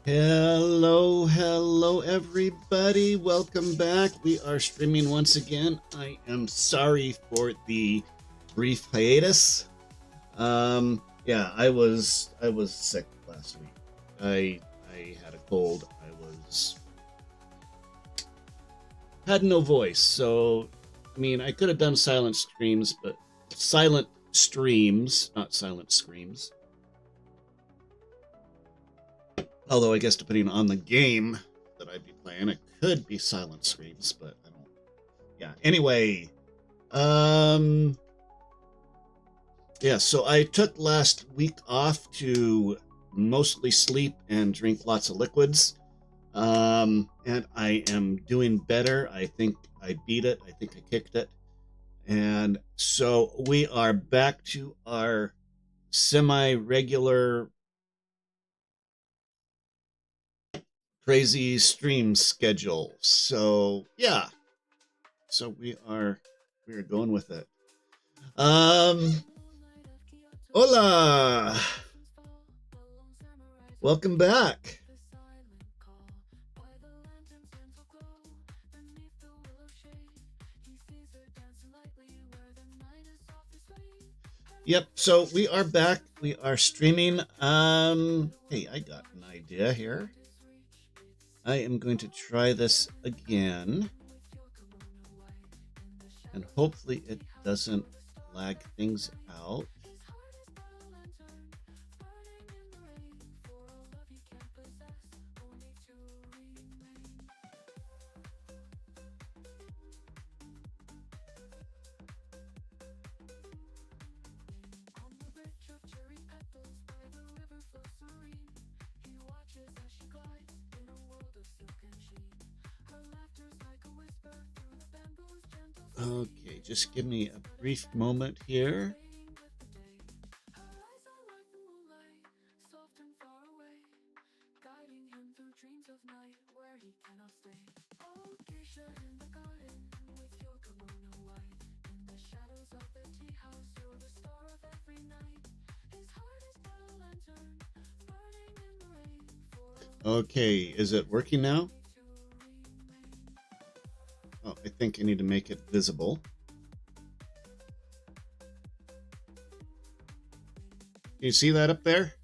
Hello, everybody. Welcome back. We are streaming once again. I am sorry for the brief hiatus. I was sick last week. I had a cold. I was had no voice, so I mean, I could have done silent streams, not silent screams. Although I guess depending on the game that I'd be playing, it could be silent screams, but I don't. Yeah. Anyway, um, yeah. So I took last week off to mostly sleep and drink lots of liquids. And I am doing better. I think I beat it. I think I kicked it. And so we are back to our semi-regular crazy stream schedule. So yeah, so we are going with it. Um, Hola, welcome back. Yep, so we are back. We are streaming. Hey, I got an idea here. I am going to try this again. And hopefully it doesn't lag things out. Okay, just give me a brief moment here. Okay, is it working now? Oh, I think I need to make it visible. Can you see that up there?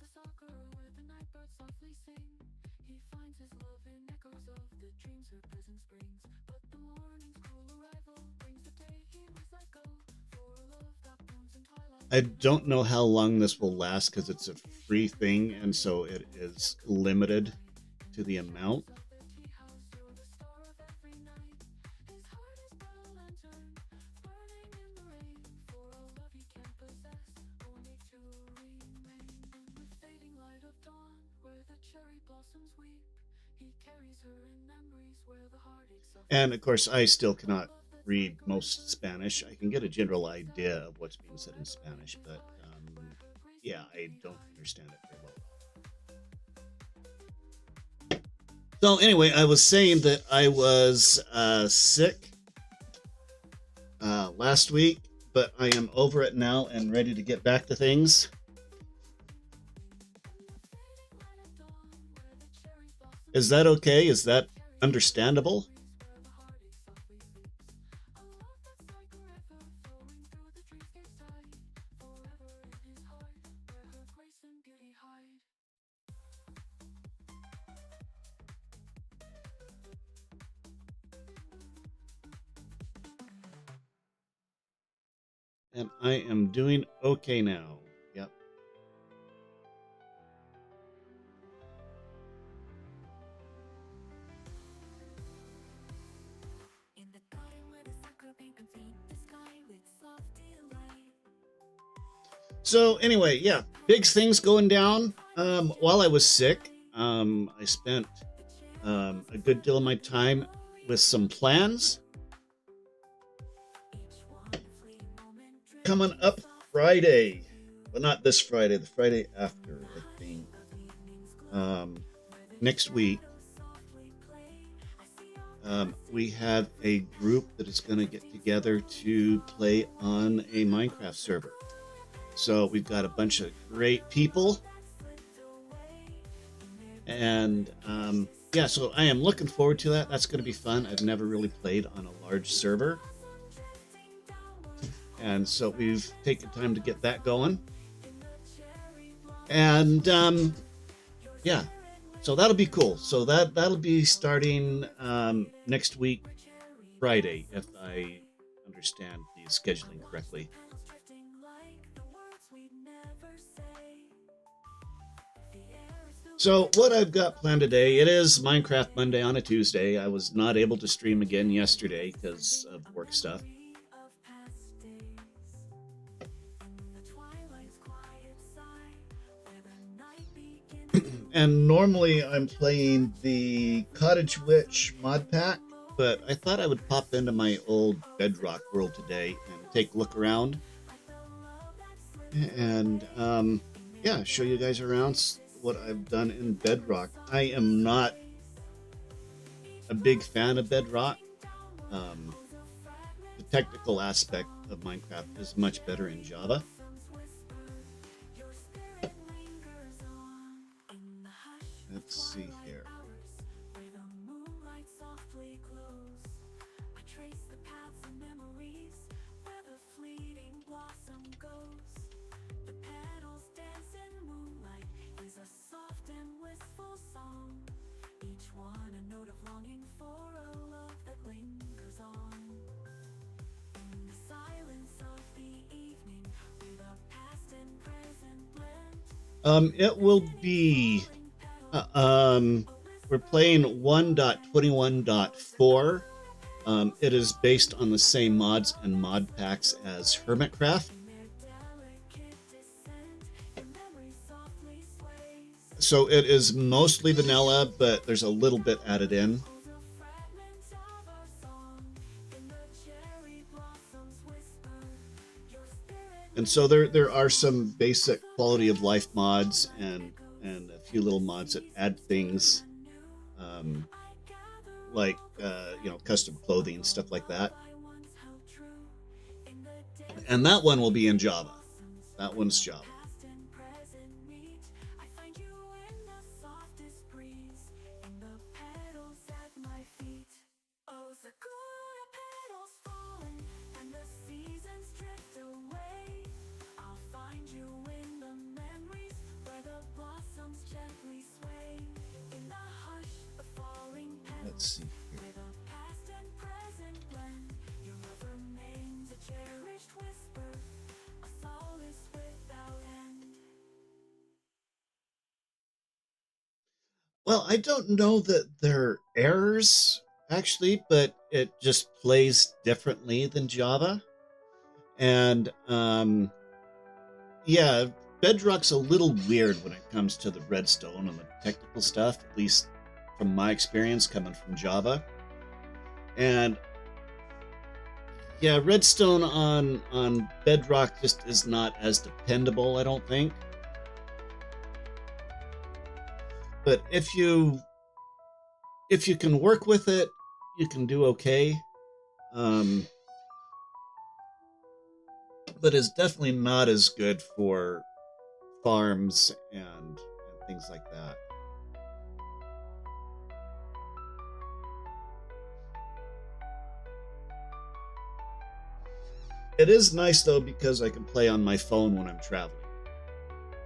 I don't know how long this will last because it's a free thing, and so it is limited to the amount. And of course, I still cannot read most Spanish. I can get a general idea of what's being said in Spanish, but yeah, I don't understand it very well. So anyway, I was saying that I was sick last week, but I am over it now and ready to get back to things. Is that okay? Is that understandable? And I am doing okay now. Yep. So anyway, yeah, big things going down. While I was sick, I spent a good deal of my time with some plans. Coming up Friday, but not this Friday, the Friday after, I think. Next week, we have a group that is going to get together to play on a Minecraft server. So we've got a bunch of great people. And yeah, so I am looking forward to that. That's going to be fun. I've never really played on a large server, and so we've taken time to get that going. And yeah, so that'll be cool. So that'll be starting next week, Friday, if I understand the scheduling correctly. So what I've got planned today, it is Minecraft Monday on a Tuesday. I was not able to stream again yesterday because of work stuff. And normally I'm playing the Cottage Witch mod pack, but I thought I would pop into my old Bedrock world today and take a look around. And yeah, show you guys around what I've done in Bedrock. I am not a big fan of Bedrock. The technical aspect of Minecraft is much better in Java. Let's see here. It will be we're playing 1.21.4. It is based on the same mods and mod packs as Hermitcraft. So it is mostly vanilla, but there's a little bit added in. And so there are some basic quality of life mods and a few little mods that add things, like custom clothing, stuff like that. And that one will be in Java. That one's Java. Let's see here. Well, I don't know that they're errors actually, but it just plays differently than Java. And yeah, Bedrock's a little weird when it comes to the redstone and the technical stuff, at least from my experience coming from Java. And yeah, redstone on Bedrock just is not as dependable, I don't think. But if you can work with it, you can do okay. But it's definitely not as good for farms and things like that. It is nice though because I can play on my phone when I'm traveling.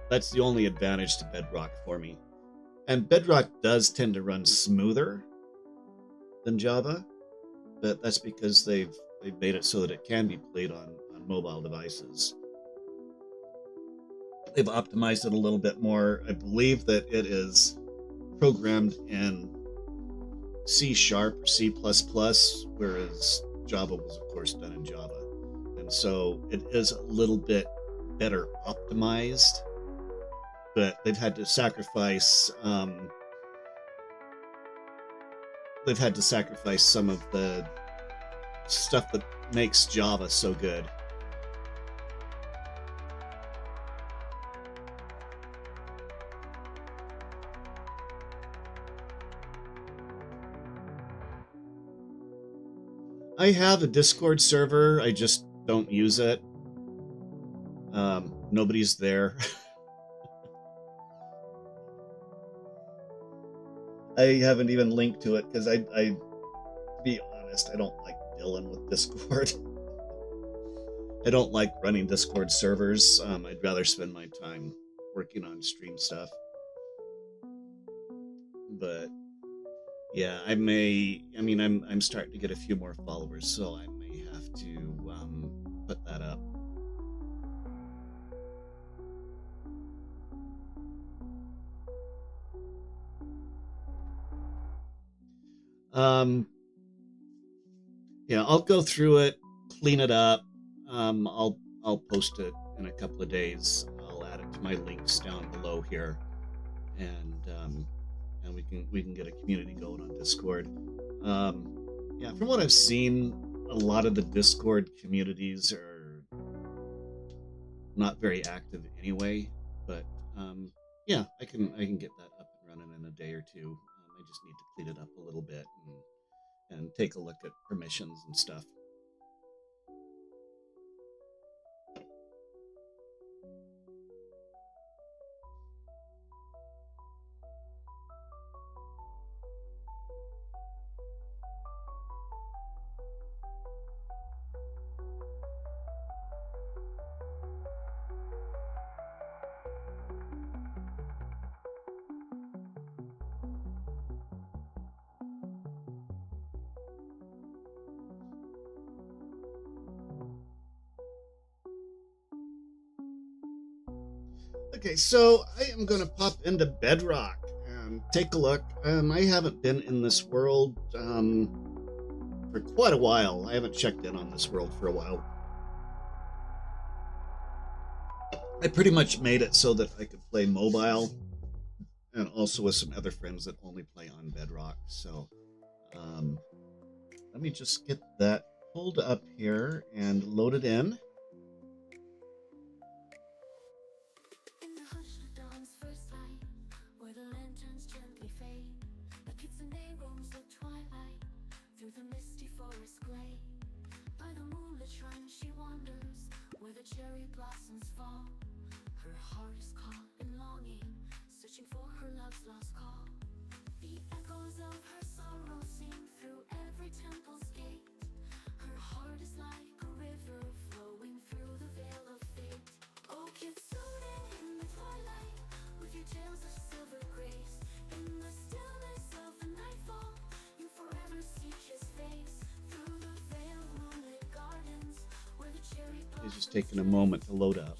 That's the only advantage to Bedrock for me. And Bedrock does tend to run smoother than Java, but that's because they've made it so that it can be played on mobile devices. They've optimized it a little bit more. I believe that it is programmed in C# or C++, whereas Java was, of course, done in Java. And so it is a little bit better optimized, but they've had to sacrifice some of the stuff that makes Java so good. I have a Discord server, I just don't use it. Nobody's there. I haven't even linked to it because to be honest, I don't like dealing with Discord. I don't like running Discord servers. I'd rather spend my time working on stream stuff. But yeah, I may. I mean, I'm starting to get a few more followers, so I may have to put that up. Um, yeah, I'll go through it, clean it up. I'll post it in a couple of days. I'll add it to my links down below here, and we can get a community going on Discord. Yeah, from what I've seen, a lot of the Discord communities are not very active anyway. But yeah, I can get that up and running in a day or two. I just need to clean it up a little bit and take a look at permissions and stuff. Okay, so I am going to pop into Bedrock and take a look. I haven't been in this world for quite a while. I haven't checked in on this world for a while. I pretty much made it so that I could play mobile and also with some other friends that only play on Bedrock. So um, let me just get that pulled up here and load it in. In the hush of dawn's first light, where the lanterns gently fade, the pt9 roams the twilight through the misty forest glade. By the moonlit shrine she wanders, where the cherry blossoms fall. Her heart is caught in longing, searching for her love's lost call. The echoes of her sorrow sing through every temple's gate. Her heart is like a river flowing through the veil of fate. Oh, Kitsune in the twilight, with your tales of silver grace. In the stillness of the nightfall, you forever seek his face. Through the veil of moonlit gardens, where the cherry blossoms. It's just taking a moment to load up.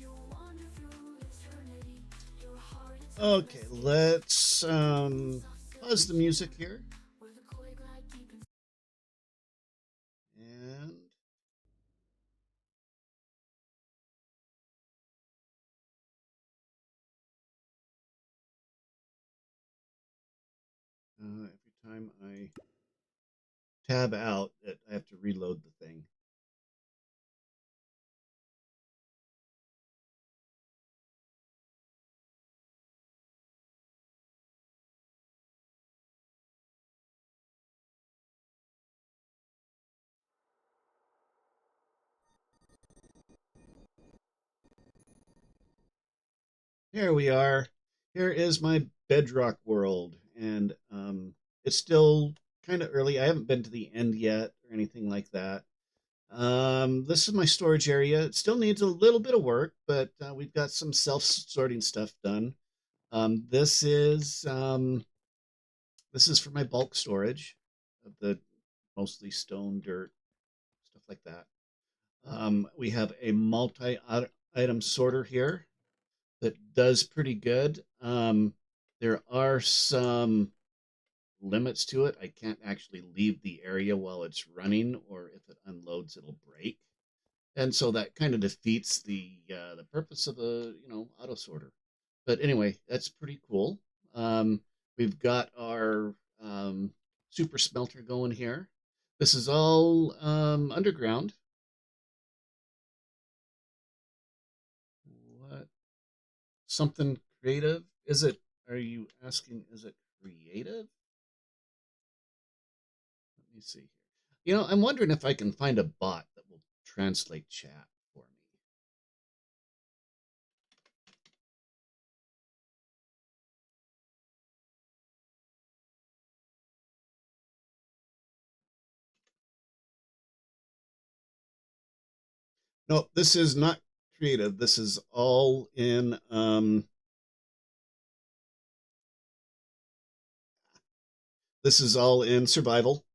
Okay, let's pause the music here. And every time I tab out, I have to reload the thing. Here we are. Here is my Bedrock world, and it's still kind of early. I haven't been to the end yet or anything like that. This is my storage area. It still needs a little bit of work, but we've got some self-sorting stuff done. Um, this is um, this is for my bulk storage of the mostly stone, dirt, stuff like that. We have a multi-item sorter here that does pretty good. There are some limits to it. I can't actually leave the area while it's running, or if it unloads, it'll break. And so that kind of defeats the purpose of the auto sorter. But anyway, that's pretty cool. We've got our super smelter going here. This is all underground. What? Something creative? Is it? Are you asking? Is it creative? Let me see here. I'm wondering if I can find a bot that will translate chat for me. No, this is not creative. This is all in this is all in survival.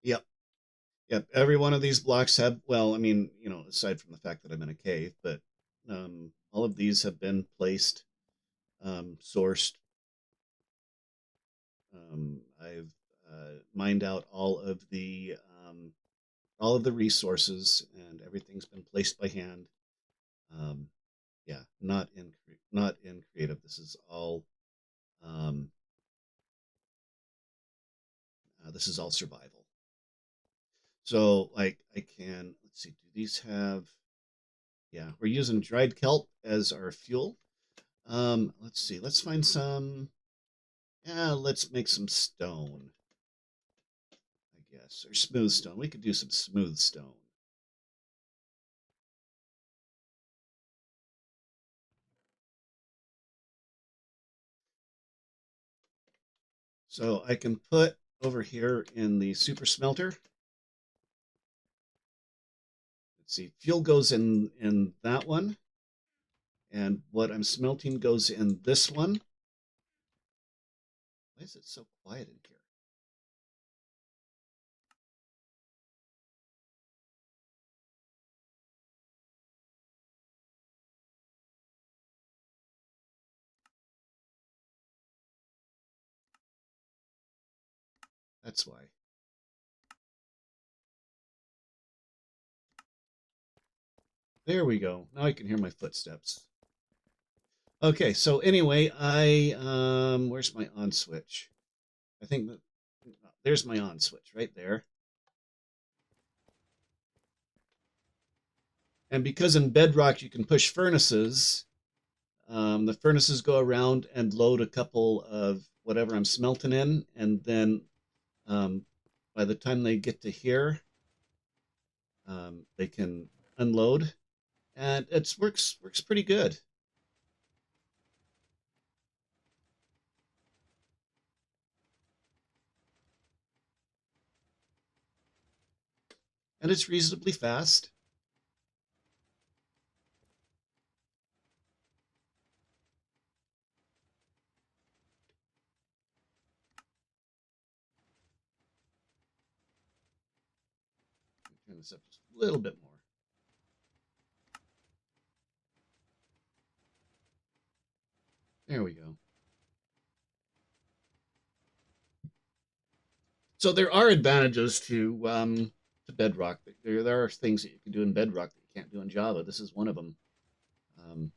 Yep. Yep. Every one of these blocks have, well, I mean, aside from the fact that I'm in a cave, but all of these have been placed, sourced. I've mined out all of the resources, and everything's been placed by hand. Um, yeah, not in creative. Um, this is all survival. So like I can, let's see, do these have, yeah, we're using dried kelp as our fuel. Let's see, let's find some, yeah, let's make some stone, I guess, or smooth stone. We could do some smooth stone. So I can put over here in the super smelter. Let's see, fuel goes in that one, and what I'm smelting goes in this one. Why is it so quiet in here? That's why. There we go. Now I can hear my footsteps. Okay, so anyway, where's my on switch? I think that there's my on switch right there. And because in Bedrock you can push furnaces, the furnaces go around and load a couple of whatever I'm smelting in, and then um, by the time they get to here, they can unload, and it works pretty good. And it's reasonably fast. Turn this up just a little bit more. There we go. So there are advantages to Bedrock. There are things that you can do in Bedrock that you can't do in Java. This is one of them. Um,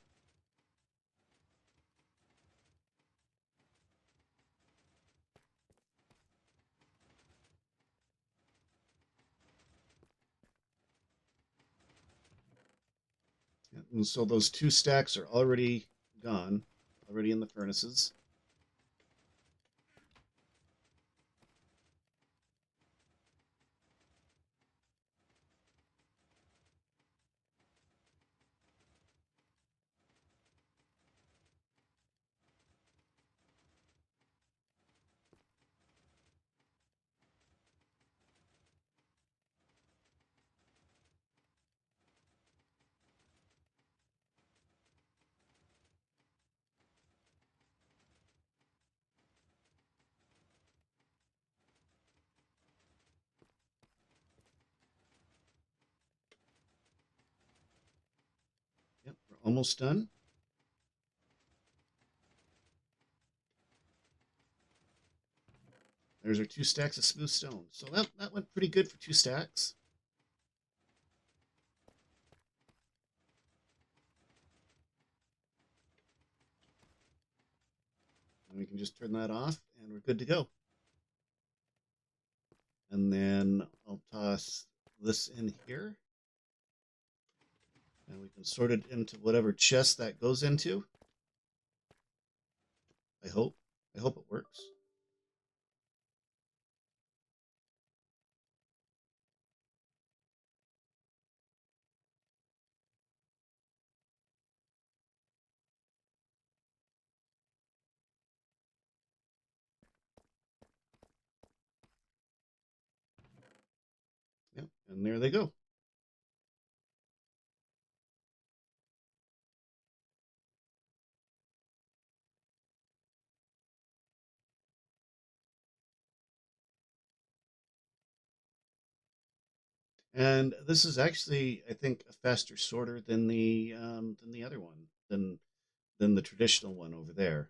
and so those two stacks are already gone, already in the furnaces. Yep, we're almost done. There's our two stacks of smooth stone. So that went pretty good for two stacks. And we can just turn that off and we're good to go. And then I'll toss this in here. And we can sort it into whatever chest that goes into. I hope. I hope it works. Yep, and there they go. And this is actually, I think, a faster sorter than the other one, than the traditional one over there.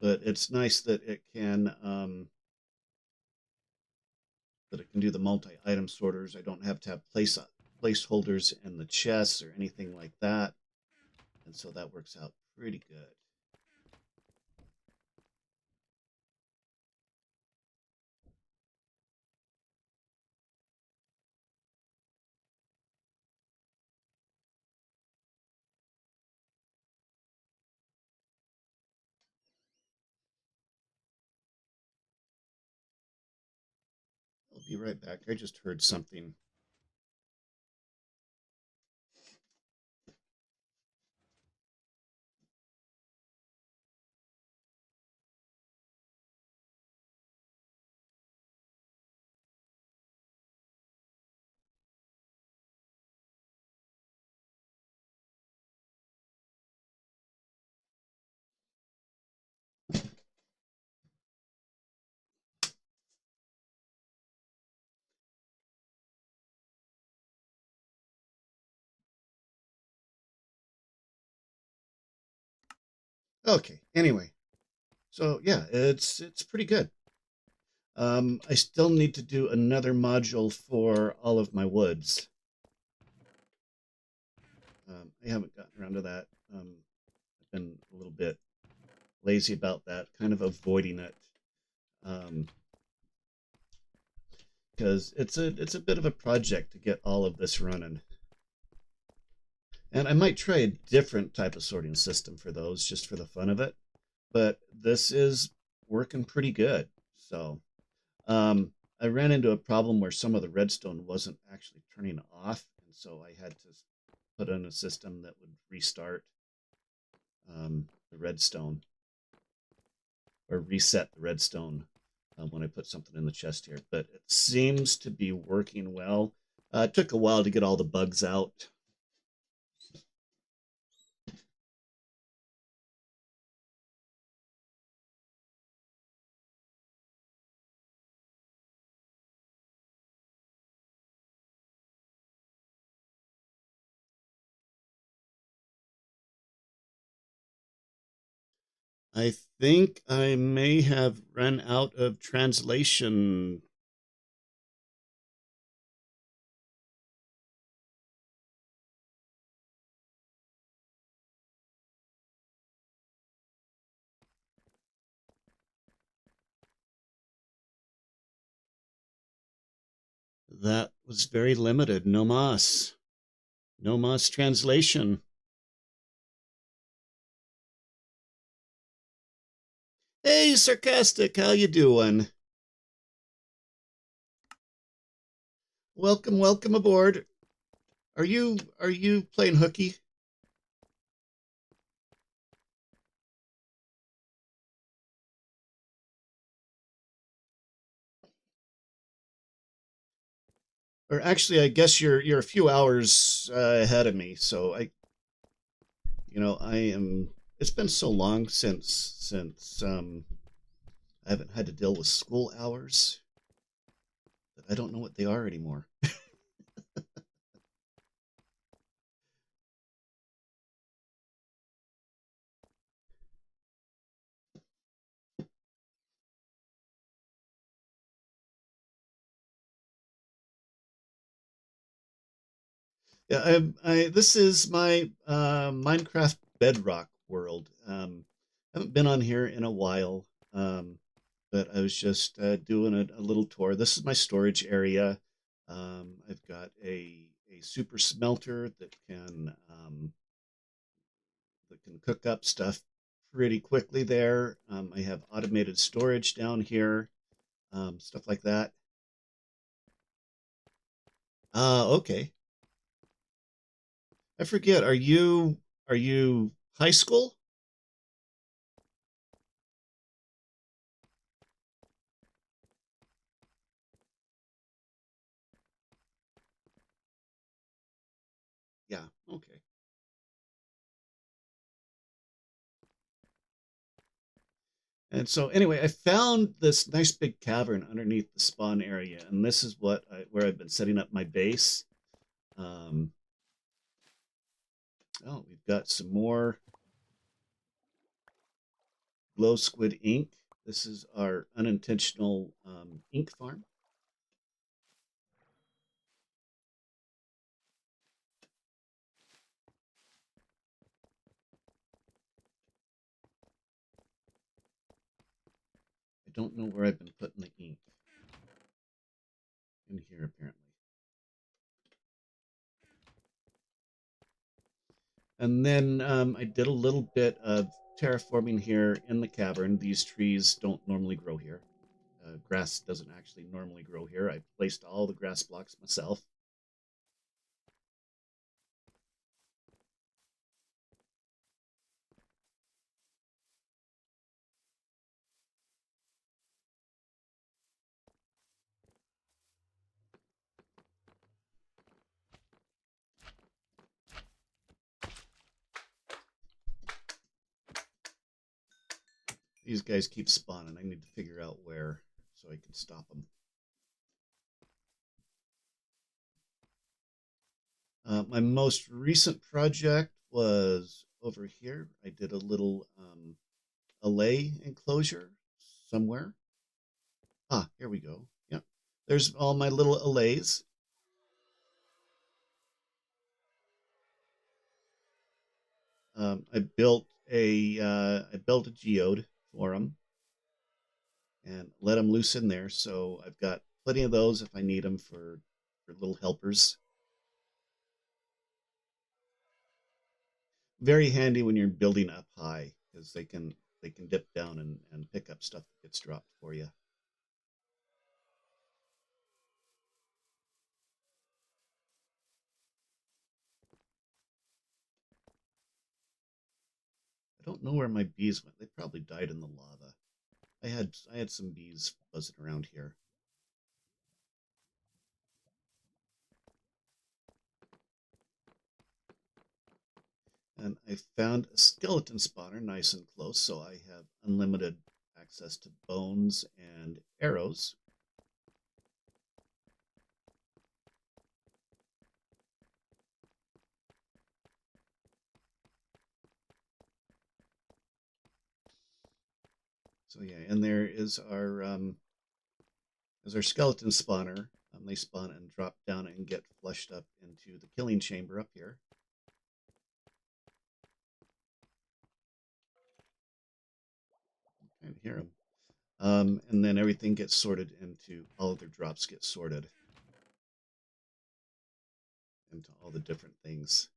But it's nice that it can do the multi-item sorters. I don't have to have placeholders in the chests or anything like that, and so that works out pretty good. I'll be right back. I just heard something. Okay. Anyway, so yeah, it's pretty good. I still need to do another module for all of my woods. I haven't gotten around to that. I've been a little bit lazy about that, kind of avoiding it, because it's a bit of a project to get all of this running. And I might try a different type of sorting system for those, just for the fun of it. But this is working pretty good. So I ran into a problem where some of the redstone wasn't actually turning off, and so I had to put in a system that would restart the redstone, or reset the redstone when I put something in the chest here. But it seems to be working well. It took a while to get all the bugs out. I think I may have run out of translation. That was very limited. No mas. No mas translation. Hey, sarcastic, how you doing? Welcome, welcome aboard. Are you playing hooky? Or actually, I guess you're a few hours ahead of me. So I am. It's been so long since I haven't had to deal with school hours that I don't know what they are anymore. Yeah, this is my Minecraft Bedrock world. I haven't been on here in a while, but I was just doing a little tour. This is my storage area. I've got a super smelter that can cook up stuff pretty quickly there. I have automated storage down here, stuff like that. Okay. I forget. Are you high school? Yeah. Okay. And so anyway, I found this nice big cavern underneath the spawn area, and this is where I've been setting up my base. Um, oh, we've got some more glow squid ink. This is our unintentional ink farm. I don't know where I've been putting the ink. In here, apparently. And then I did a little bit of terraforming here in the cavern. These trees don't normally grow here. Grass doesn't actually normally grow here. I placed all the grass blocks myself. These guys keep spawning. I need to figure out where so I can stop them. My most recent project was over here. I did a little allay enclosure somewhere. Ah, here we go. Yep. There's all my little allays. I built a geode for them and let them loose in there. So I've got plenty of those if I need them for little helpers. Very handy when you're building up high because they can dip down and pick up stuff that gets dropped for you. I don't know where my bees went. They probably died in the lava. I had some bees buzzing around here. And I found a skeleton spawner nice and close, so I have unlimited access to bones and arrows. So yeah, and there is our skeleton spawner. They spawn and drop down and get flushed up into the killing chamber up here. I can hear them. And then everything gets sorted into all of their drops get sorted into all the different things.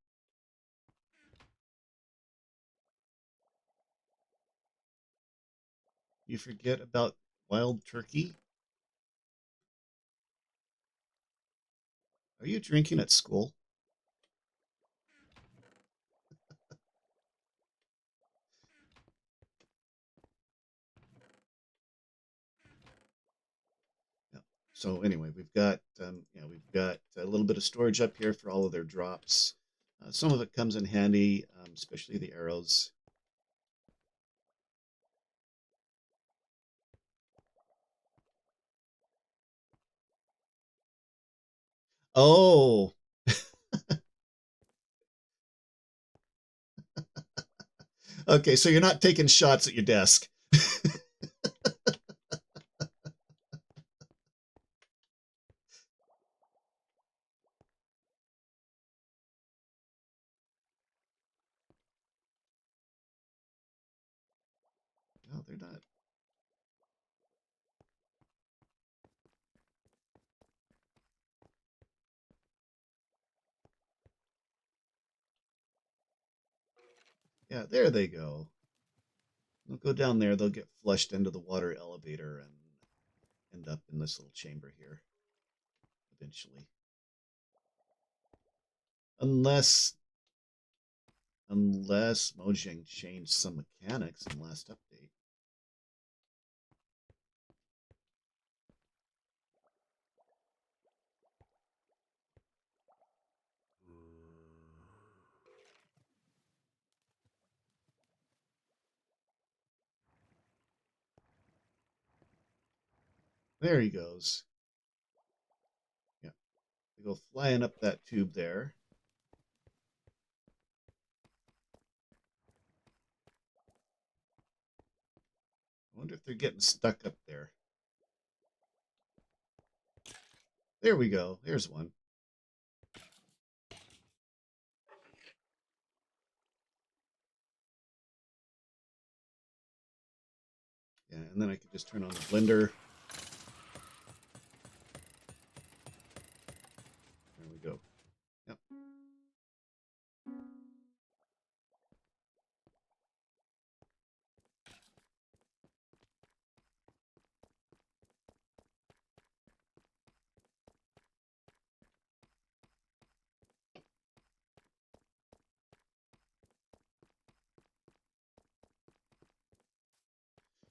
You forget about wild turkey? Are you drinking at school? Yeah. So anyway, we've got a little bit of storage up here for all of their drops. Some of it comes in handy, especially the arrows. Oh, okay. So you're not taking shots at your desk. No, they're not. Yeah, there they go. They'll go down there, they'll get flushed into the water elevator and end up in this little chamber here eventually. Unless Mojang changed some mechanics in last update. There he goes. Yeah, they go flying up that tube there. I wonder if they're getting stuck up there. There we go. There's one. Yeah, and then I could just turn on the blender. There we go. Yep.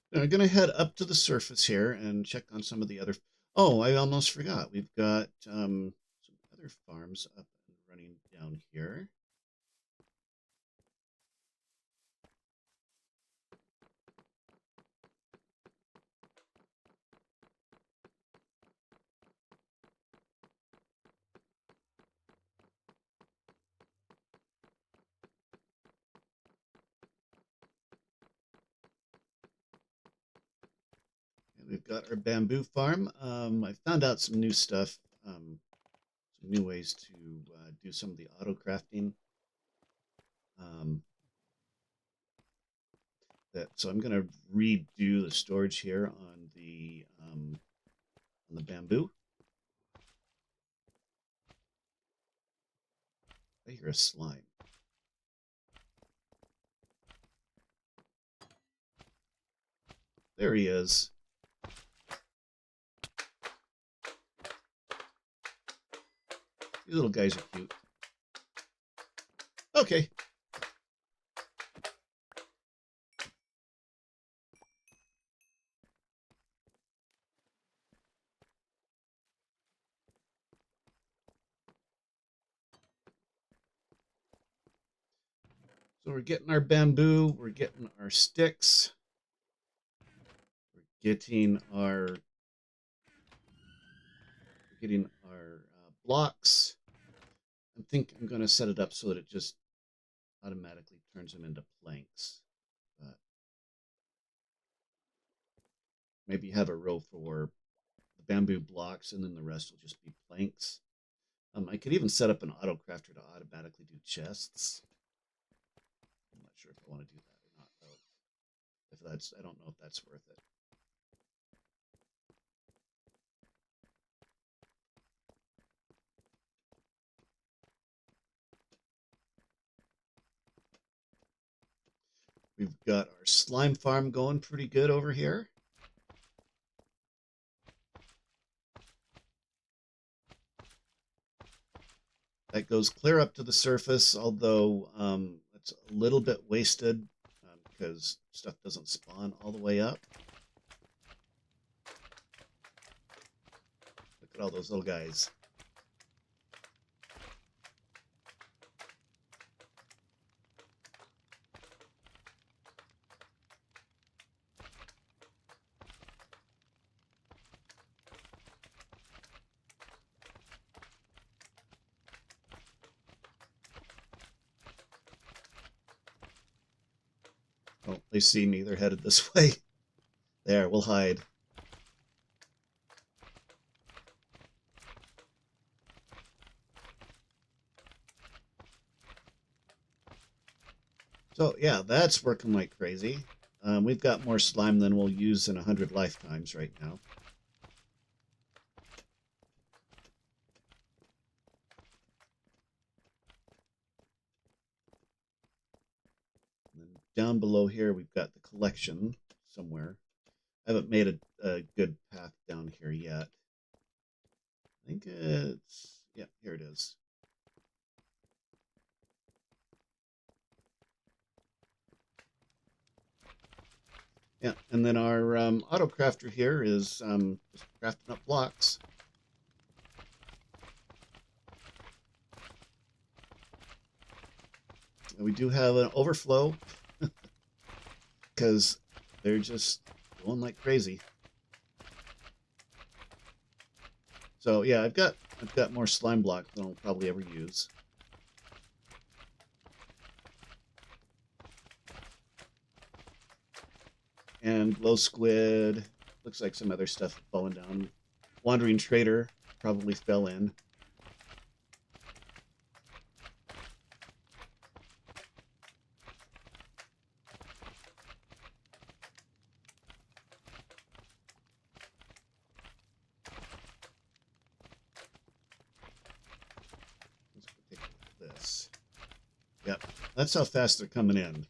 Now I'm going to head up to the surface here and check on some of the other... Oh, I almost forgot. We've got some other farms up and running down here. And we've got our bamboo farm. I found out some new stuff, some new ways to do some of the auto crafting. So I'm going to redo the storage here on the bamboo. I hear a slime. There he is. These little guys are cute. Okay. So we're getting our bamboo, we're getting our sticks, we're getting our blocks. I think I'm going to set it up so that it just automatically turns them into planks. Maybe have a row for the bamboo blocks, and then the rest will just be planks. I could even set up an auto crafter to automatically do chests. I'm not sure if I want to do that or not, though. I don't know if that's worth it. We've got our slime farm going pretty good over here. That goes clear up to the surface, although it's a little bit wasted because stuff doesn't spawn all the way up. Look at all those little guys. Oh, they see me. They're headed this way. There, we'll hide. So, yeah, that's working like crazy. We've got more slime than we'll use in 100 lifetimes right now. And then down below here, we've got the collection somewhere. I haven't made a good path down here yet. I think it's, yeah, here it is. Yeah, and then our auto crafter here is just crafting up blocks. And we do have an overflow because they're just going like crazy. So yeah, I've got more slime blocks than I'll probably ever use. And glow squid. Looks like some other stuff falling down. Wandering trader probably fell in. Let's go take a look at this. Yep, that's how fast they're coming in.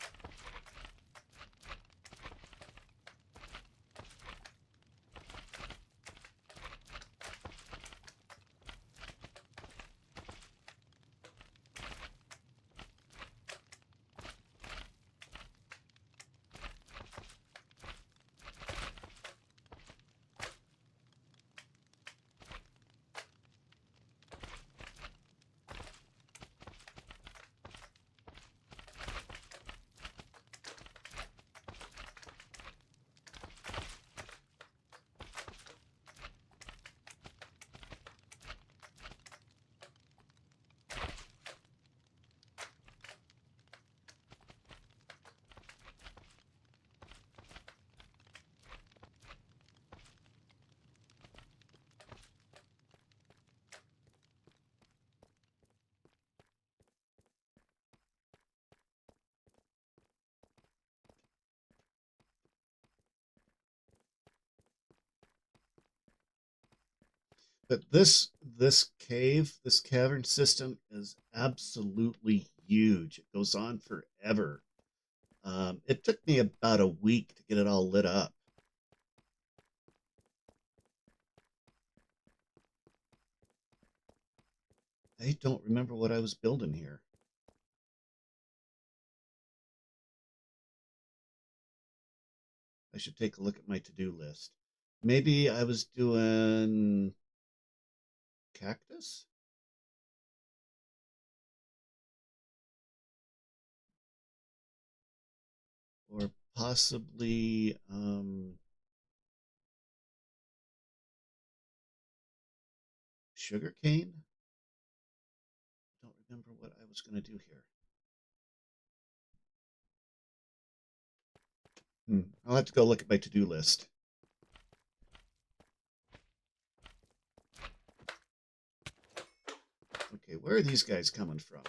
But this cavern system is absolutely huge. It goes on forever. It took me about a week to get it all lit up. I don't remember what I was building here. I should take a look at my to-do list. Maybe I was doing cactus? Or possibly sugar cane? I don't remember what I was going to do here. I'll have to go look at my to-do list. Okay, where are these guys coming from?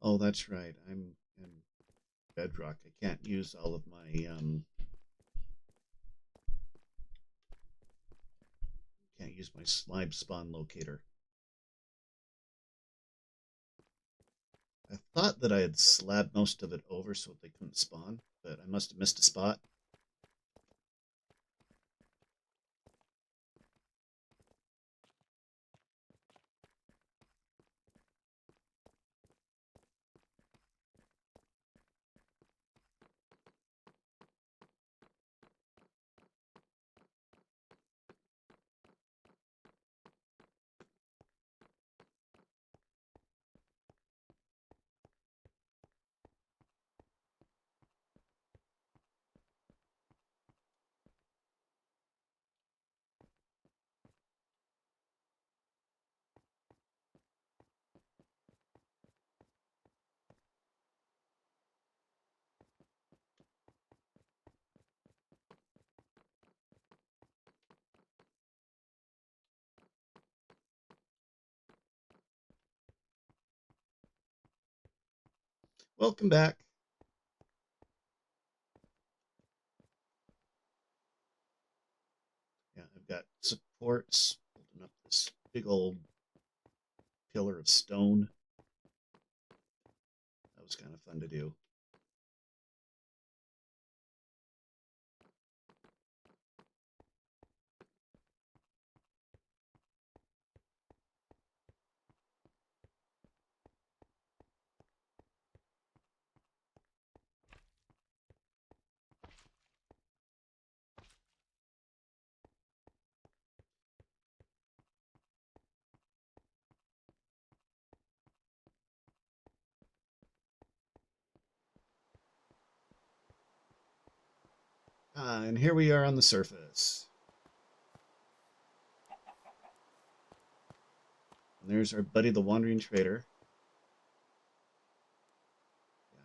Oh, that's right. I'm in Bedrock. I can't use all of my can't use my slime spawn locator. I thought that I had slabbed most of it over so they couldn't spawn, but I must have missed a spot. Welcome back. Yeah, I've got supports, holding up this big old pillar of stone. That was kind of fun to do. And here we are on the surface. And there's our buddy, the Wandering Trader. Yeah.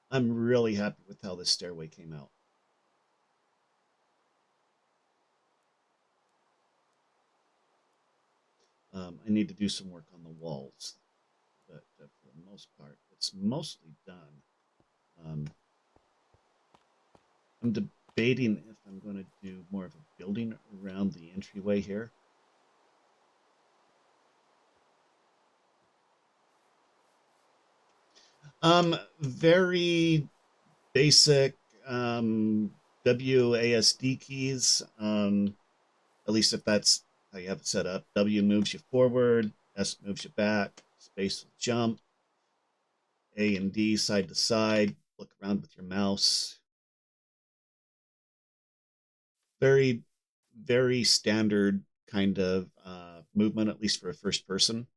I'm really happy with how this stairway came out. I need to do some work on the walls, but for the most part, it's mostly done. I'm debating if I'm going to do more of a building around the entryway here. Very basic WASD keys. At least if that's how you have it set up. W moves you forward, S moves you back, space will jump, A and D side to side. Look around with your mouse. Very, very standard kind of movement, at least for a first person.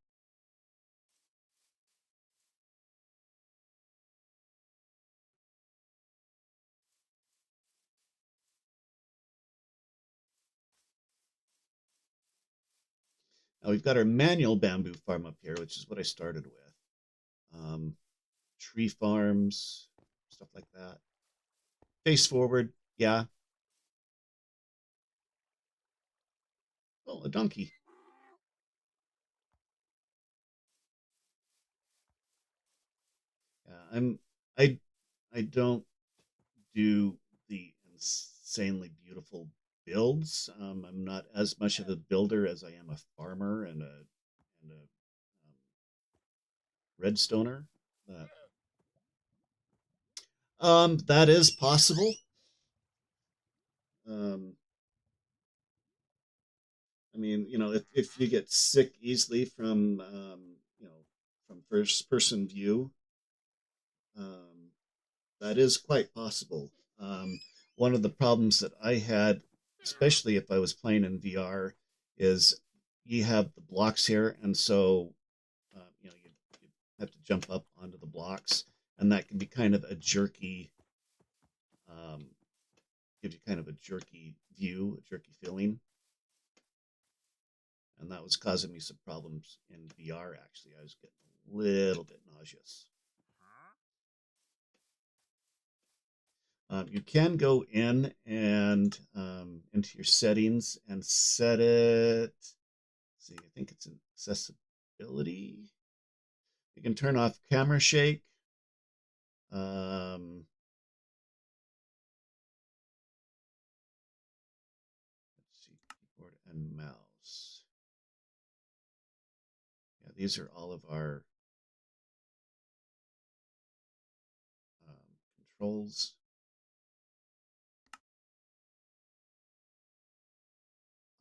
Now we've got our manual bamboo farm up here, which is what I started with. Tree farms, stuff like that. Face forward, yeah. Oh, a donkey. Yeah, I I don't do the insanely beautiful builds. I'm not as much of a builder as I am a farmer and a redstoner. But, that is possible. Um, I mean, if you get sick easily from from first person view, um, that is quite possible. One of the problems that I had, especially if I was playing in VR, is you have the blocks here, and so you have to jump up onto the blocks, and that can be kind of a jerky, um, gives you kind of a jerky view, a jerky feeling, and that was causing me some problems in VR. Actually, I was getting a little bit nauseous. You can go in and into your settings and set it. See, I think it's in accessibility. You can turn off camera shake. Let's see, keyboard and mouse. Yeah, these are all of our controls.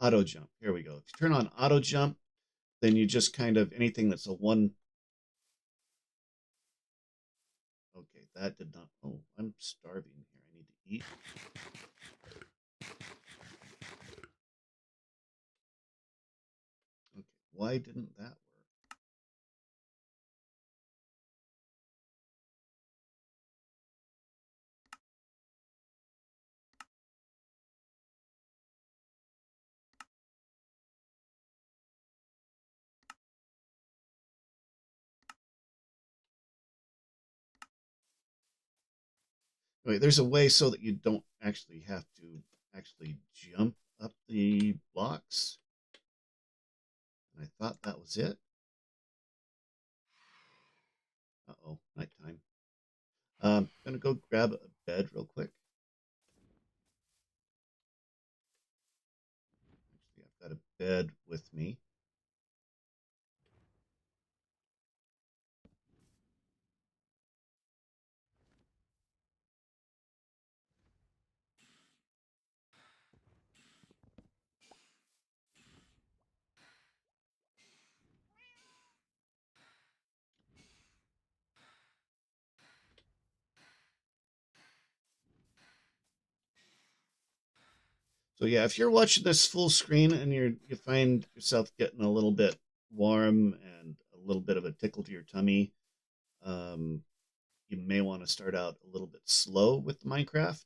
Auto jump. Here we go. If you turn on auto jump, then you just kind of anything that's a one. Okay, that did not. Oh, I'm starving here. I need to eat. Okay, why didn't that work? Wait, there's a way so that you don't actually have to actually jump up the blocks. And I thought that was it. Uh-oh, nighttime. Gonna go grab a bed real quick. bed with me. So yeah, if you're watching this full screen and you find yourself getting a little bit warm and a little bit of a tickle to your tummy, um, you may want to start out a little bit slow with the Minecraft.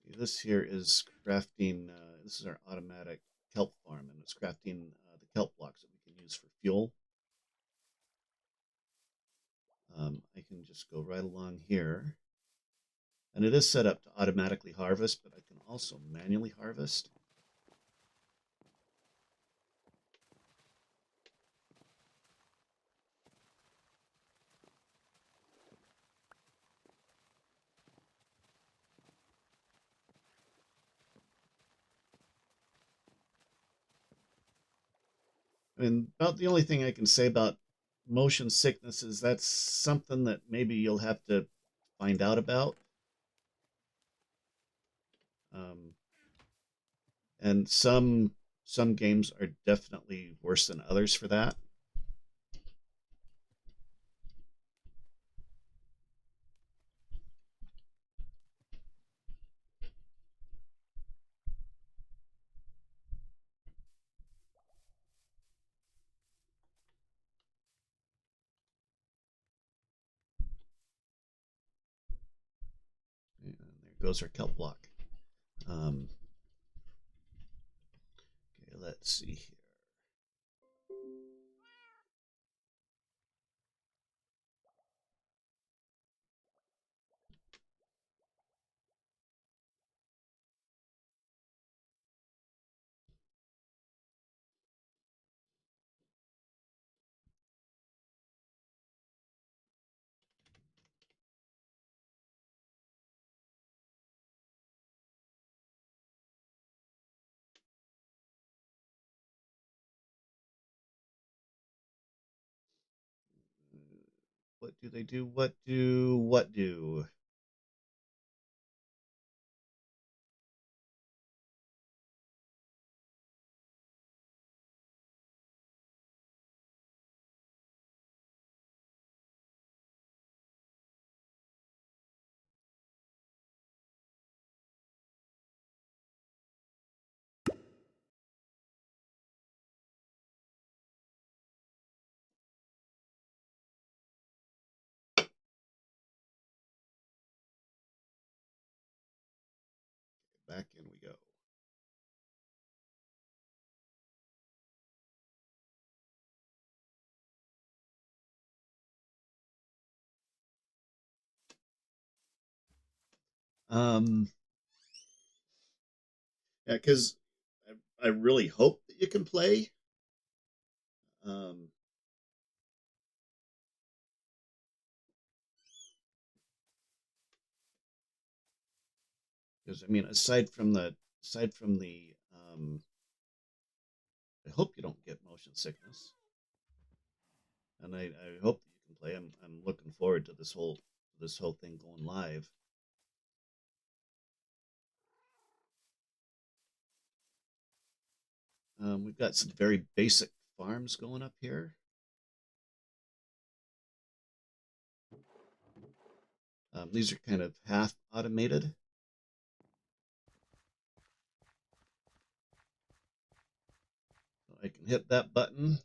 See, this here is crafting. This is our automatic kelp farm, and it's crafting the kelp blocks that we can use for fuel. I can just go right along here. And it is set up to automatically harvest, but I can also manually harvest. And about the only thing I can say about motion sickness is that's something that maybe you'll have to find out about. Um, and some games are definitely worse than others for that. And there goes our kelp block. Okay, let's see here. What do they do? What do? Back in we go. Um, yeah, because I really hope that you can play. Um, because I mean, aside from the, I hope you don't get motion sickness, and I hope that you can play. I'm looking forward to this whole thing going live. We've got some very basic farms going up here. These are kind of half automated. So I can hit that button.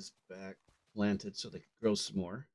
this back planted so they could grow some more.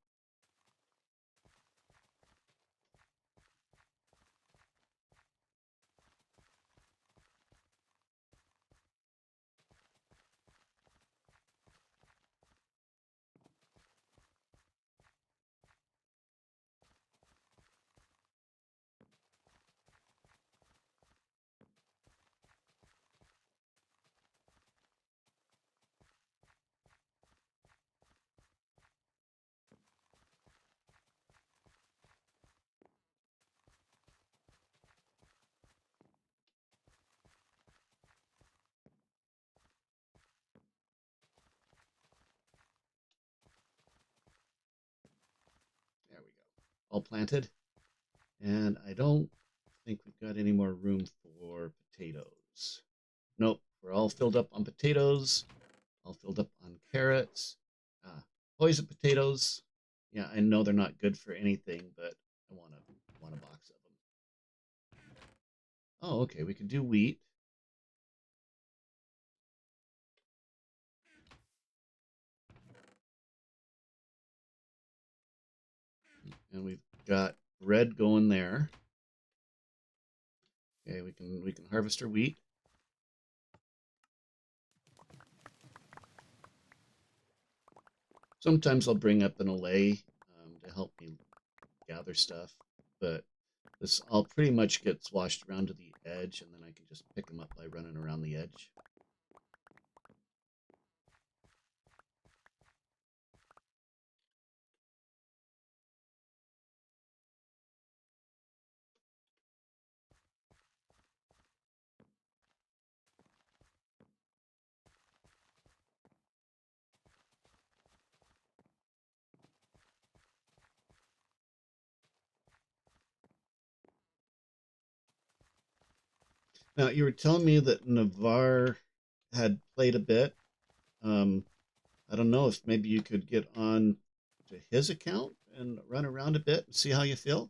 There we go. All planted. And I don't think we've got any more room for potatoes. Nope, we're all filled up on potatoes, all filled up on carrots. Poison potatoes. Yeah, I know they're not good for anything, but I want a box of them. Oh, okay, we can do wheat. And we've got bread going there. Okay, we can harvest our wheat. Sometimes I'll bring up an allay to help me gather stuff, but this all pretty much gets washed around to the edge, and then I can just pick them up by running around the edge. Now, you were telling me that Navarre had played a bit. I don't know if maybe you could get on to his account and run around a bit and see how you feel.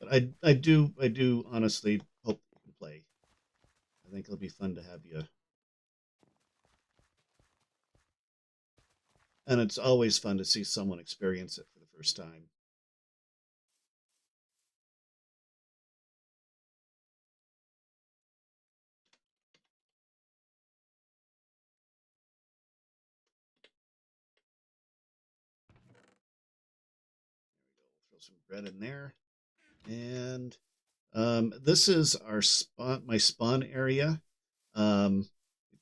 But I do honestly hope you can play. I think it'll be fun to have you. And it's always fun to see someone experience it for the first time. Throw some bread in there. And this is our my spawn area. We've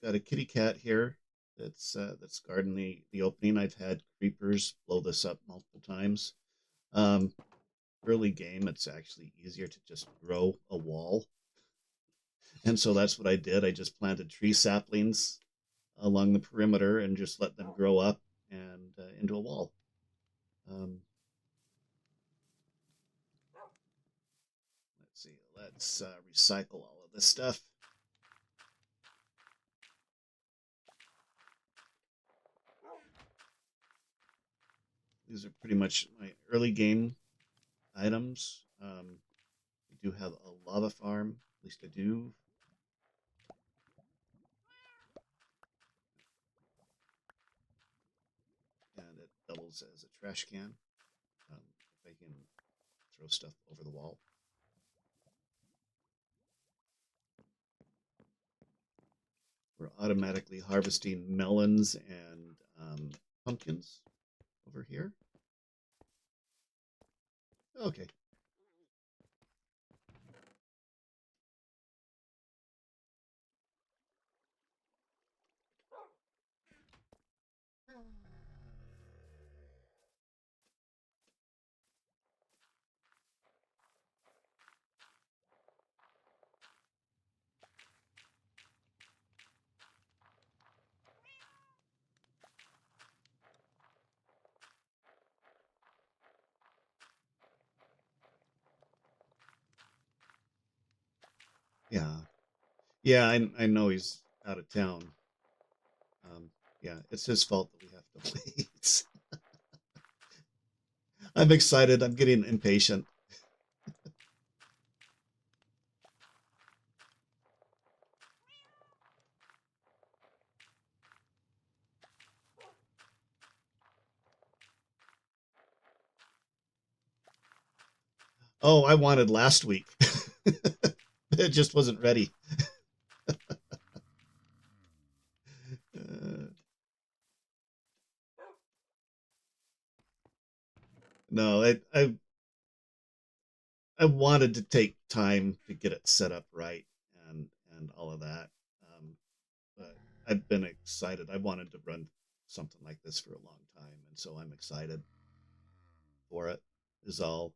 got a kitty cat here that's guarding the opening. I've had creepers blow this up multiple times. Um, Early game, it's actually easier to just grow a wall, and so that's what I did. I just planted tree saplings along the perimeter and just let them grow up and into a wall. Um, let's see. Let's recycle all of this stuff. These are pretty much my early game items. We do have a lava farm, at least I do. And it doubles as a trash can if I can throw stuff over the wall. We're automatically harvesting melons and pumpkins over here. Okay. Yeah. Yeah, I know he's out of town. Um, yeah, it's his fault that we have to wait. I'm excited. I'm getting impatient. Oh, I wanted last week. It just wasn't ready. Uh, no, I wanted to take time to get it set up right and all of that. Um, but I've been excited. I wanted to run something like this for a long time, and so I'm excited for it. Is all.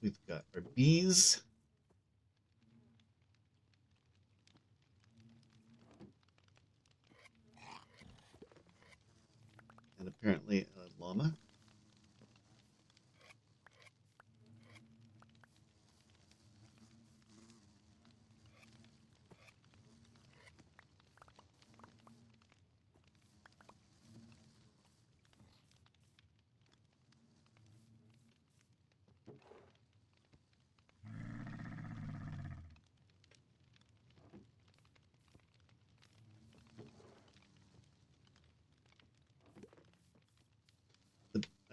We've got our bees, and apparently a llama.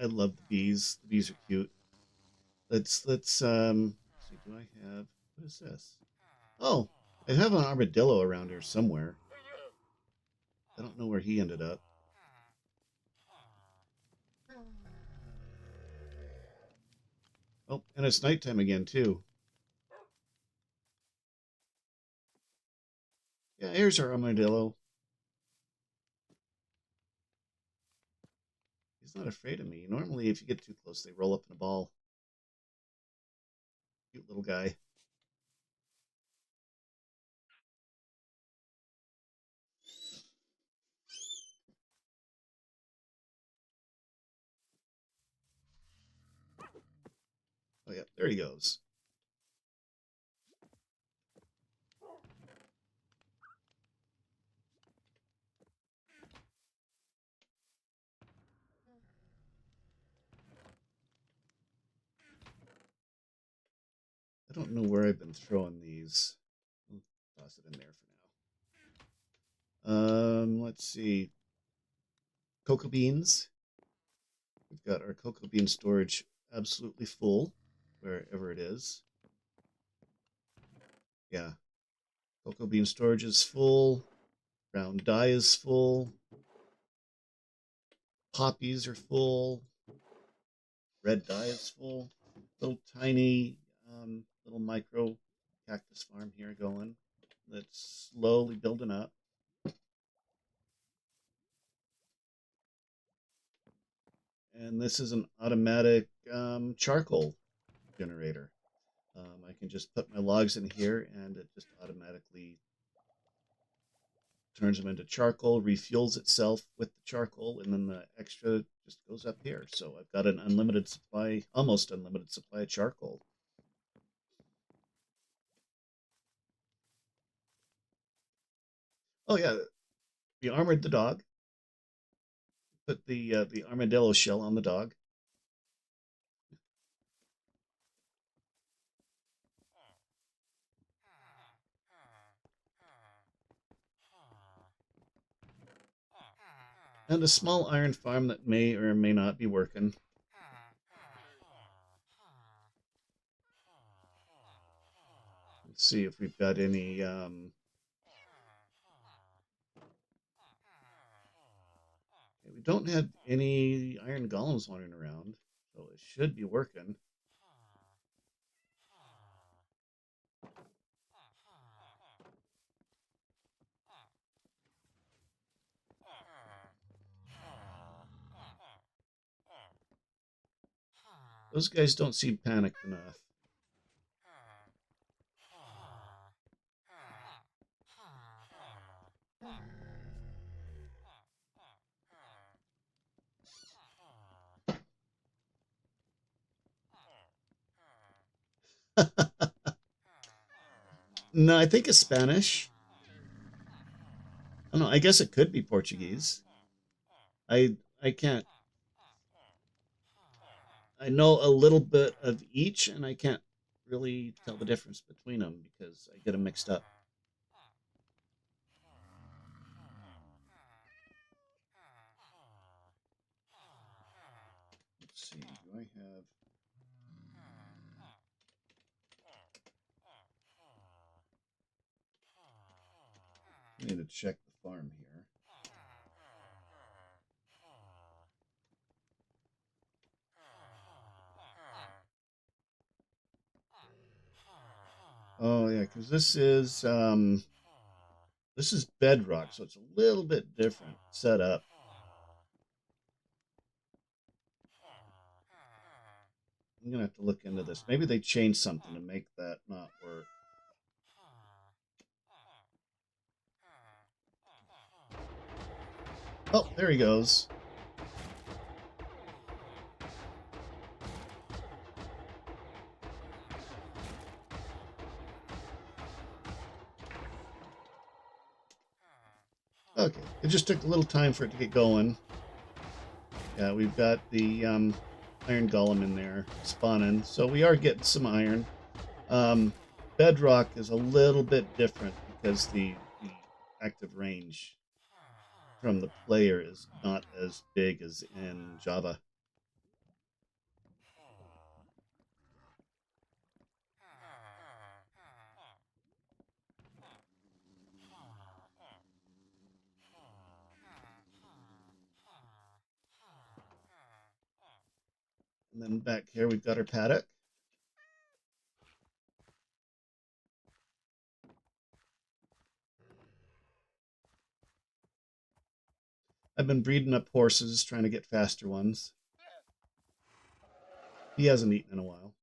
I love the bees. The bees are cute. Let's see. Do I have what is this? Oh, I have an armadillo around here somewhere. I don't know where he ended up. Oh, and it's nighttime again too. Yeah, here's our armadillo. He's not afraid of me. Normally, if you get too close, they roll up in a ball. Cute little guy. Oh yeah, there he goes. I don't know where I've been throwing these. I'll toss it in there for now. Let's see. Cocoa beans. We've got our cocoa bean storage absolutely full, wherever it is. Yeah, cocoa bean storage is full. Brown dye is full. Poppies are full. Red dye is full. Little tiny, little micro cactus farm here going. That's slowly building up. And this is an automatic charcoal generator. I can just put my logs in here and it just automatically turns them into charcoal, refuels itself with the charcoal, and then the extra just goes up here. So I've got an unlimited supply, almost unlimited supply of charcoal. Oh yeah, we armored the dog. Put the armadillo shell on the dog. And a small iron farm that may or may not be working. Let's see if we've got any. We don't have any iron golems wandering around, so it should be working. Those guys don't seem panicked enough. No, I think it's Spanish. I don't know. I guess it could be Portuguese. I can't. I know a little bit of each, and I can't really tell the difference between them because I get them mixed up. Let's see. Do I have? I need to check the farm here. Oh yeah, because this is Bedrock, so it's a little bit different setup. I'm gonna have to look into this. Maybe they changed something to make that not work. Oh, there he goes. Okay, it just took a little time for it to get going. Yeah, we've got the iron golem in there spawning, so we are getting some iron. Um, Bedrock is a little bit different because the active range from the player is not as big as in Java. And then back here we've got our paddock. I've been breeding up horses, trying to get faster ones. He hasn't eaten in a while.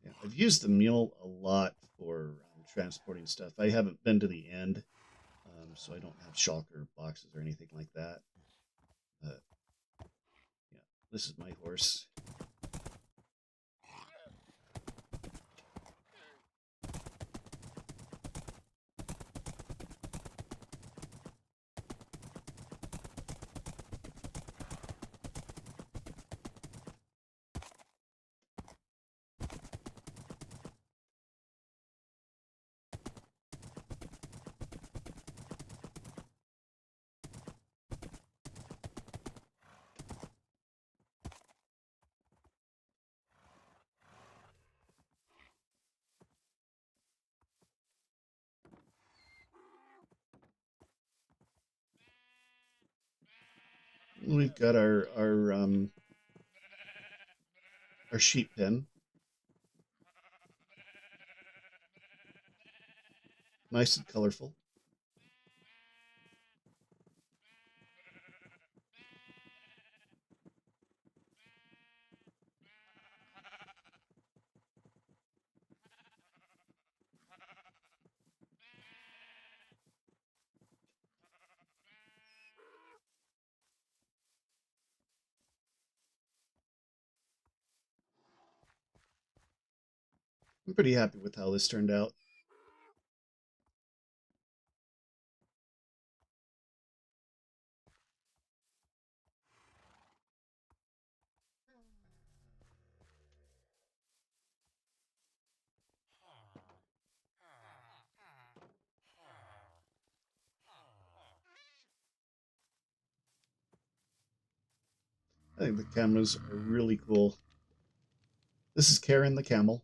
Yeah, I've used the mule a lot for transporting stuff. I haven't been to the end, so I don't have shulker boxes or anything like that. But yeah, this is my horse. We've got our sheep pen. Nice and colorful. I'm pretty happy with how this turned out. I think the cameras are really cool. This is Karen the camel.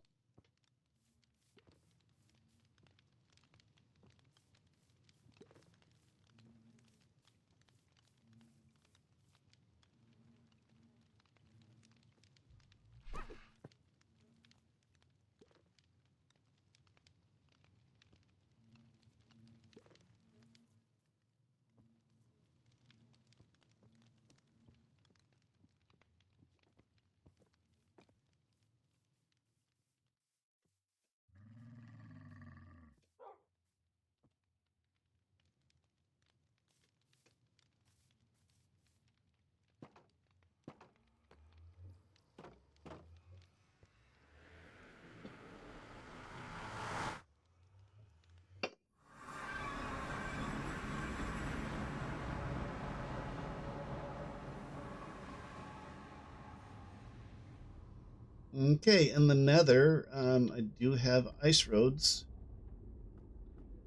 Okay, in the Nether, I do have ice roads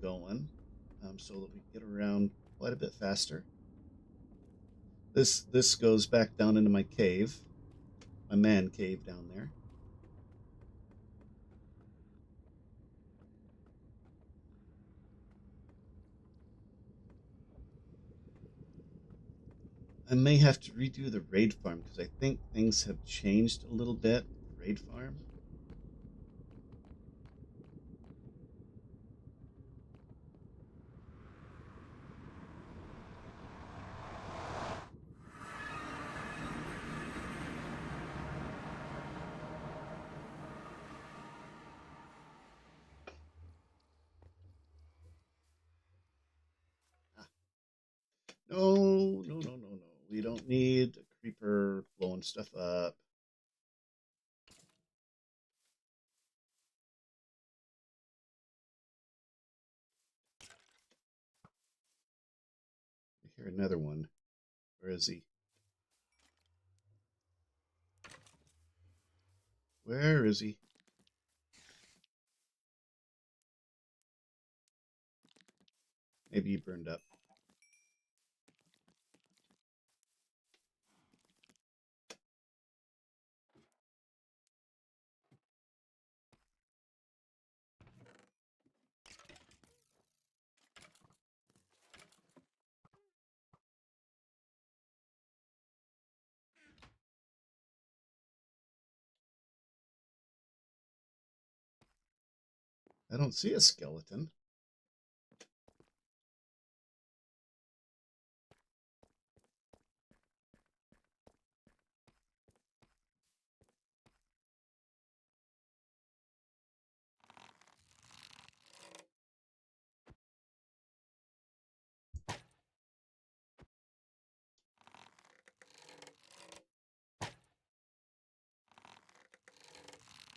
going, so that we can get around quite a bit faster. This goes back down into my cave, my man cave down there. I may have to redo the raid farm because I think things have changed a little bit. Raid farm. Ah, no, no, no, no, no. We don't need a creeper blowing stuff up. I hear another one. Where is he? Where is he? Maybe he burned up. I don't see a skeleton.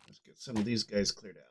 Let's get some of these guys cleared out.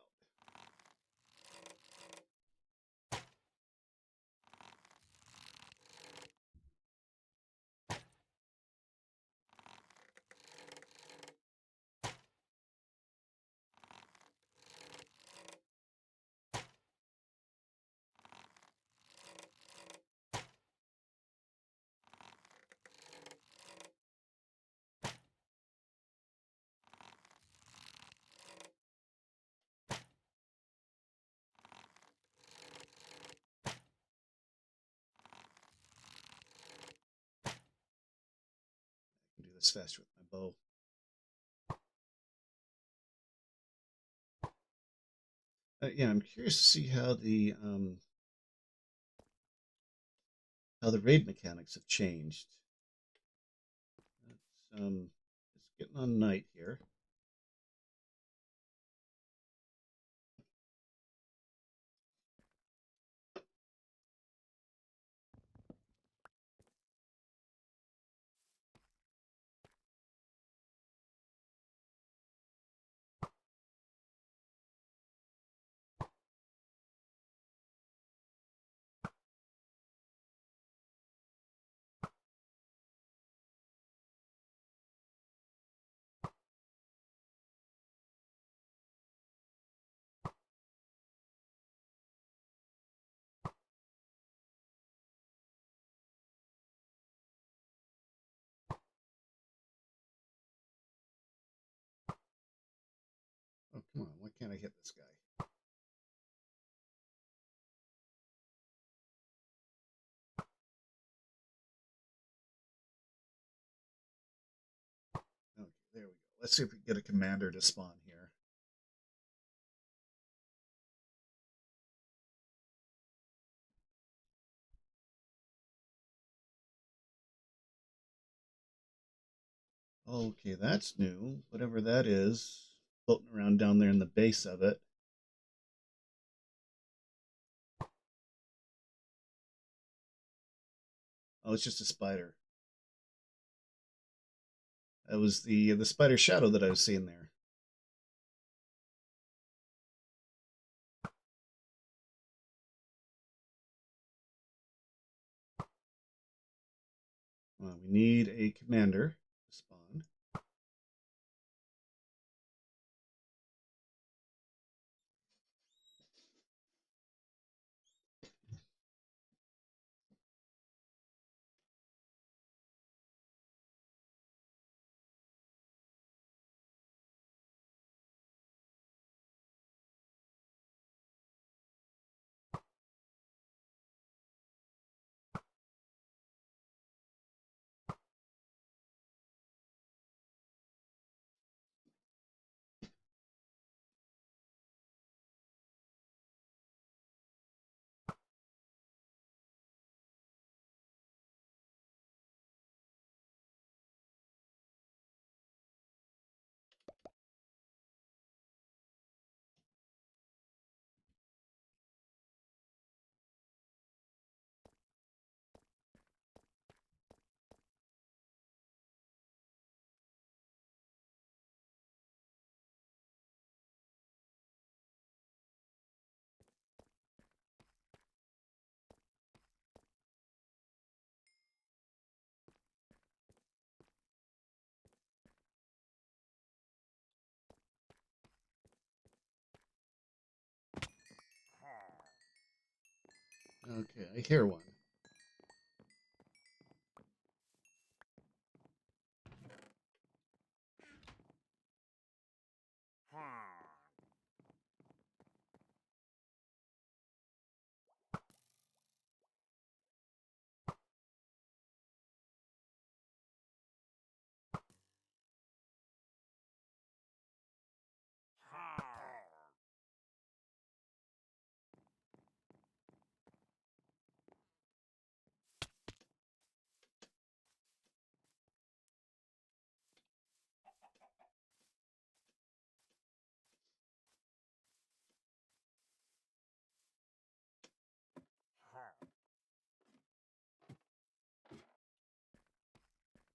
I can do this faster with my bow. Yeah, I'm curious to see how the raid mechanics have changed. It's getting on night here. Oh, come on. Why can't I hit this guy? Okay, there we go. Let's see if we can get a commander to spawn here. Okay, that's new. Whatever that is, floating around down there in the base of it. Oh, it's just a spider. That was the spider shadow that I was seeing there. We need a commander to spawn. Okay, I hear one.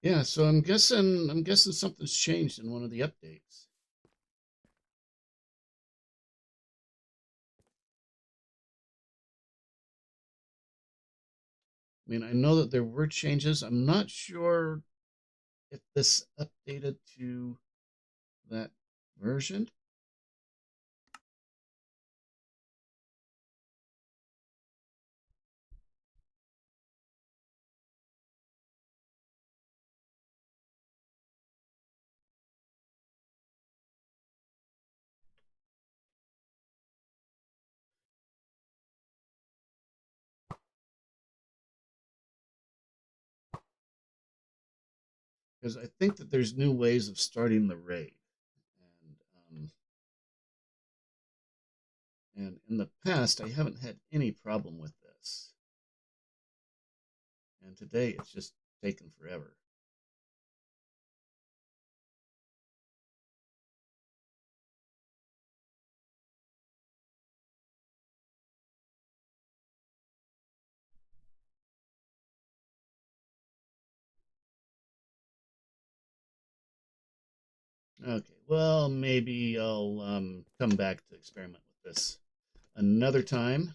Yeah, so I'm guessing something's changed in one of the updates. I mean, I know that there were changes. I'm not sure if this updated to that version. Because I think that there's new ways of starting the raid, and and in the past I haven't had any problem with this, and today it's just taken forever. Okay, well maybe I'll come back to experiment with this another time.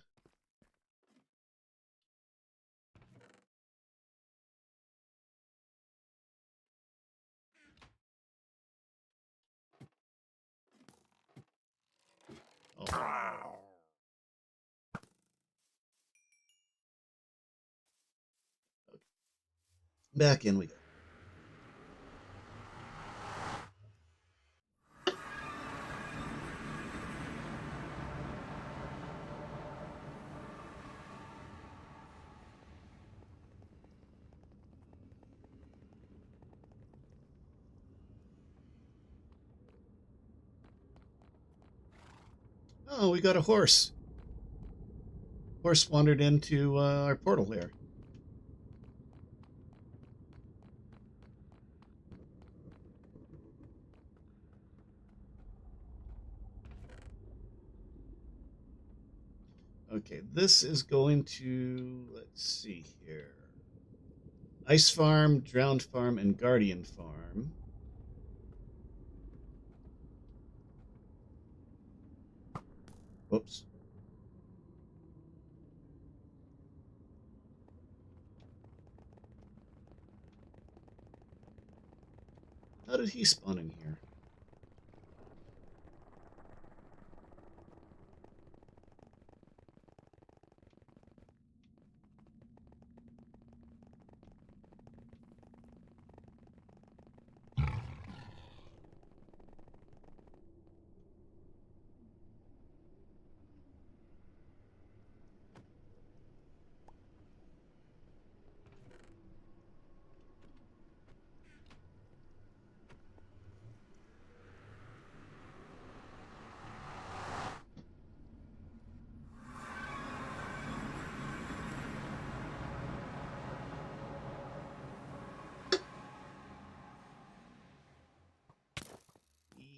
Oh, okay. Back in we go. Oh, we got a horse. Horse wandered into our portal here. Okay, this is going to, let's see here. Ice Farm, Drowned Farm, and Guardian Farm. Whoops. How did he spawn in here?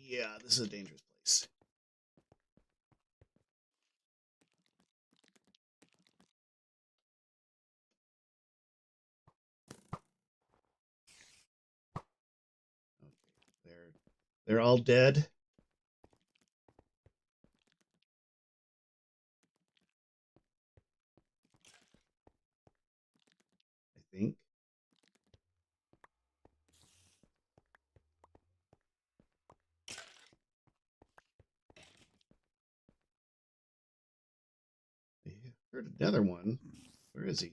Yeah, this is a dangerous place. Okay, they're all dead. I think. Heard another one. Where is he?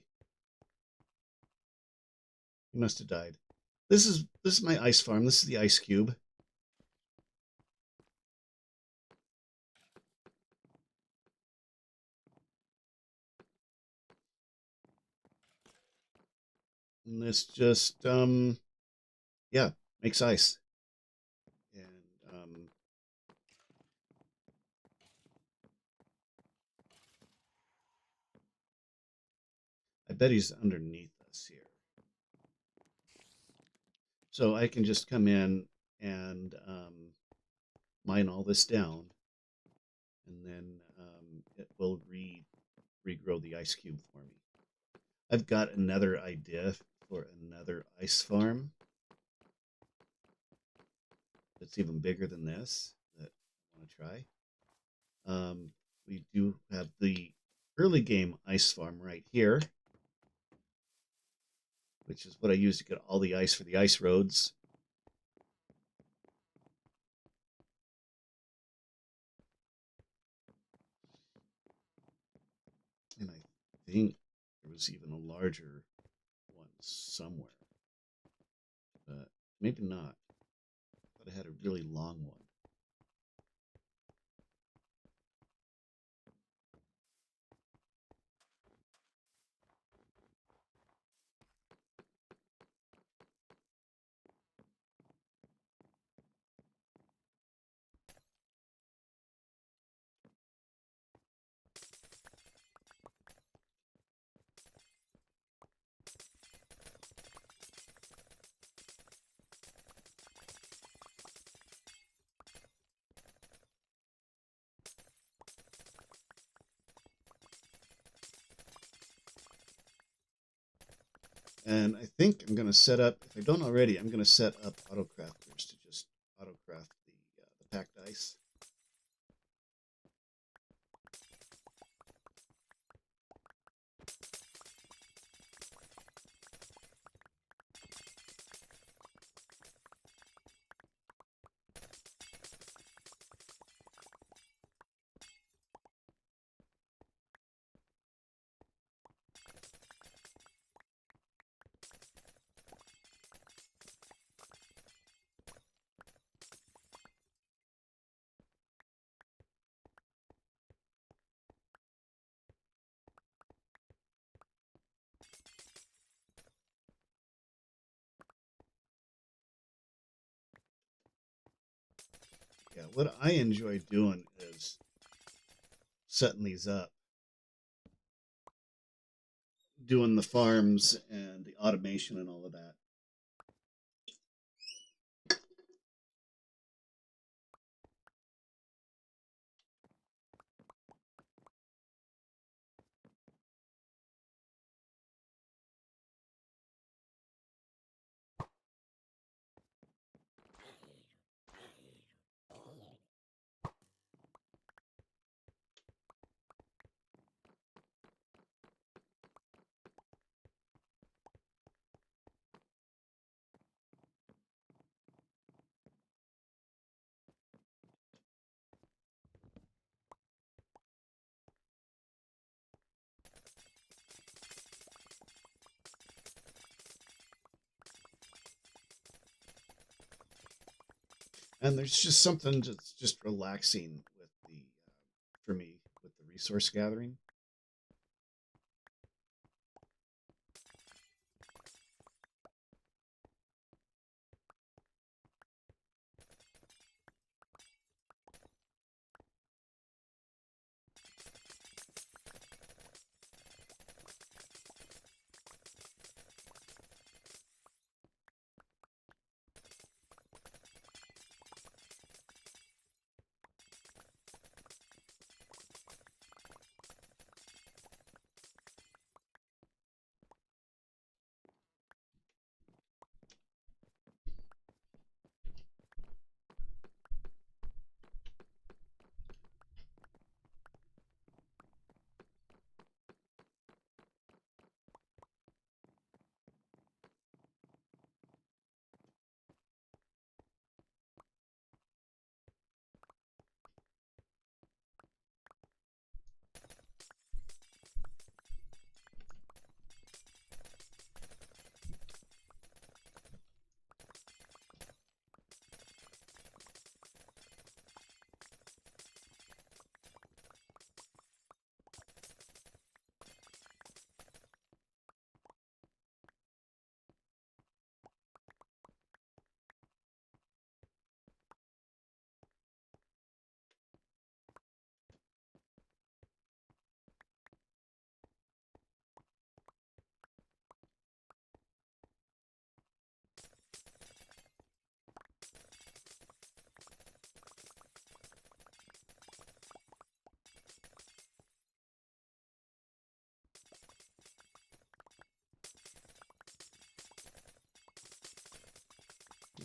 He must have died. This is my ice farm. This is the ice cube. And this just yeah, makes ice. And I bet he's underneath us here. So I can just come in and mine all this down, and then it will regrow the ice cube for me. I've got another idea for another ice farm that's even bigger than this that I want to try. We do have the early game ice farm right here, which is what I use to get all the ice for the ice roads. And I think there was even a larger one somewhere, but maybe not. But I had a really long one. And I think I'm going to set up, if I don't already, I'm going to set up autocrafters to just autocraft the packed ice. Yeah, what I enjoy doing is setting these up, doing the farms and the automation and all of that. And there's just something that's just relaxing with for me, with the resource gathering.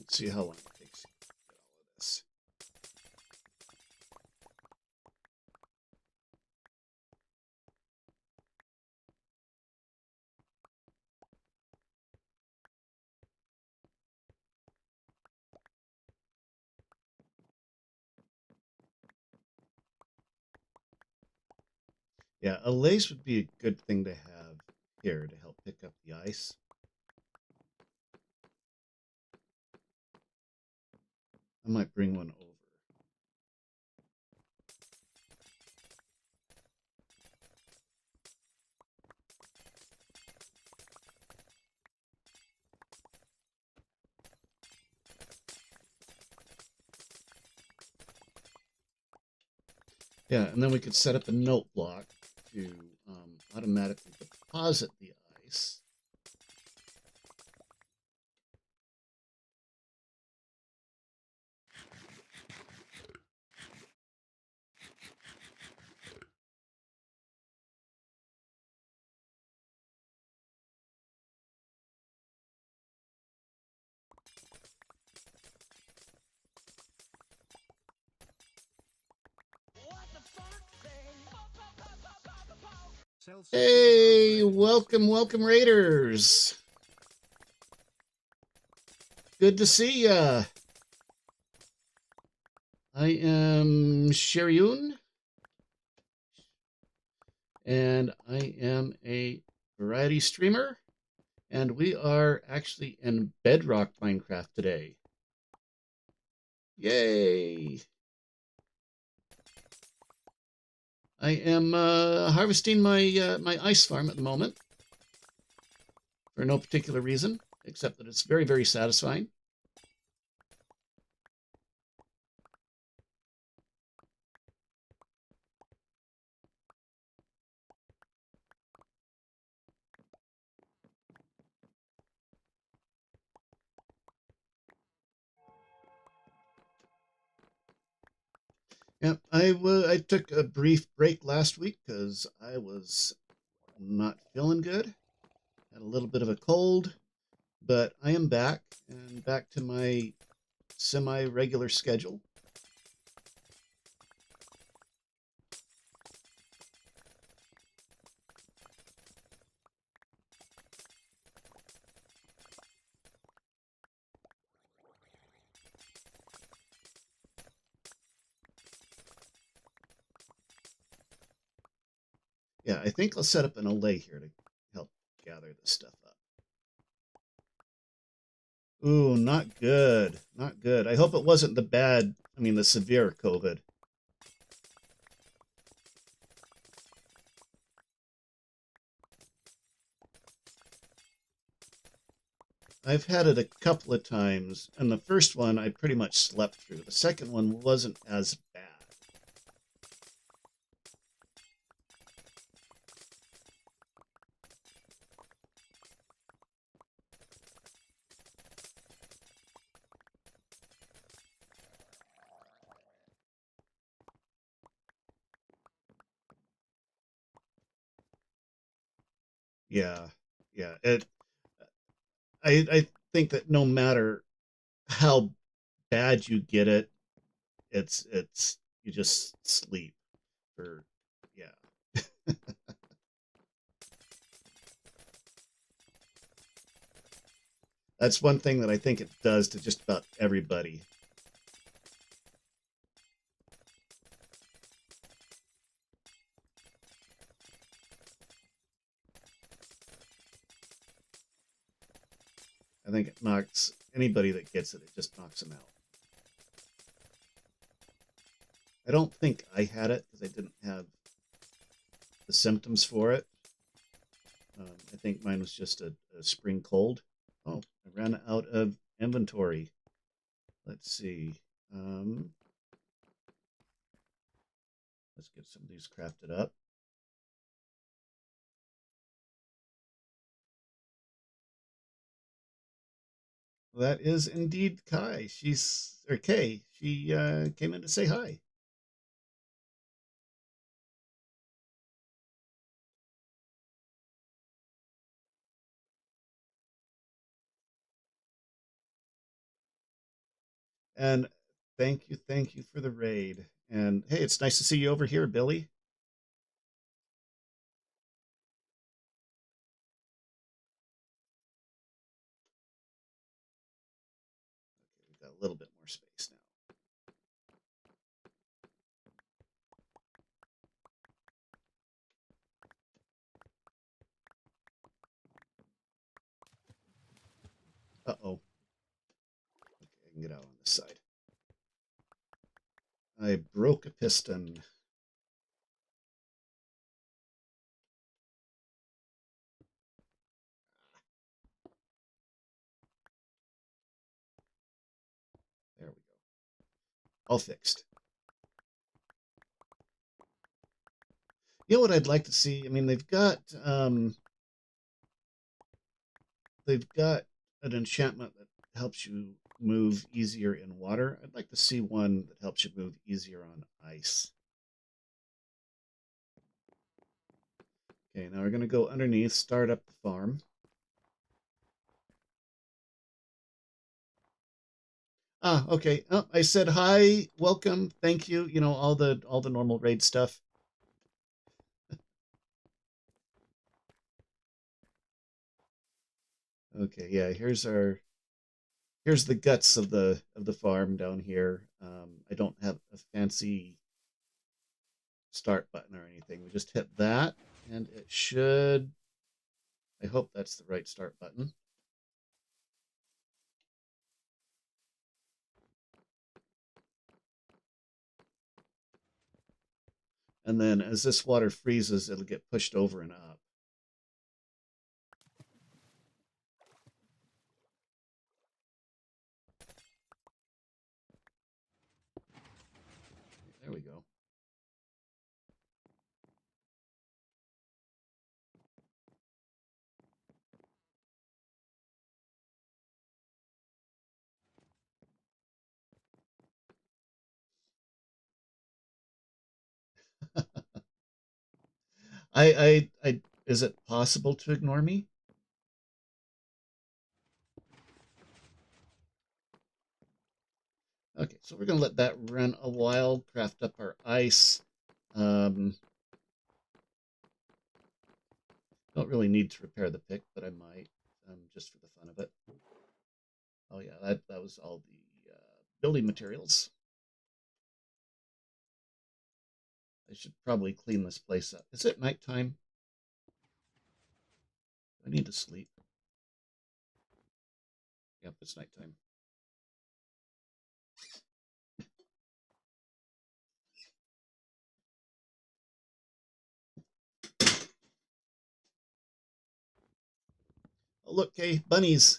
Let's see how long it takes to get all of this. Yeah, a lace would be a good thing to have here to help pick up the ice. I might bring one over. Yeah, and then we could set up a note block to automatically deposit the ice. Hey, welcome, Raiders. Good to see ya. I am Sherryun, and I am a variety streamer, and we are actually in Bedrock Minecraft today. Yay! I am harvesting my ice farm at the moment for no particular reason, except that it's very, very satisfying. Yeah, I took a brief break last week because I was not feeling good. Had a little bit of a cold, but I am back and back to my semi-regular schedule. Yeah, I think I'll set up an allay here to help gather this stuff up. Ooh, not good. Not good. I hope it wasn't the severe COVID. I've had it a couple of times, and the first one I pretty much slept through. The second one wasn't as bad. Yeah, yeah. I think that no matter how bad you get it, it's you just sleep for yeah. That's one thing that I think it does to just about everybody. I think it knocks anybody that gets it, it just knocks them out. I don't think I had it because I didn't have the symptoms for it. I think mine was just a spring cold. Oh, I ran out of inventory. Let's see. Let's get some of these crafted up. That is indeed Kai. Kay. She came in to say hi. And thank you for the raid. And hey, it's nice to see you over here, Billy. Okay, we've got a little bit more space now. Uh-oh. Okay, I can get out on this side. I broke a piston. There we go. All fixed. You know what I'd like to see? I mean, they've got an enchantment that helps you move easier in water. I'd like to see one that helps you move easier on ice. Okay, now we're going to go underneath, start up the farm. Ah, okay. Oh, I said hi, welcome, thank you. You know, all the normal raid stuff. Okay, yeah. Here's the guts of the farm down here. I don't have a fancy start button or anything. We just hit that, and it should. I hope that's the right start button. And then as this water freezes, it'll get pushed over and up. There we go. Is it possible to ignore me? Okay, so we're gonna let that run a while, craft up our ice. Don't really need to repair the pick, but I might, just for the fun of it. Oh yeah, that was all the building materials. I should probably clean this place up. Is it nighttime? I need to sleep. Yep, it's nighttime. Oh, look, Kay, bunnies.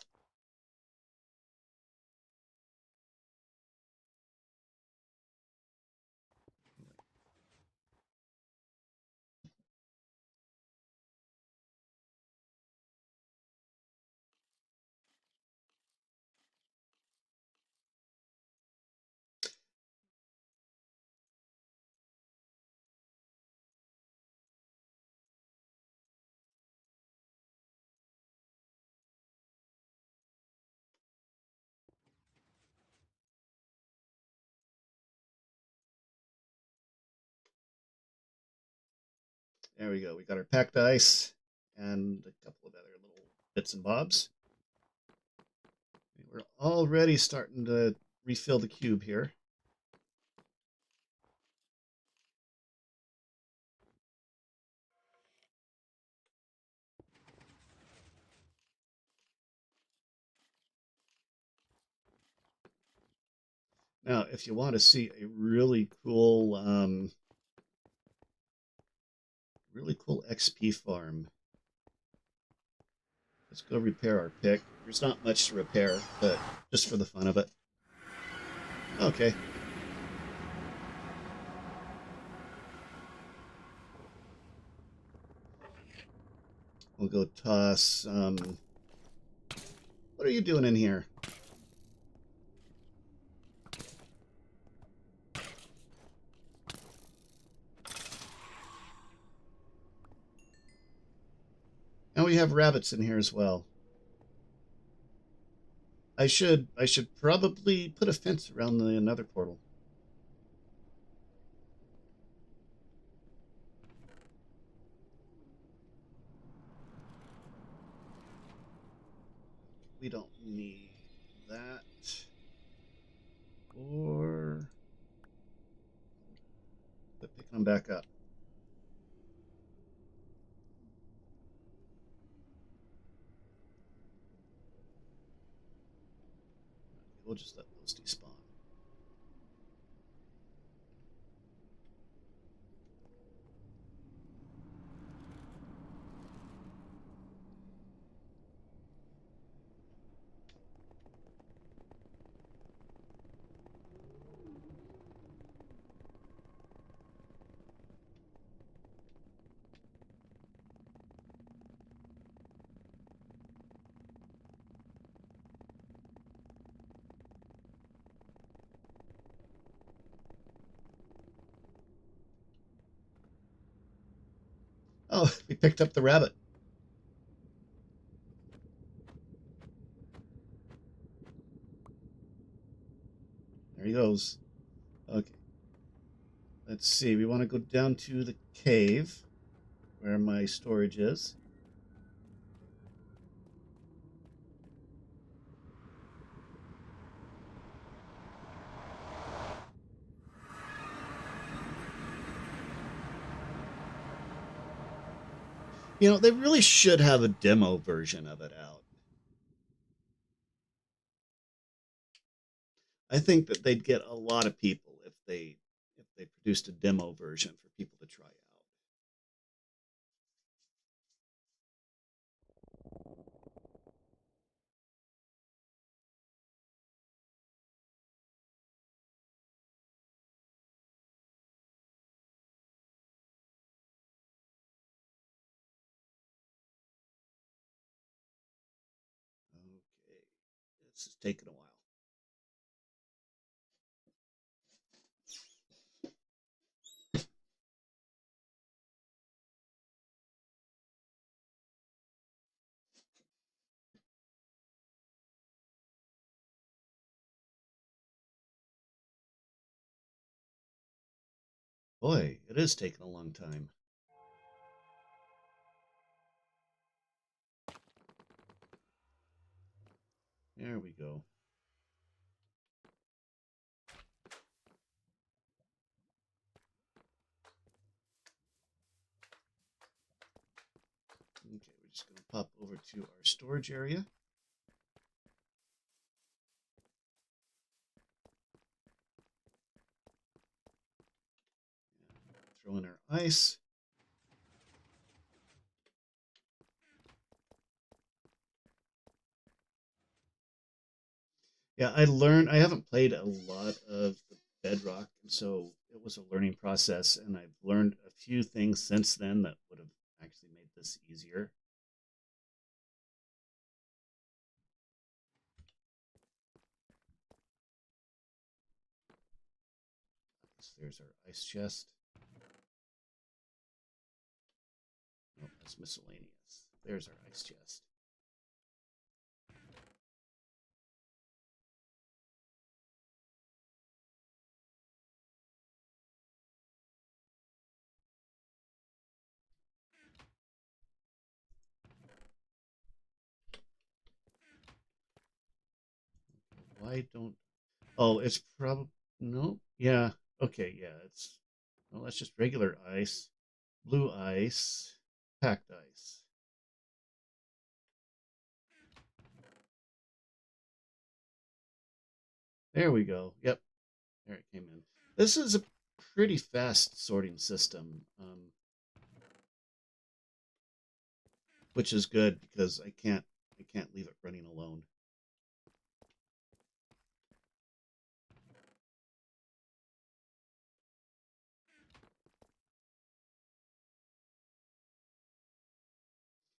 There we go. We got our packed ice and a couple of other little bits and bobs. We're already starting to refill the cube here. Now, if you want to see a really cool XP farm, let's go repair our pick. There's not much to repair, but just for the fun of it. Okay. We'll go toss. What are you doing in here? And we have rabbits in here as well. I should probably put a fence around the another portal. We don't need that. Or quit picking them back up. We'll just let those despawn. Oh, we picked up the rabbit. There he goes. Okay. Let's see. We want to go down to the cave where my storage is. You know, they really should have a demo version of it out. I think that they'd get a lot of people if they produced a demo version for people to try out. Okay. This is taking a while. Boy, it is taking a long time. There we go. Okay, we're just going to pop over to our storage area. Throw in our ice. Yeah, I haven't played a lot of the Bedrock, and so it was a learning process, and I've learned a few things since then that would have actually made this easier. So there's our ice chest. Nope, that's miscellaneous. There's our ice chest. Why don't... Oh, it's probably... No? Yeah. Okay, yeah, it's... Well, that's just regular ice. Blue ice. Packed ice. There we go. Yep, there it came in. This is a pretty fast sorting system, which is good because I can't leave it running alone.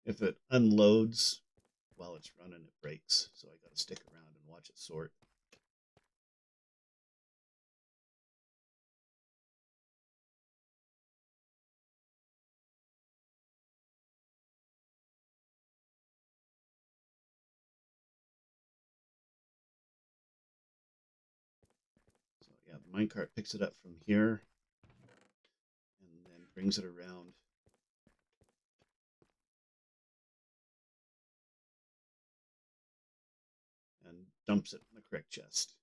If it unloads while it's running, it breaks. So I got to stick around and watch it sort. minecart picks it up from here and then brings it around. And dumps it in the correct chest.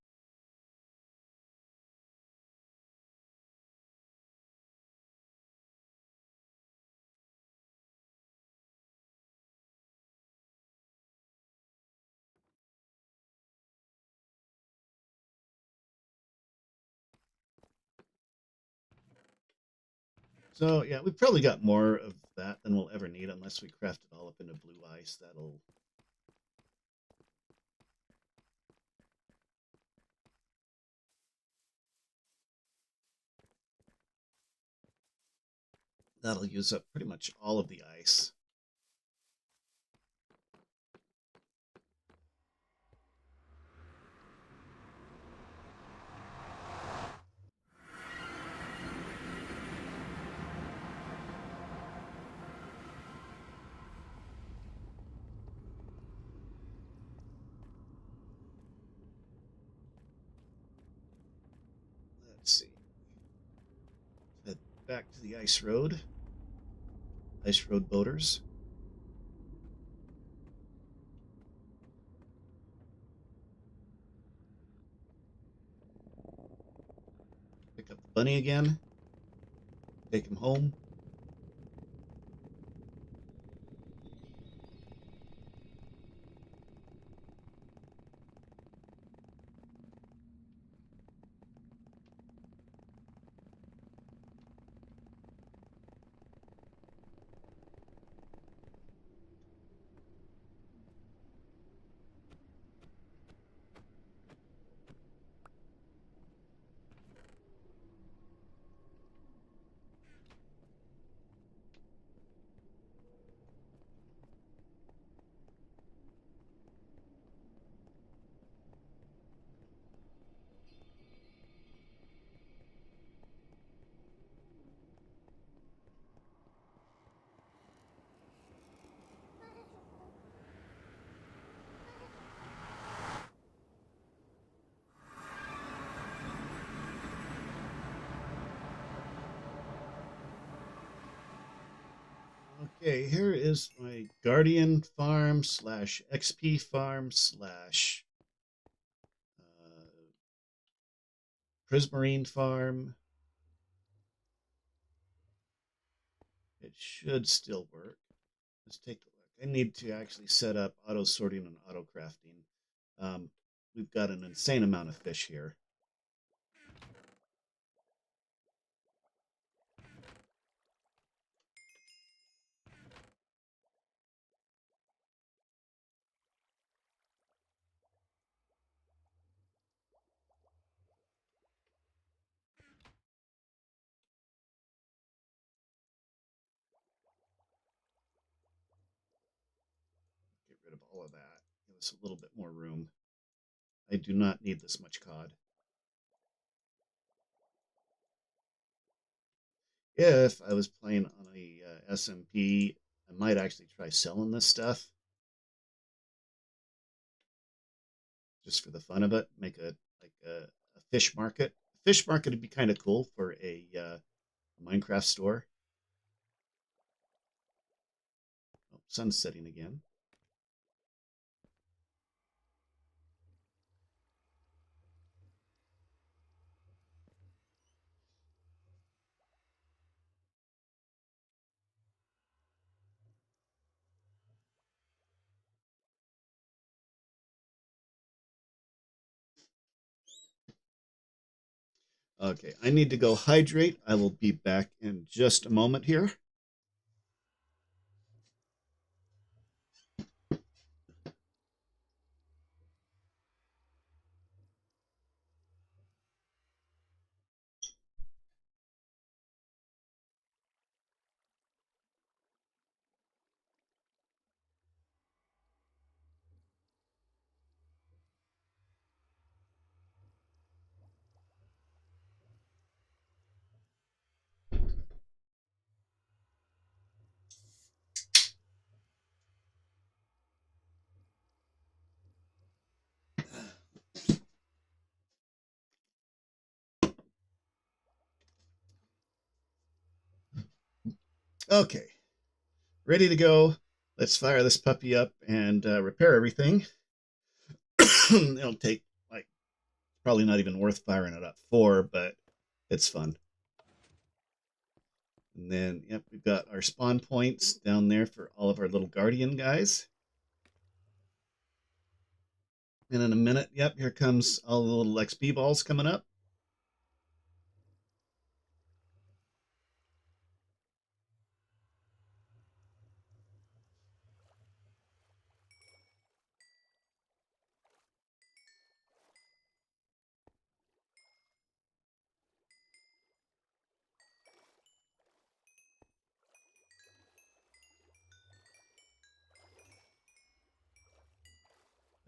So yeah, we've probably got more of that than we'll ever need unless we craft it all up into blue ice. That'll use up pretty much all of the ice. Let's see. Head back to the ice road. Ice road boaters. Pick up the bunny again. Take him home. Okay, here is my Guardian farm slash XP farm slash Prismarine farm. It should still work. Let's take a look. I need to actually set up auto sorting and auto crafting. We've got an insane amount of fish here. Get rid of all of that. Give us a little bit more room. I do not need this much cod. If I was playing on a SMP, I might actually try selling this stuff just for the fun of it. Make a fish market. A fish market would be kind of cool for a Minecraft store. Oh, sun's setting again. Okay, I need to go hydrate. I will be back in just a moment here. Okay, ready to go. Let's fire this puppy up and repair everything. It'll take, like, probably not even worth firing it up for, but it's fun. And then, yep, we've got our spawn points down there for all of our little guardian guys. And in a minute, yep, here comes all the little XP balls coming up.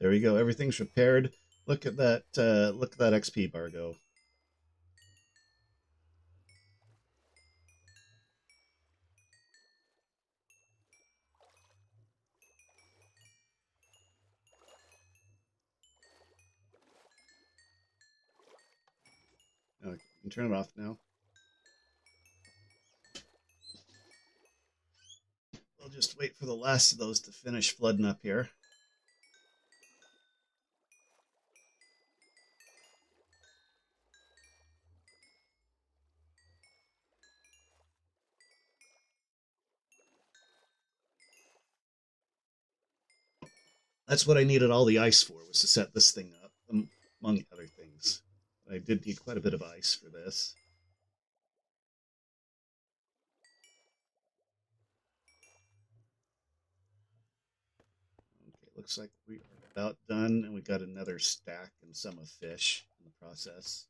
There we go. Everything's repaired. Look at that. Look at that XP bar go. Oh, you can turn it off now. We'll just wait for the last of those to finish flooding up here. That's what I needed all the ice for, was to set this thing up, among other things. I did need quite a bit of ice for this. Okay, looks like we are about done, and we got another stack and some of fish in the process.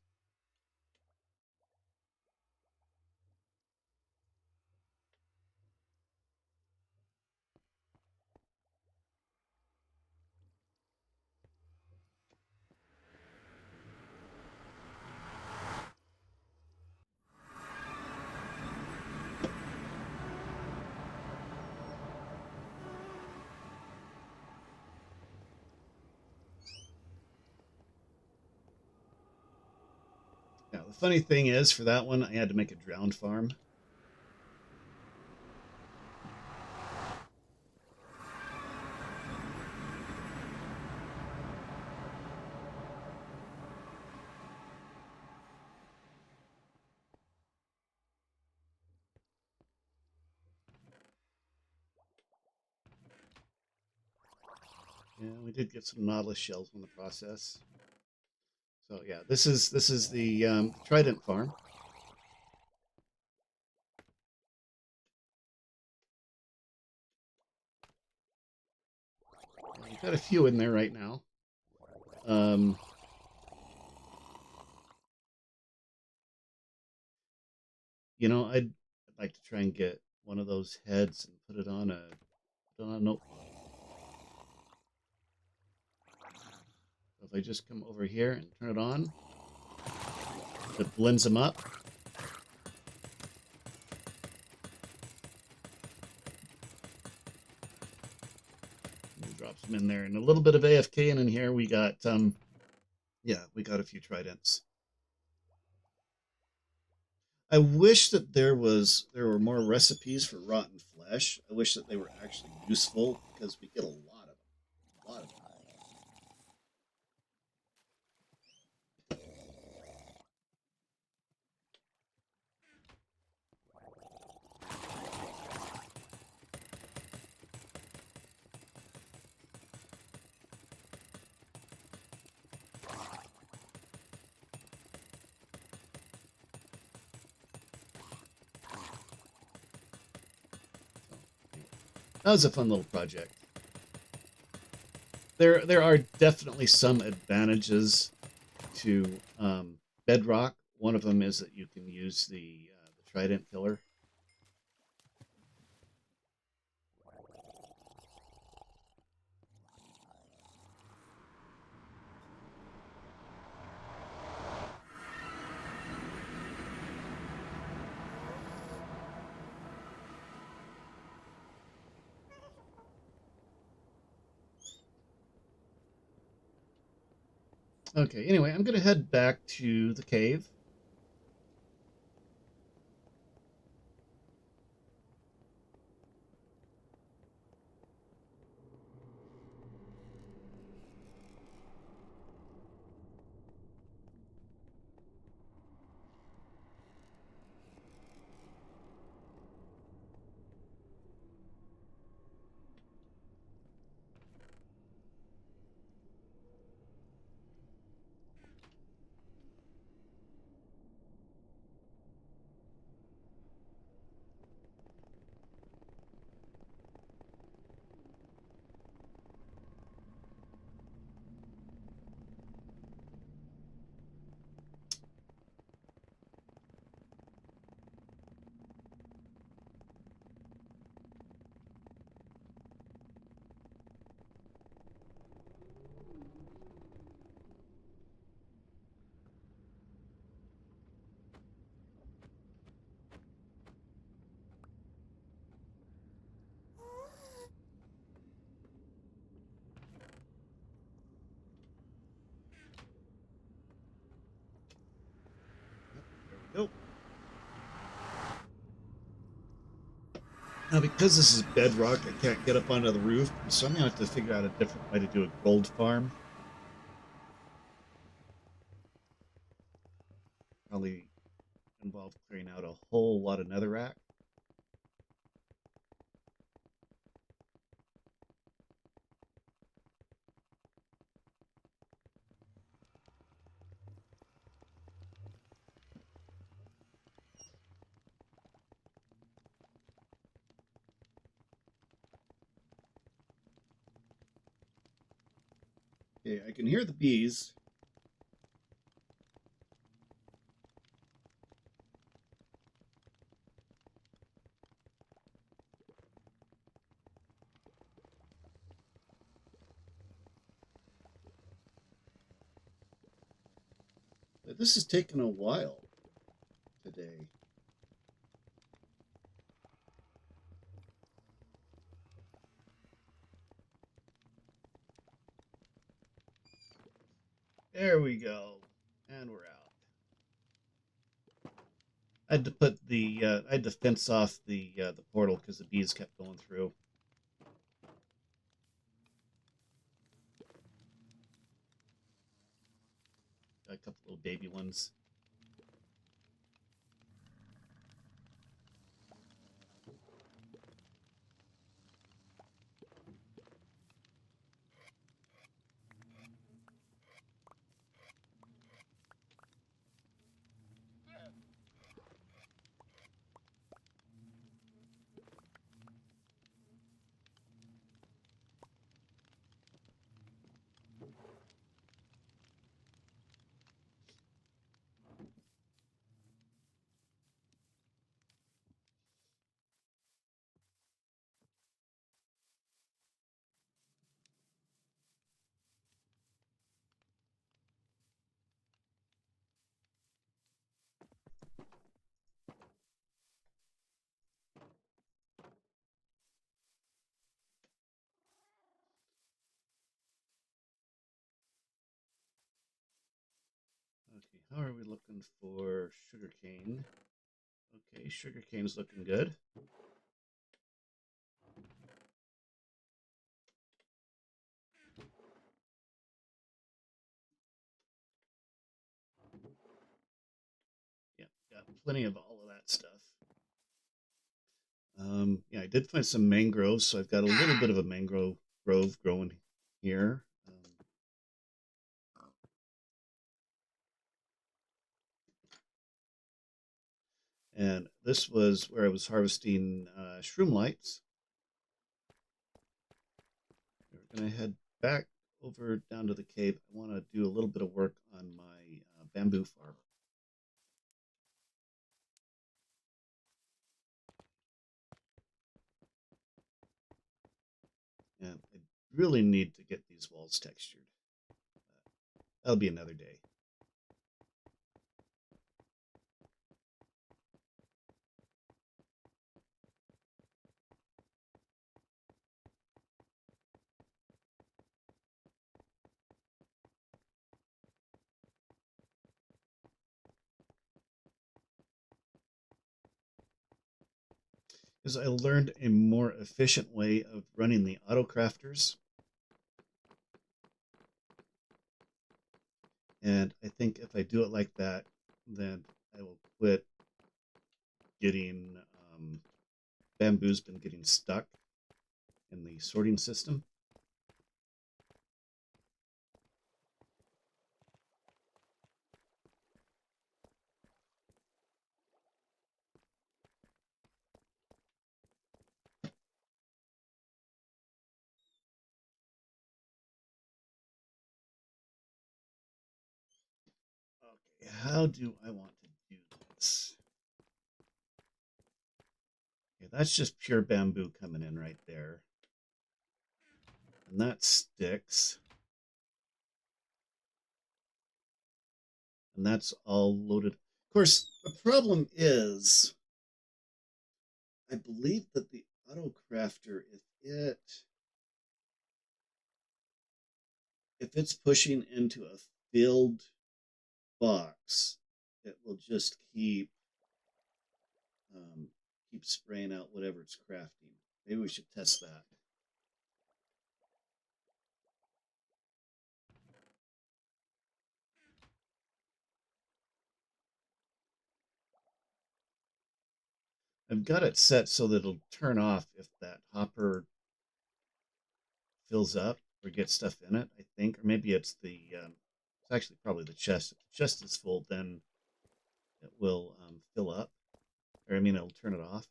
Now, the funny thing is, for that one, I had to make a drowned farm. Yeah, we did get some nautilus shells in the process. So yeah, this is the trident farm. We've got a few in there right now. Um, I'd like to try and get one of those heads and put it on a notebook. So if I just come over here and turn it on, it blends them up. And drops them in there, and a little bit of AFK, and in here we got yeah, we got a few tridents. I wish that there were more recipes for rotten flesh. I wish that they were actually useful, because we get a lot of them. A lot of them. That was a fun little project. There are definitely some advantages to Bedrock. One of them is that you can use the trident pillar. Okay, anyway, I'm gonna head back to the cave. Now, because this is bedrock, I can't get up onto the roof, so I'm going to have to figure out a different way to do a gold farm. Probably involve clearing out a whole lot of netherrack. Okay, I can hear the bees. But this is taking a while today. There we go. And we're out. I had to put the I had to fence off the portal because the bees kept going through. Got a couple little baby ones. Okay, how are we looking for sugarcane? Okay, sugarcane's looking good. Yeah, got plenty of all of that stuff. Yeah, I did find some mangroves, so I've got a little bit of a mangrove grove growing here. And this was where I was harvesting shroom lights. We're going to head back over down to the cave. I want to do a little bit of work on my bamboo farm. And I really need to get these walls textured. That'll be another day. Because I learned a more efficient way of running the auto crafters. And I think if I do it like that, then I will quit getting bamboo's been getting stuck in the sorting system. Okay, how do I want to do this? Okay, that's just pure bamboo coming in right there. And that sticks. And that's all loaded. Of course, the problem is, I believe that the auto crafter, if it's pushing into a filled box, it will just keep spraying out whatever it's crafting. Maybe we should test that. I've got it set so that it'll turn off if that hopper fills up or gets stuff in it, I think. Or maybe it's it's actually probably the chest. If the chest is full, then it will fill up. Or I mean, it'll turn it off.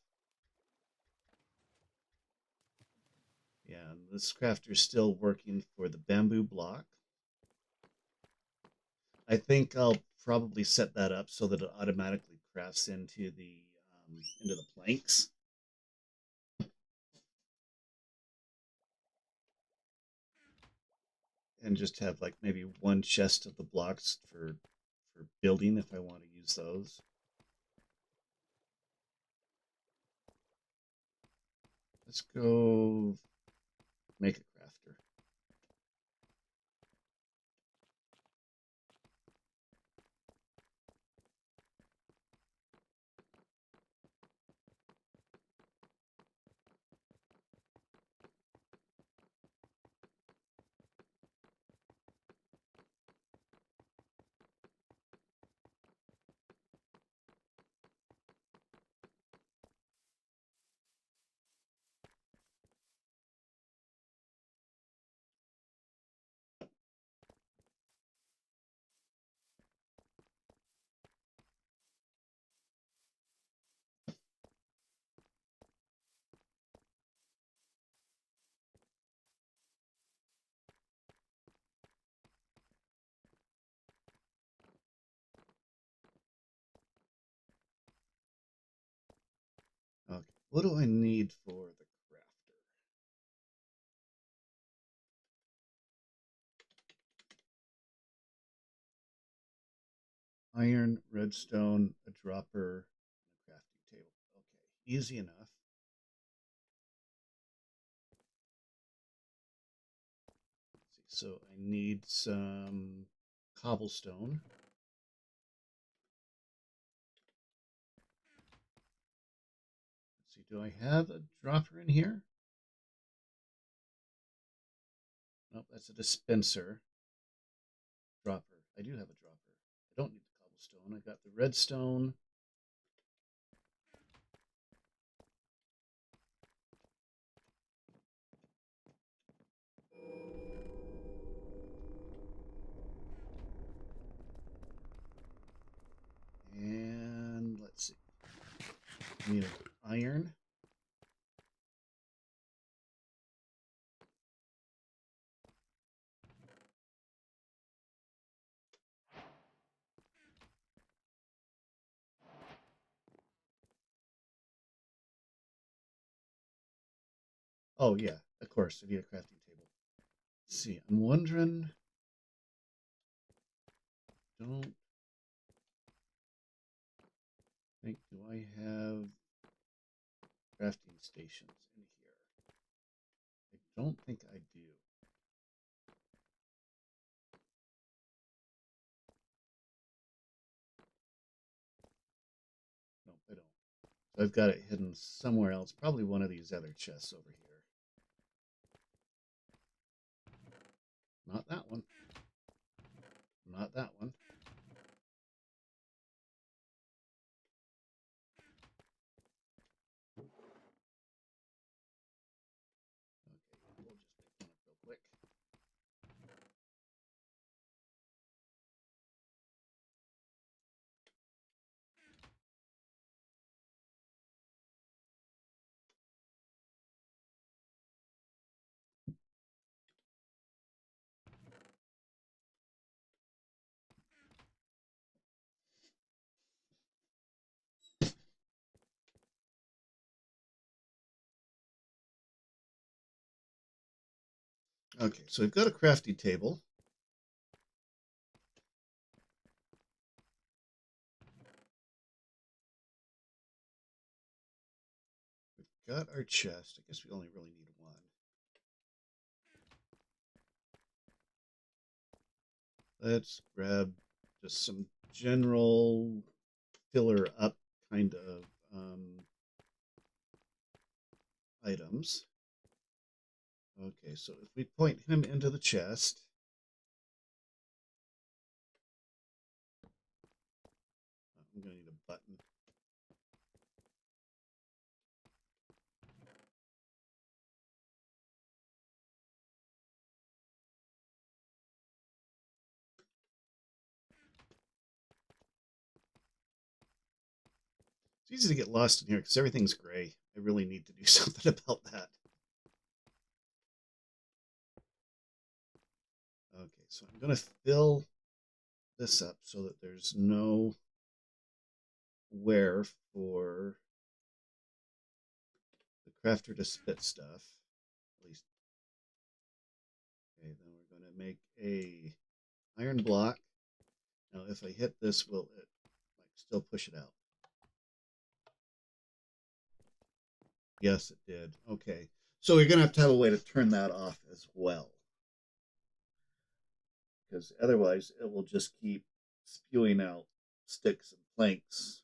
Yeah, and this crafter's still working for the bamboo block. I think I'll probably set that up so that it automatically crafts into the planks. And just have like maybe one chest of the blocks for building if I want to use those. Let's go make a crafter. Okay, what do I need for the crafter? Iron, redstone, a dropper, and a crafting table. Okay, easy enough. Let's see, so I need some cobblestone. Let's see, do I have a dropper in here? Nope, that's a dispenser. Dropper. I do have a dropper. I don't need the cobblestone. I got the redstone. And let's see. I need iron. Oh yeah, of course. I need a crafting table. Let's see, I'm wondering. Don't think. Do I have crafting stations in here? I don't think I do. Nope, I don't. So I've got it hidden somewhere else. Probably one of these other chests over here. Not that one. Not that one. Okay, we'll just pick one up real quick. Okay, so we've got a crafting table. We've got our chest. I guess we only really need one. Let's grab just some general filler up kind of items. Okay, so if we point him into the chest, I'm going to need a button. It's easy to get lost in here because everything's gray. I really need to do something about that. Okay, so I'm going to fill this up so that there's no where for the crafter to spit stuff. At least. Okay, then we're going to make a iron block. Now, if I hit this, will it like still push it out? Yes, it did. Okay, so we're going to have a way to turn that off as well, because otherwise it will just keep spewing out sticks and planks,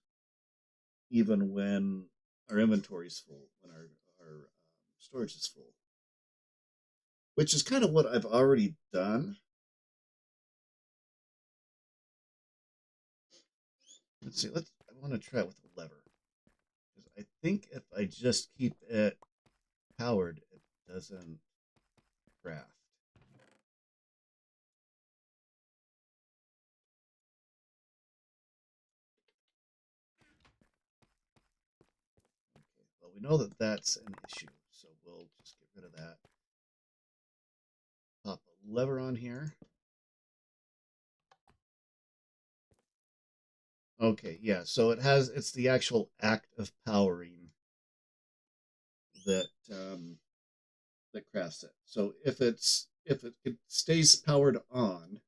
even when our inventory is full, when our storage is full, which is kind of what I've already done. Let's see. I want to try it with a lever, because I think if I just keep it powered, it doesn't craft. Okay, well, we know that that's an issue, so we'll just get rid of that. Pop a lever on here. Okay, yeah, so it's the actual act of powering that that crafts it. So if it stays powered on,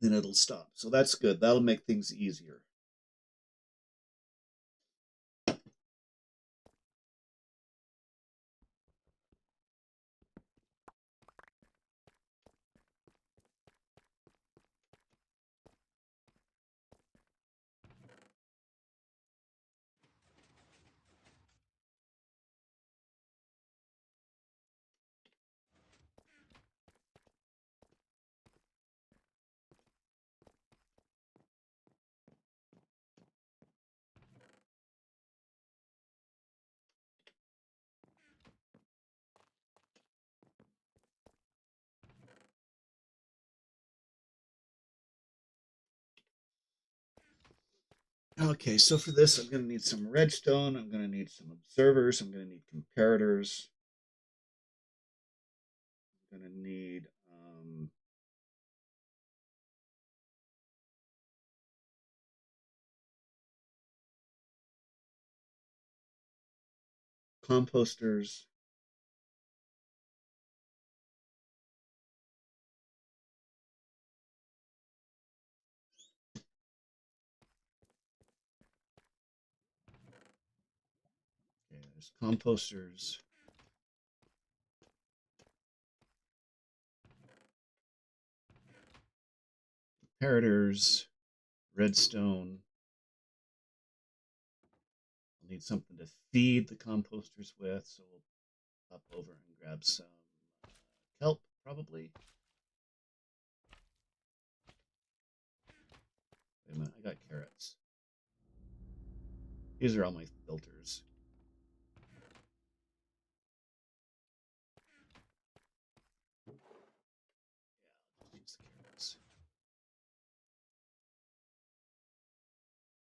then it'll stop. So that's good. That'll make things easier. Okay, so for this, I'm going to need some redstone. I'm going to need some observers. I'm going to need comparators. I'm going to need composters. Okay, there's composters. Comparators. Redstone. I'll need something to feed the composters with, so we'll pop over and grab some kelp, probably. Wait a minute, I got carrots. These are all my filters. Yeah, I'll just use the carrots.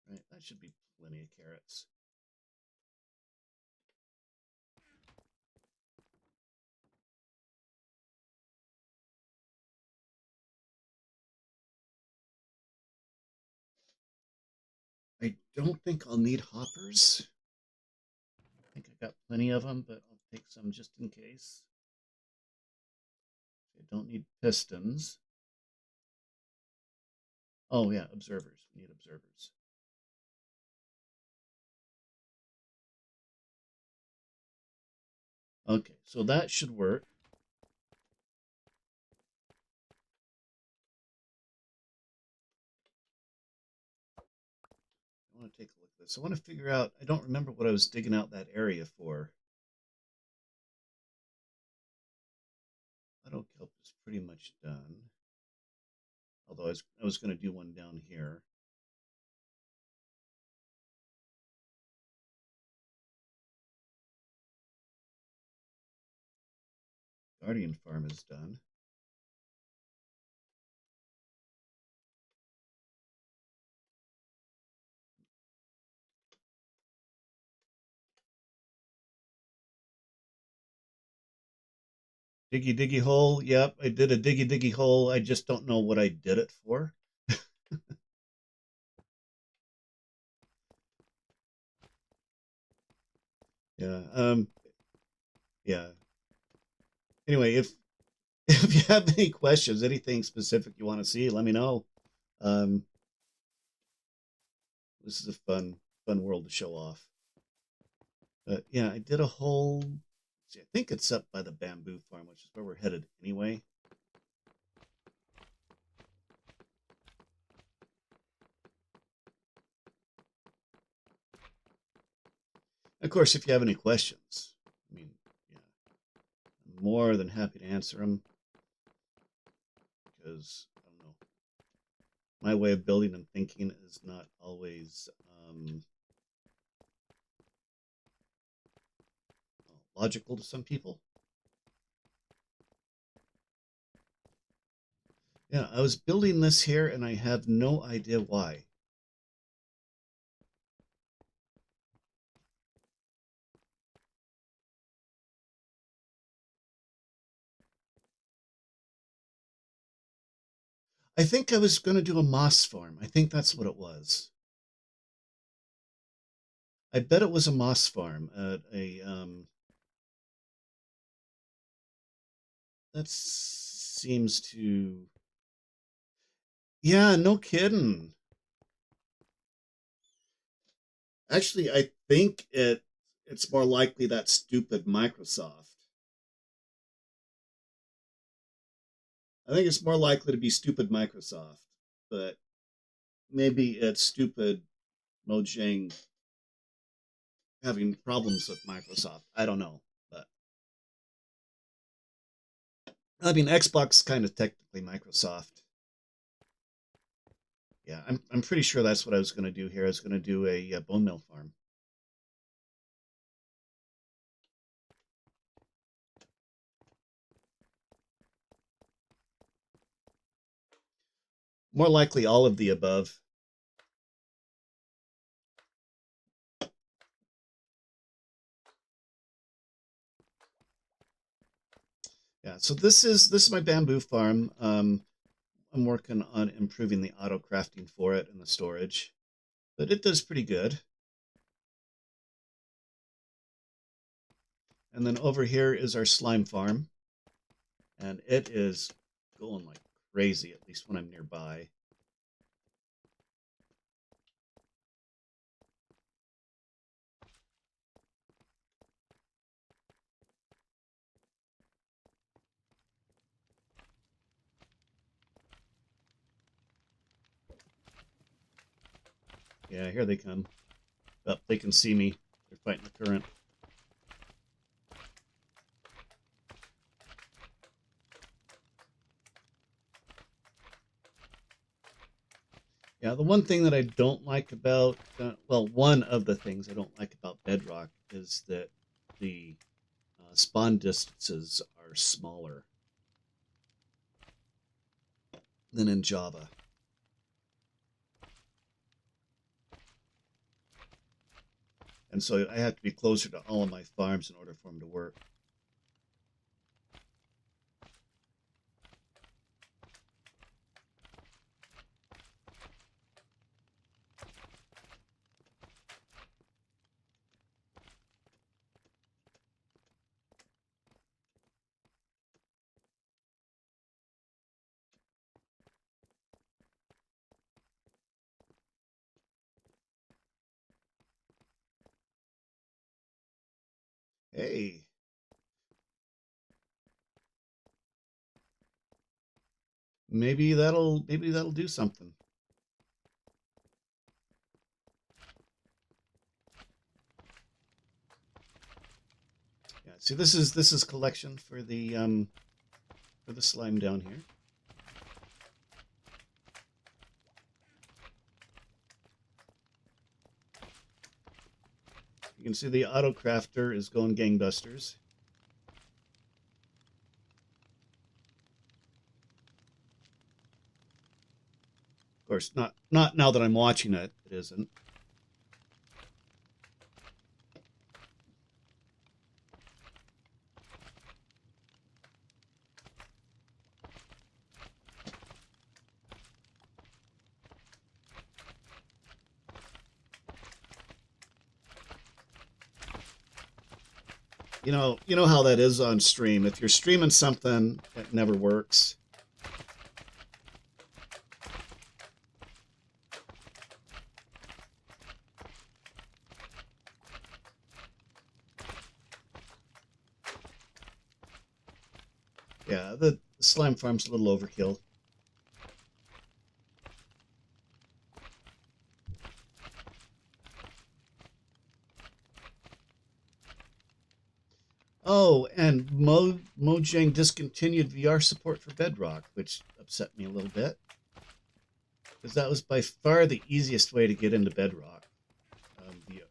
Right, that should be plenty of carrots. I don't think I'll need hoppers. I think I got plenty of them, but I'll take some just in case. I don't need pistons. Oh, yeah, observers. We need observers. Okay, so that should work. I want to take a look at So I want to figure out, I don't remember what I was digging out that area for. Auto kelp is pretty much done. Although I was going to do one down here. Guardian farm is done. Diggy diggy hole. Yep, I did a diggy diggy hole. I just don't know what I did it for. Yeah. Yeah. Anyway, if if you have any questions, anything specific you want to see, let me know. Um, this is a fun world to show off. But yeah, I did a whole. See, I think it's up by the bamboo farm, which is where we're headed anyway. Of course, if you have any questions, I mean, yeah, I'm more than happy to answer them because I don't know, my way of building and thinking is not always logical to some people. Yeah, I was building this here and I have no idea why. I think I was going to do a moss farm. I think that's what it was. I bet it was a moss farm at a that seems to, yeah, no kidding. Actually, I think it's more likely that stupid Microsoft. I think it's more likely to be stupid Microsoft, but maybe it's stupid Mojang having problems with Microsoft. I don't know, but I mean Xbox is kind of technically Microsoft. Yeah, I'm pretty sure that's what I was going to do here. I was going to do a bone mill farm. More likely all of the above. Yeah, so this is my bamboo farm. I'm working on improving the auto crafting for it and the storage, but it does pretty good. And then over here is our slime farm, and it is going like crazy, at least when I'm nearby. Yeah, here they come. Oh, they can see me. They're fighting the current. Yeah, the one thing that I don't like about, well, one of the things I don't like about Bedrock is that the spawn distances are smaller than in Java. And so I have to be closer to all of my farms in order for them to work. Hey, maybe that'll do something. See, this is collection for the slime down here. You can see the auto crafter is going gangbusters. Of course, not now that I'm watching it, it isn't. You know how that is on stream. If you're streaming something that never works, yeah, the slime farm's a little overkill. Oh, and Mojang discontinued VR support for Bedrock, which upset me a little bit because that was by far the easiest way to get into Bedrock, the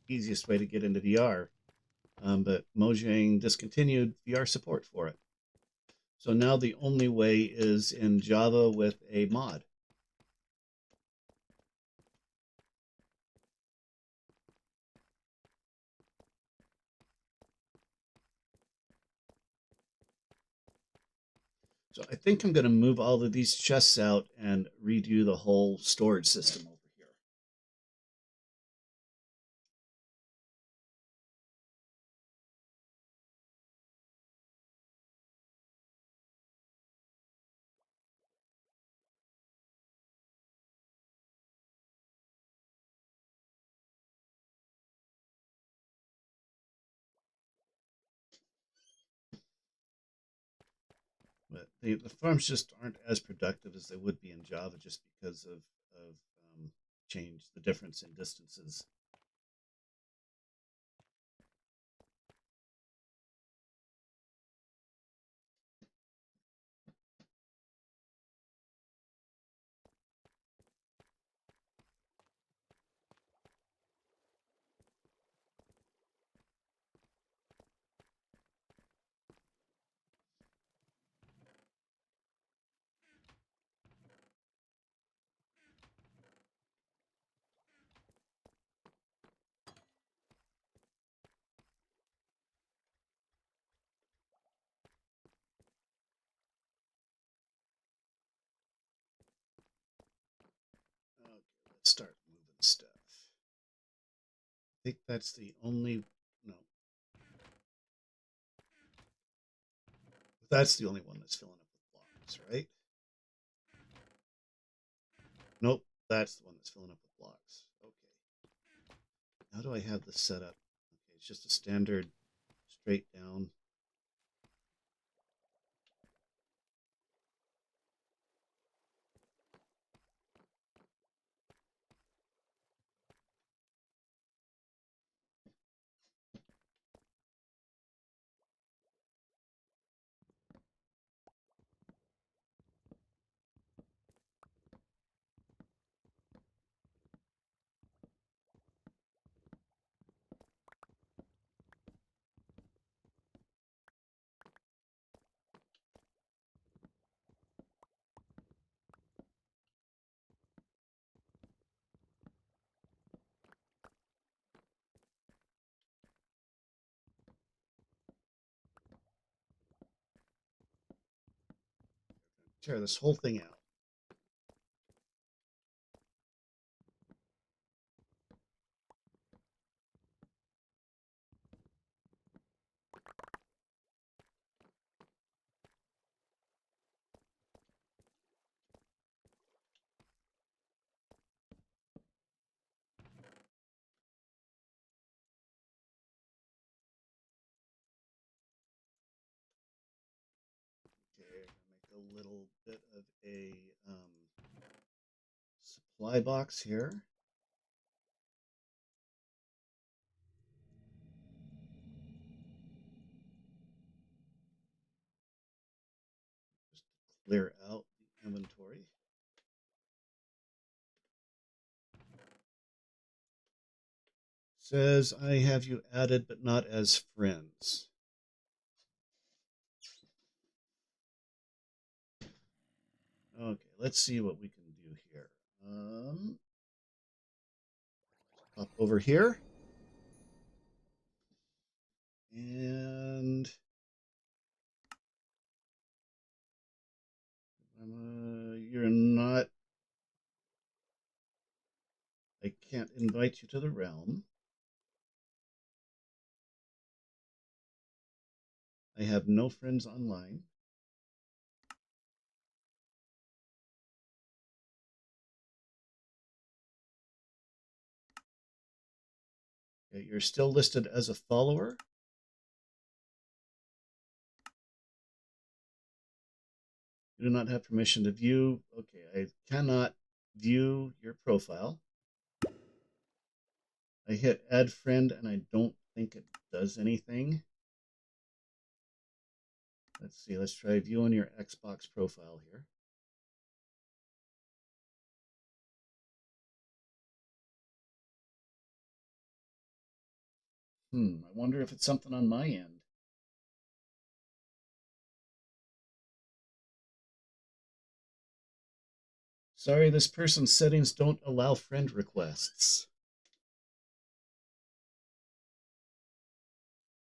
easiest way to get into VR. But Mojang discontinued VR support for it. So now the only way is in Java with a mod. So I think I'm going to move all of these chests out and redo the whole storage system over here. But the farms just aren't as productive as they would be in Java just because of change, the difference in distances. Okay, let's start moving stuff. I think that's the only, no, that's the only one that's filling up with blocks, right? Nope, that's the one that's filling up with blocks. Okay. How do I have this set up? Okay, it's just a standard straight down. Tear this whole thing out. Okay, I'm gonna make a little bit of a supply box here. clear out the inventory. Says I have you added but not as friends. Okay, let's see what we can do here. Pop over here. And you're not, I can't invite you to the realm. I have no friends online. Okay, you're still listed as a follower. You do not have permission to view. Okay, I cannot view your profile. I hit add friend and I don't think it does anything. Let's see, let's try viewing your Xbox profile here. I wonder if it's something on my end. Sorry, this person's settings don't allow friend requests.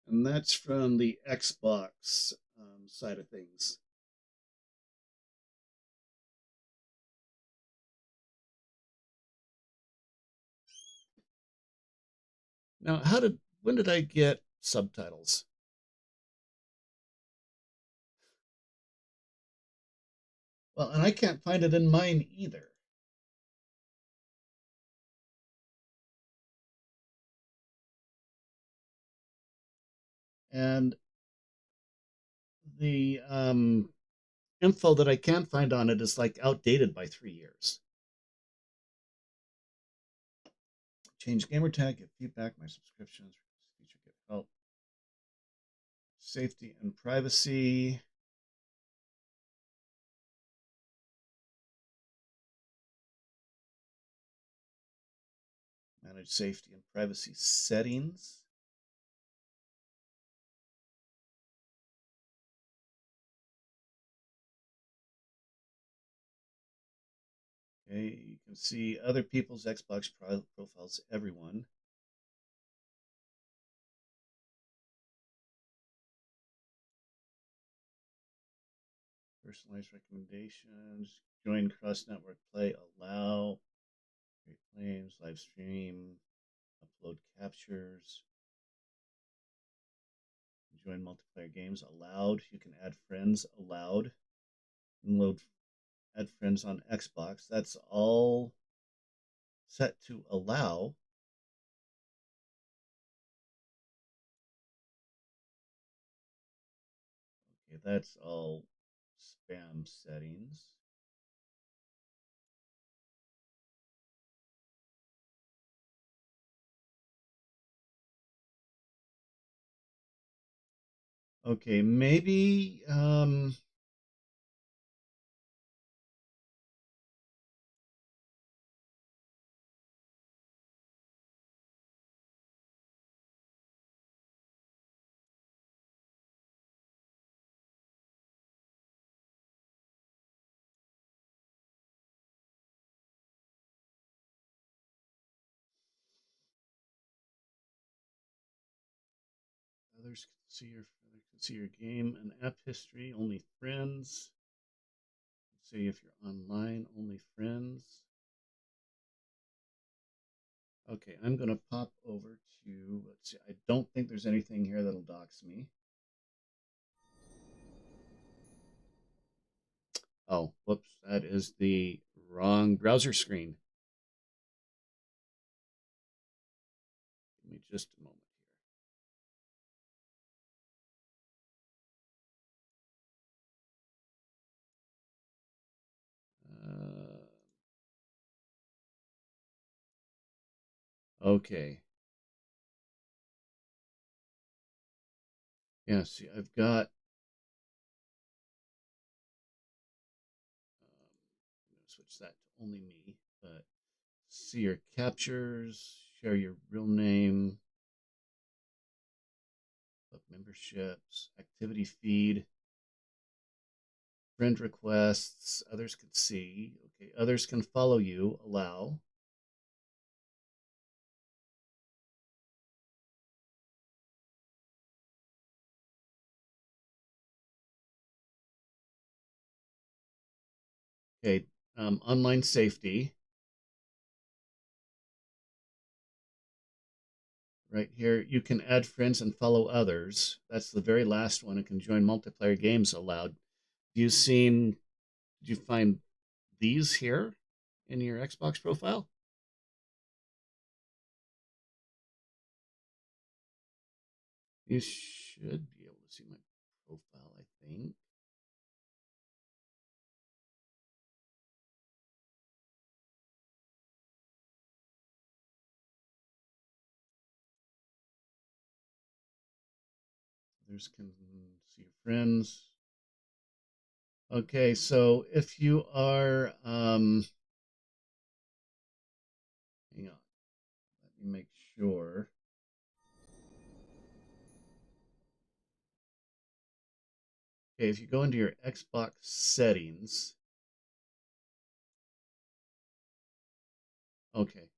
And that's from the Xbox side of things. Now, when did I get subtitles? Well, and I can't find it in mine either. And the info that I can find on it is like outdated by 3 years. Change gamer tag, get feedback, my subscriptions, feature, get help. Safety and privacy. Manage safety and privacy settings. Okay, you can see other people's Xbox profiles, everyone. Personalized recommendations, join cross-network play, allow, create claims, live stream, upload captures, join multiplayer games, allowed. You can add friends, allowed, and add friends on Xbox. That's all set to allow. Okay, that's all spam settings. Okay, maybe others can see your game and app history, only friends. Say if you're online, only friends. Okay, I'm going to pop over to, let's see, I don't think there's anything here that'll dox me. Oh, whoops, that is the wrong browser screen. Give me just a moment here. Okay. Yeah, see, I've got only me, but see your captures, share your real name, club memberships, activity feed, friend requests, others can see. Okay, others can follow you, allow. Okay, online safety. Right here, you can add friends and follow others. That's the very last one. It can join multiplayer games allowed. You seen? Did you find these here in your Xbox profile? You should be able to see my profile, I think. Others can see your friends. Okay, so if you are, hang on, let me make sure. Okay, if you go into your Xbox settings, okay,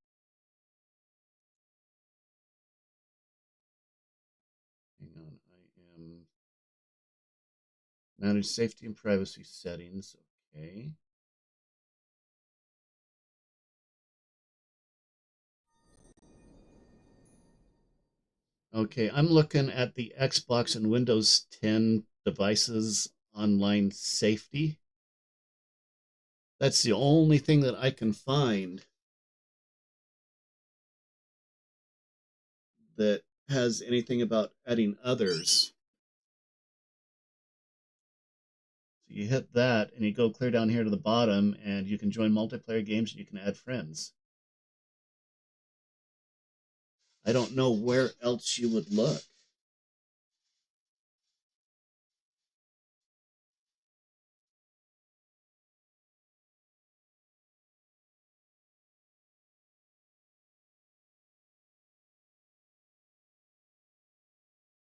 hang on, I am manage safety and privacy settings. Okay. Okay, I'm looking at the Xbox and Windows 10 devices online safety. That's the only thing that I can find that has anything about adding others. So you hit that and you go clear down here to the bottom and you can join multiplayer games and you can add friends. I don't know where else you would look.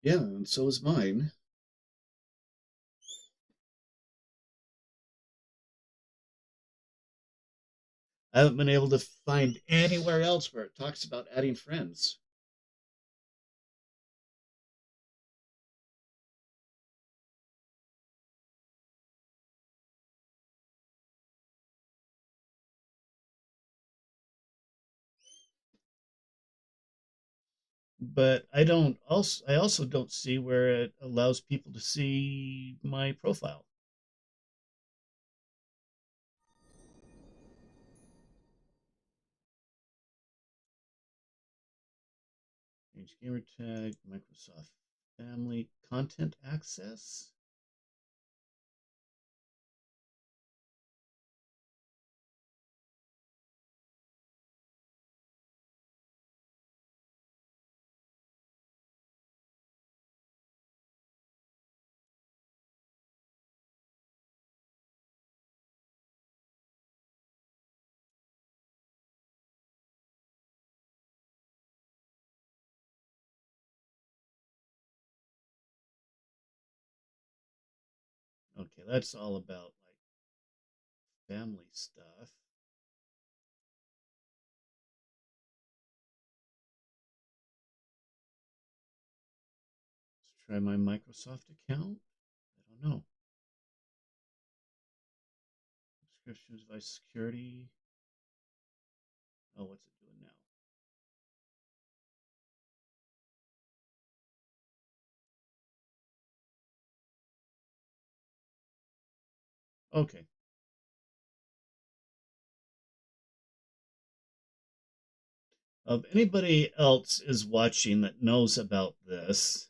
Yeah, and so is mine. I haven't been able to find anywhere else where it talks about adding friends. But I also don't see where it allows people to see my profile. Change gamer tag, Microsoft Family, content access. Okay, that's all about like family stuff. Let's try my Microsoft account. I don't know. Subscriptions, device security. Oh, what's it doing now? Okay. If anybody else is watching that knows about this,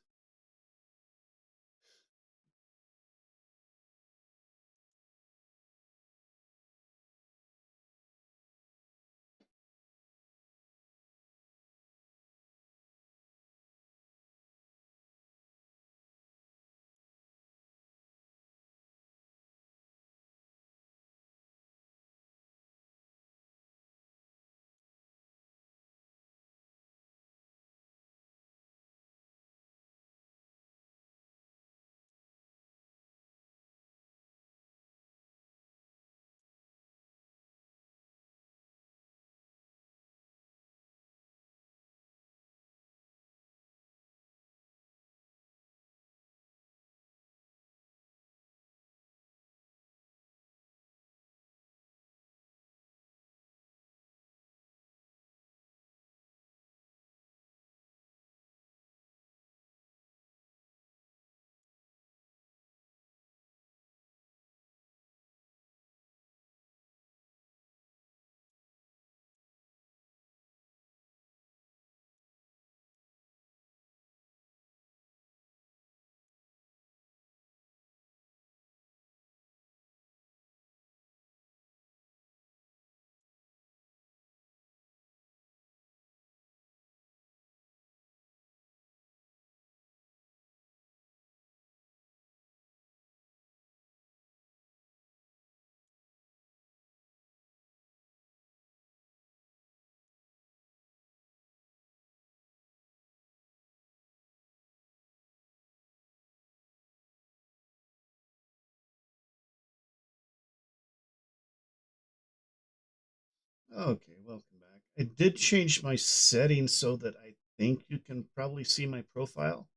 Okay, welcome back. I did change my settings so that I think you can probably see my profile,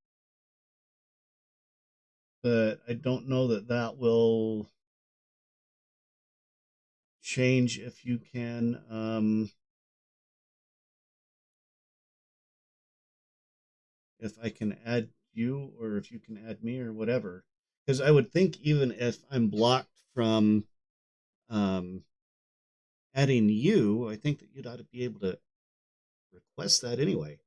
but I don't know that that will change if you can, if I can add you or if you can add me or whatever. Because I would think even if I'm blocked from um, adding you, I think that you'd ought to be able to request that anyway.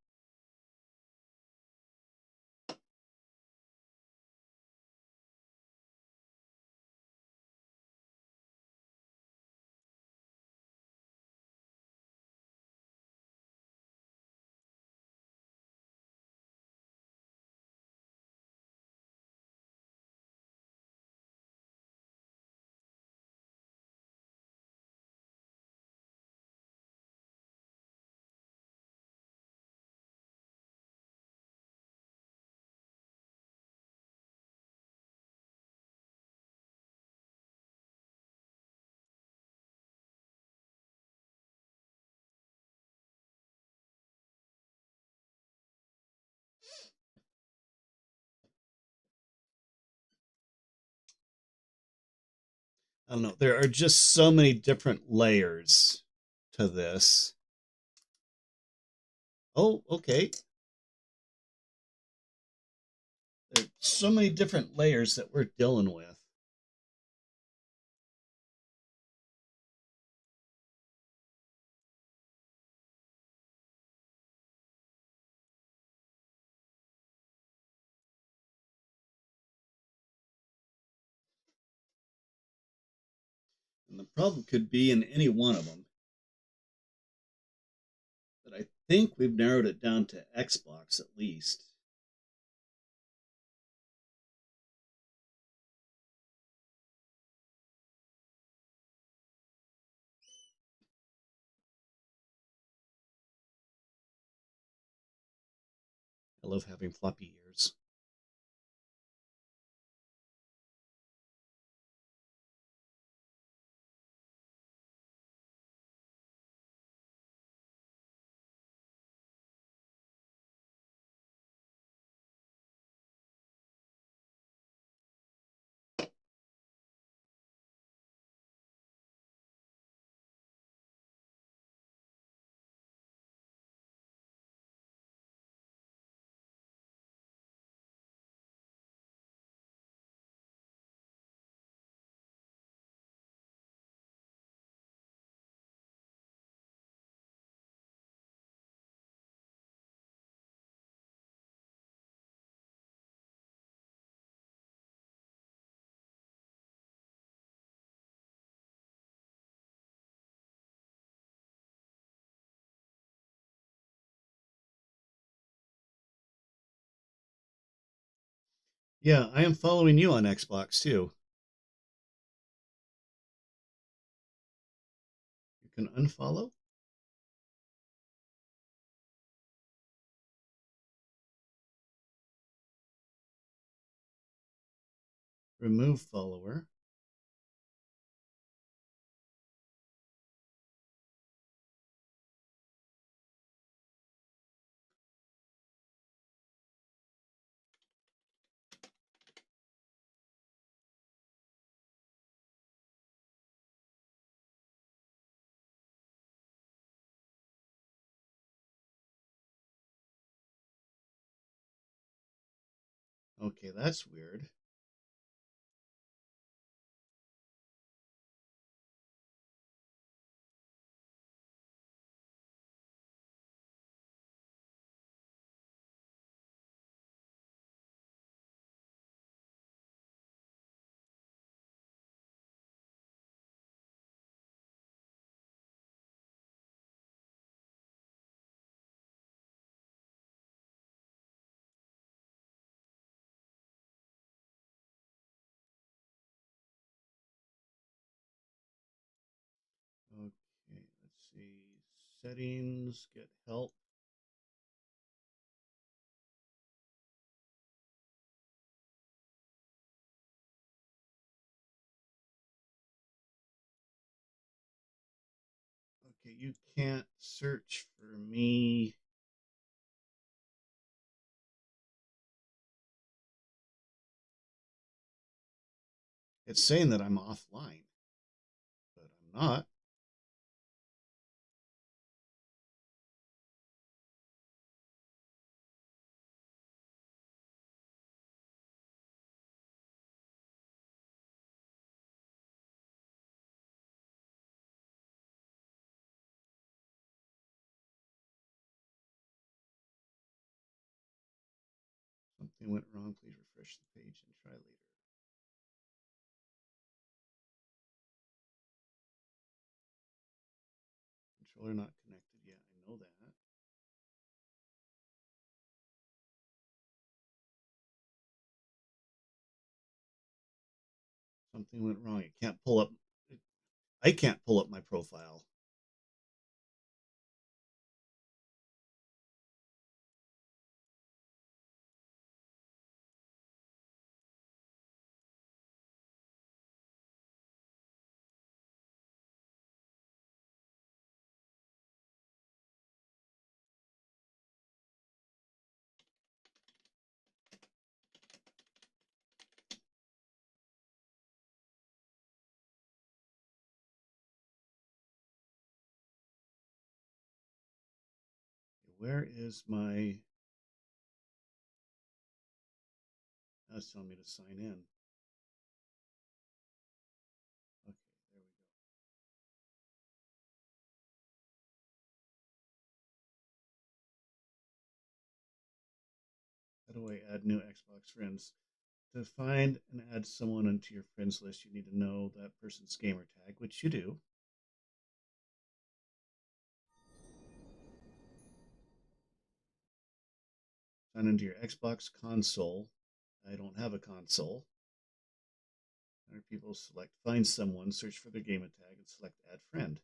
I don't know. There are just so many different layers to this. Oh, okay. There's so many different layers that we're dealing with. And the problem could be in any one of them. But I think we've narrowed it down to Xbox at least. I love having floppy ears. Yeah, I am following you on Xbox too. You can unfollow, remove follower. Okay, that's weird. Okay, let's see. Settings, get help. Okay, you can't search for me. It's saying that I'm offline, but I'm not. Something went wrong. Please refresh the page and try later. Controller not connected yet. I know that. Something went wrong. It can't pull up. I can't pull up my profile. Where is my... That's telling me to sign in. Okay, there we go. How do I add new Xbox friends? To find and add someone onto your friends list, you need to know that person's gamer tag, which you do. Sign into your Xbox console. I don't have a console. Other people select find someone, search for their gamer tag, and select add friend.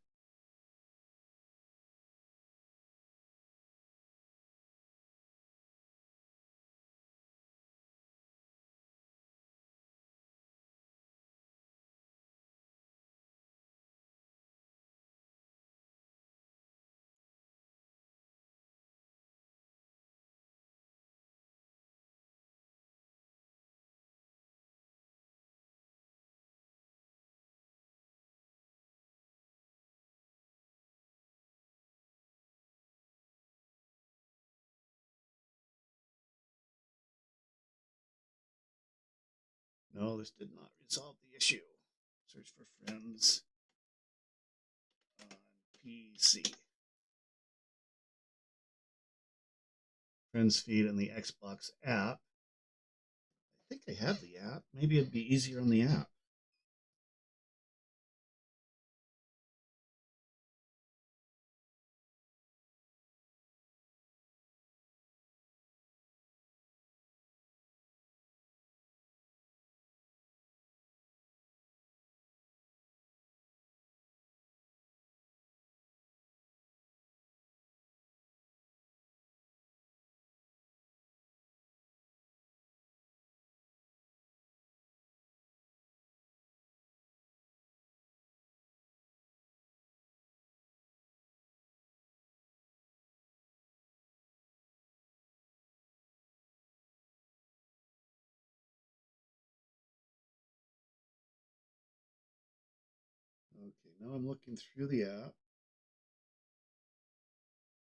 No, this did not resolve the issue. Search for friends on PC. Friends feed in the Xbox app. I think I have the app. Maybe it'd be easier on the app. Okay, now I'm looking through the app.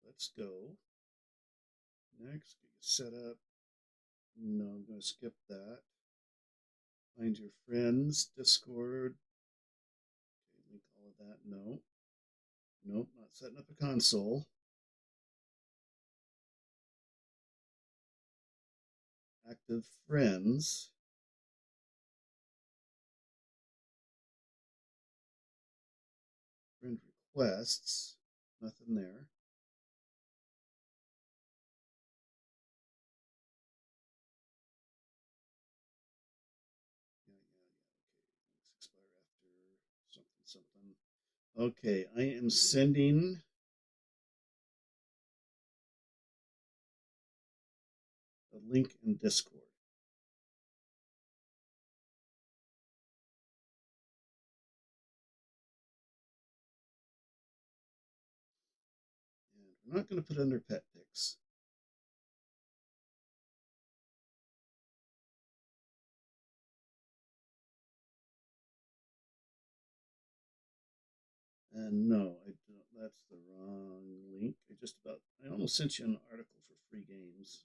Let's go. Next, get you set up. No, I'm going to skip that. Find your friends, Discord. Okay, link all of that. No. Nope, not setting up a console. Active friends. Friend requests. Nothing there. Yeah. Okay. Links expire after something. Okay, I am sending a link in Discord. I'm not going to put under pet pics. And no, I don't. That's the wrong link. I almost sent you an article for free games.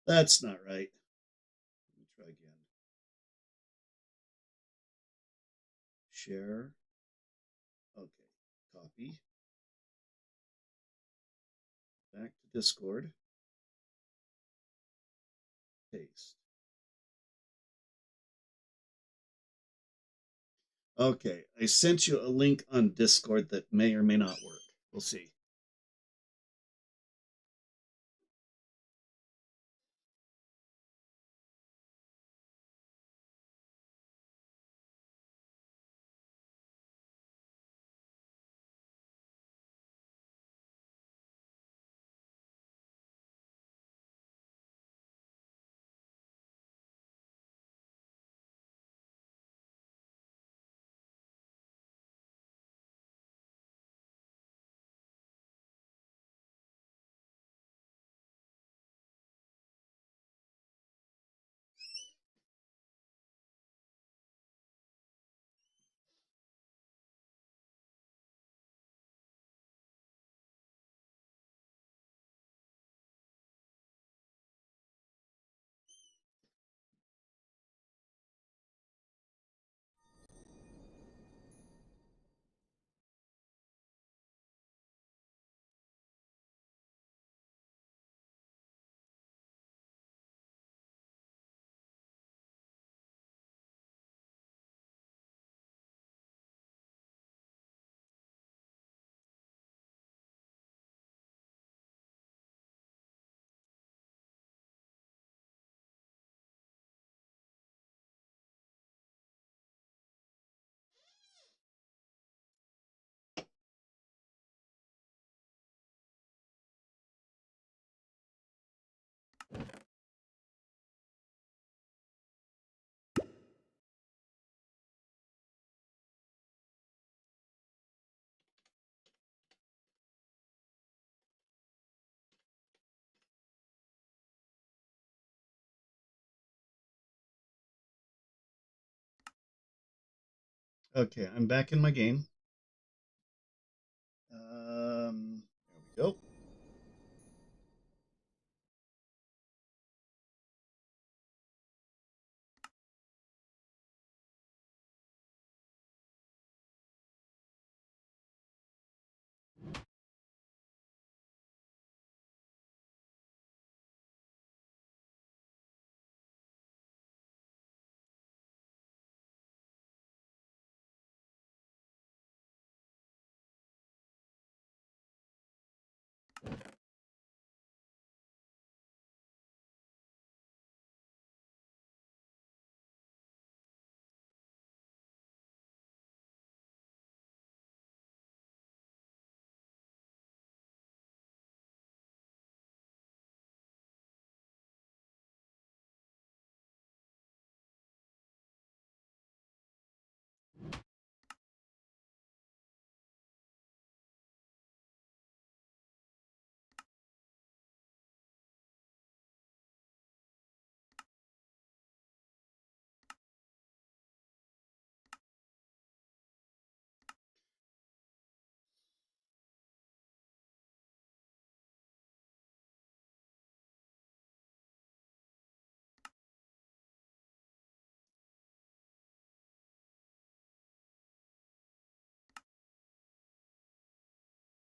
That's not right. Let me try again. Share. Okay. Copy. Back to Discord. Paste. Okay. I sent you a link on Discord that may or may not work. We'll see. Okay, I'm back in my game. There we go.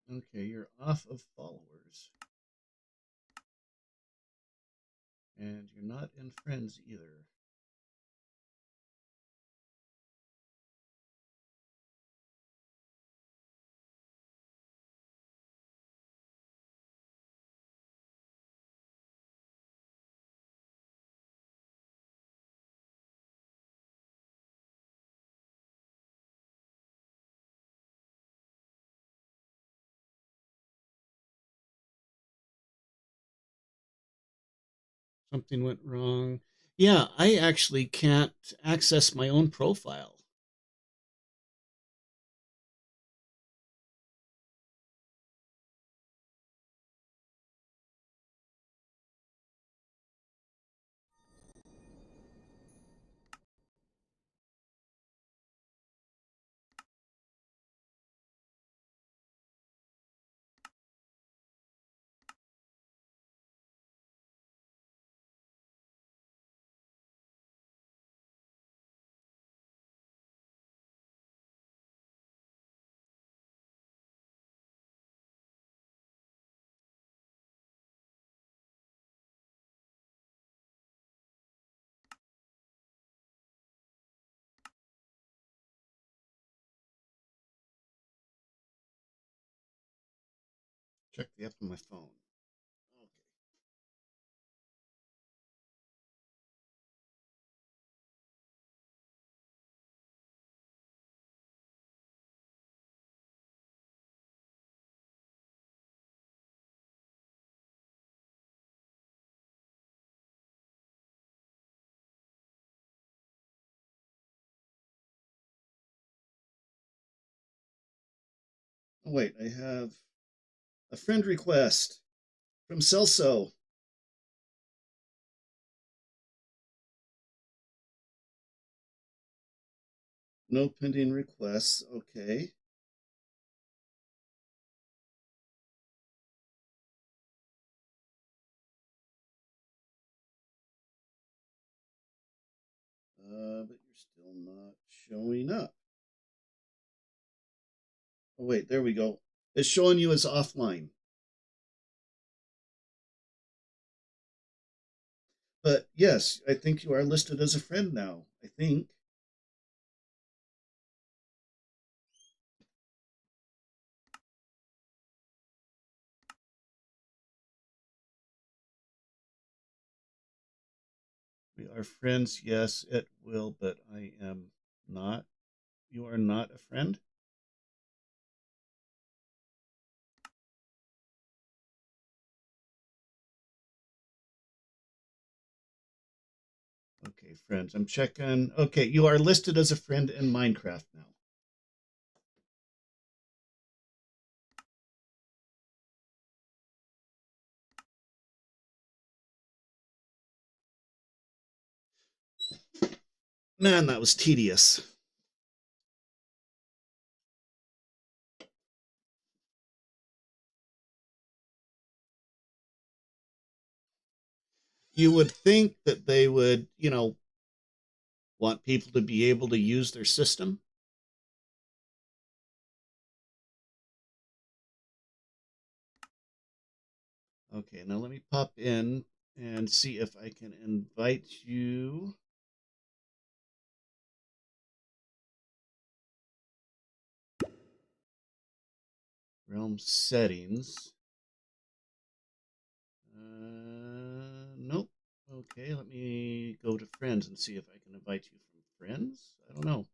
Okay, you're off of followers. And you're not in friends either. Something went wrong. Yeah, I actually can't access my own profile. Check the app on my phone. Okay. Oh, wait, I have a friend request from Celso. No pending requests. Okay. But you're still not showing up. Oh, wait, there we go. It's showing you as offline. But yes, I think you are listed as a friend now. I think. We are friends. Yes, it will, but I am not. You are not a friend? Okay, friends. I'm checking. Okay, you are listed as a friend in Minecraft now. Man, that was tedious. You would think that they would, want people to be able to use their system. Okay, now let me pop in and see if I can invite you. Realm settings. Nope. Okay, let me go to friends and see if I can invite you from friends. I don't know.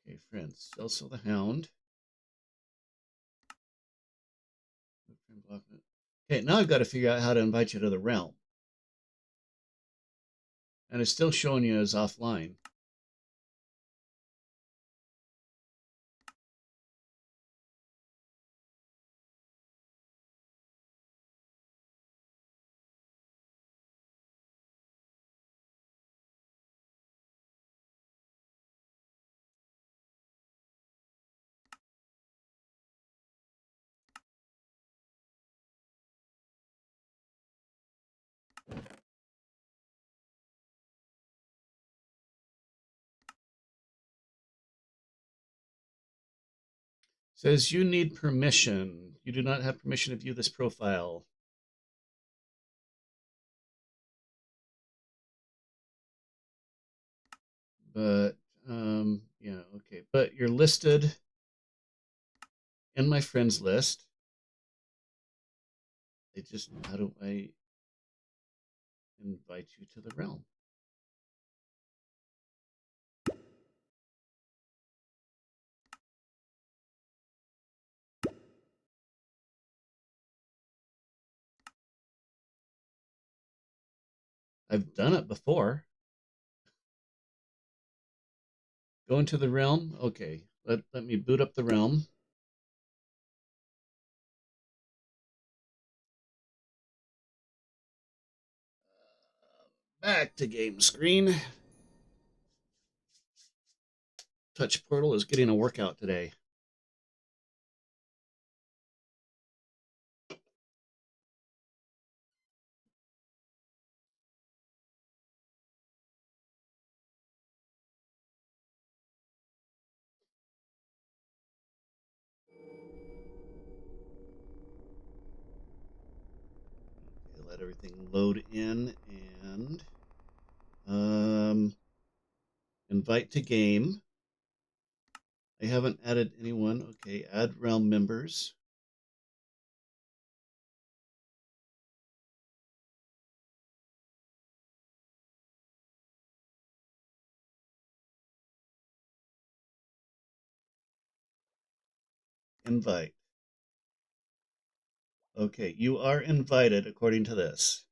Okay, friends. Also the Hound. Okay, now I've got to figure out how to invite you to the realm. And it's still showing you as offline. Says you need permission. You do not have permission to view this profile. But yeah, okay. But you're listed in my friends list. How do I invite you to the realm? I've done it before. Go into the realm. Okay, let me boot up the realm. Back to game screen. Touch Portal is getting a workout today. Okay, let everything load in and invite to game. I haven't added anyone. Okay, add realm members. Invite. Okay, you are invited according to this.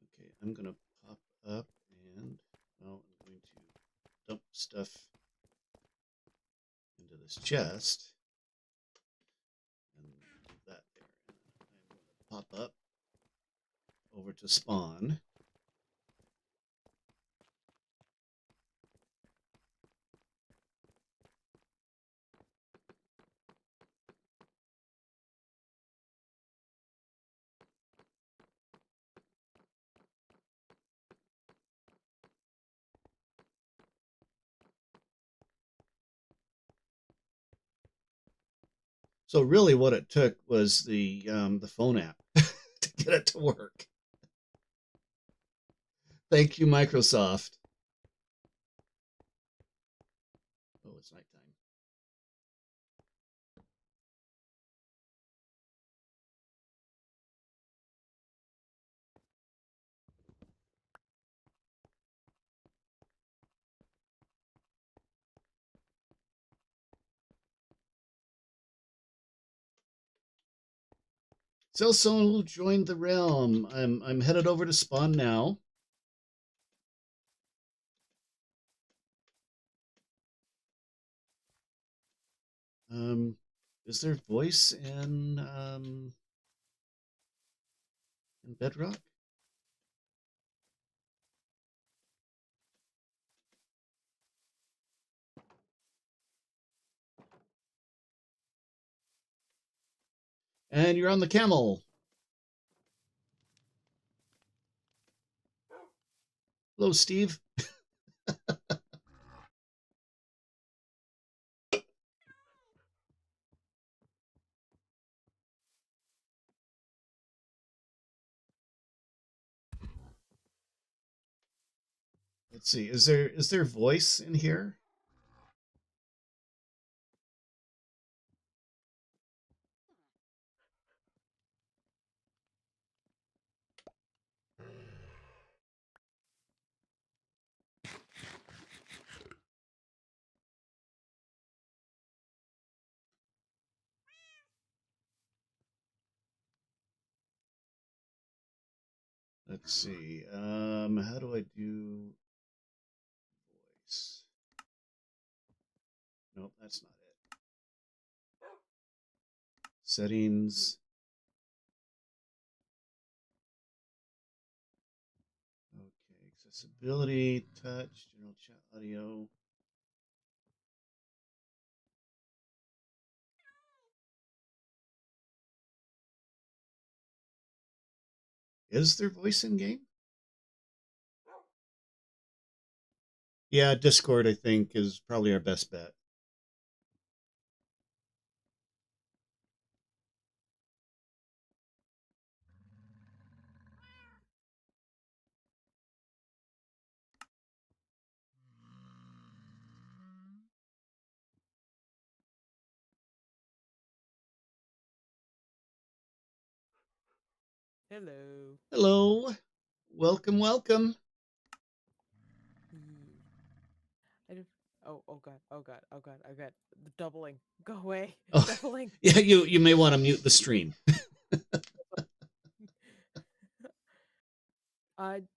Okay, I'm going to pop up and, well, I'm going to dump stuff into this chest and leave that there. And I'm going to pop up over to spawn. So really what it took was the phone app to get it to work. Thank you, Microsoft. Oh, it's nighttime. Silso joined the realm. I'm headed over to spawn now. Um, is there voice in Bedrock? And you're on the camel. Hello, Steve. Let's see. Is there voice in here? Let's see. How do I do voice? Nope, that's not it. Settings. Okay, accessibility, touch, general chat audio. Is there voice in game? Yeah, Discord, I think, is probably our best bet. Hello. Hello. Welcome, welcome. I don't. Oh god. Oh god. Oh god. Oh god. The doubling. Go away. Oh, Doubling. yeah, you may want to mute the stream.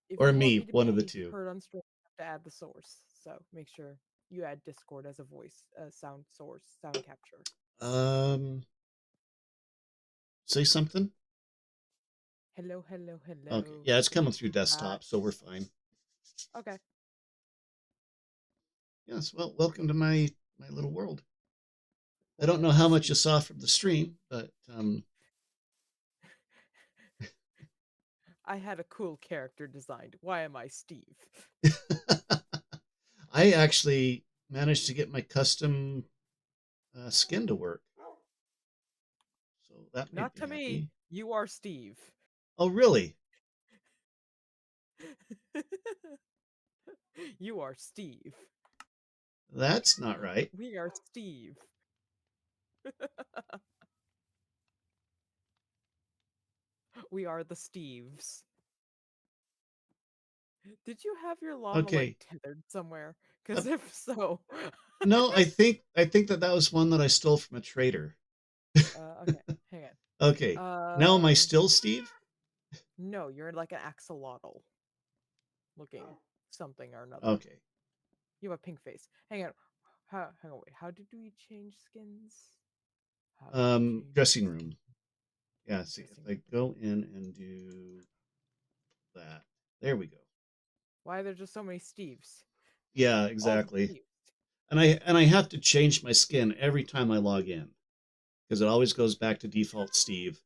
If Or you want me, me to one of the be two. heard on stream, you have to add the source. So make sure you add Discord as a voice, sound source, sound capture. Um, say something. Hello. Hello. Okay, Hello. yeah, it's coming through desktop, so we're Just fine. okay. Yes, well, welcome to my little world. I Why don't know am I how much you Steve? saw from the stream, but I had a cool character designed. Why am I Steve? I actually managed to get my custom skin to work. So that made Not me to me. happy. You are Steve. Oh, really? You are Steve. That's not right. We are Steve. We are the Steves. Did you have your llama like Okay. tethered somewhere? Uh, Because if so, no, I think that was one that I stole from a trader. okay, hang Okay. on. Now am I still Steve? No, you're like an axolotl looking something or another. Okay. You have a pink face. Hang on. Hang on, wait. How did we change skins? How did we change Dressing room. Yeah, see, if dressing I room? go in and do that. There we go. Why are there just so many Steves? Yeah, All the exactly. Steves. And I have to change my skin every time I log in because it always goes back to default Steve.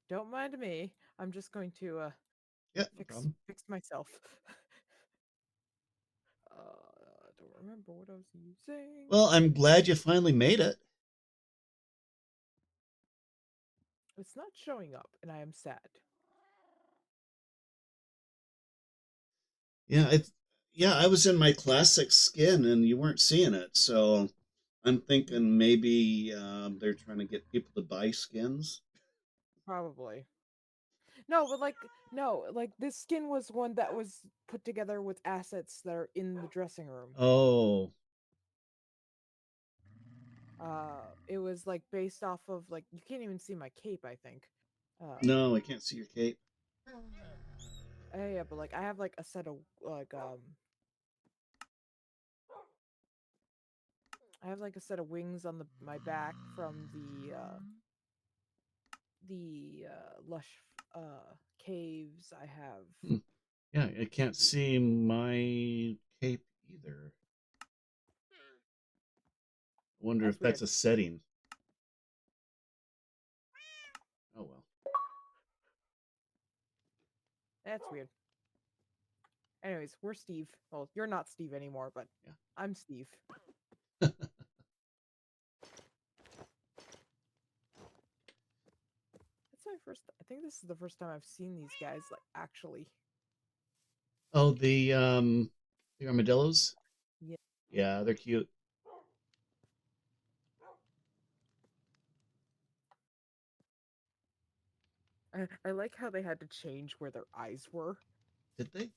Don't mind me. I'm just going to Yeah, no fix problem. fix myself. Don't remember what I was using. Well, I'm glad you finally made it. It's not showing up, and I am sad. Yeah, I was in my classic skin and you weren't seeing it, so I'm Mm, thinking maybe they're trying to get people to buy skins. probably. No, but like no, like this skin was one that was put together with assets that are in the dressing room. Oh, It was like based off of like you can't even see my cape, I think. no, I can't see your cape. Yeah, but like I have like a set of like I have like a set of wings on the my back from the lush caves. I have. Hmm. Yeah, I can't see my cape either. I wonder That's if that's weird. a setting. Oh well. That's weird. Anyways, we're Steve. Well, you're not Steve anymore, but I'm Steve. Yeah. That's my first. I think this is the first time I've seen these guys like actually. Oh, the armadillos. Yeah. Yeah, they're cute. I like how they had to change where their eyes were. Did they?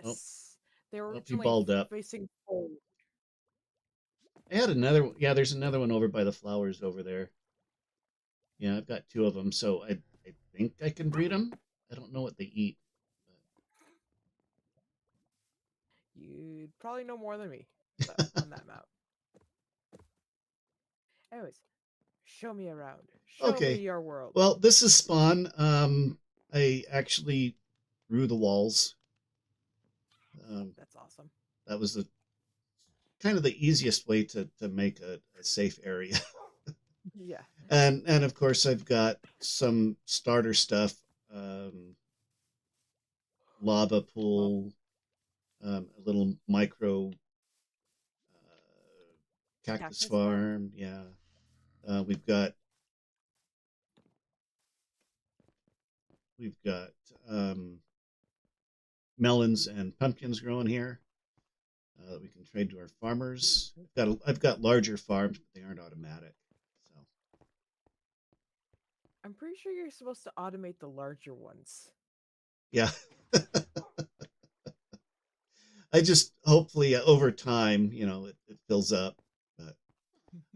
Oh, Yes, they were oh, he originally balled up. facing forward. I had another one. Yeah, there's another one over by the flowers over there. Yeah, I've got two of them, so I think I can breed them. I don't know what they eat. You'd probably know more than me, so on that mount. Anyways, show me around. Show me Okay. your world. Well, this is Spawn. I actually grew the walls. Um, That's awesome. that was the kind of the easiest way to make a safe area. Yeah. And of course I've got some starter stuff, lava Love pool, a little micro cactus cactus farm. farm. Yeah, we've got we've got um, melons and pumpkins growing here that we can trade to our farmers. I've got larger farms, but they aren't automatic. So I'm pretty sure you're supposed to automate the larger ones. yeah, I just hopefully over time, it fills up.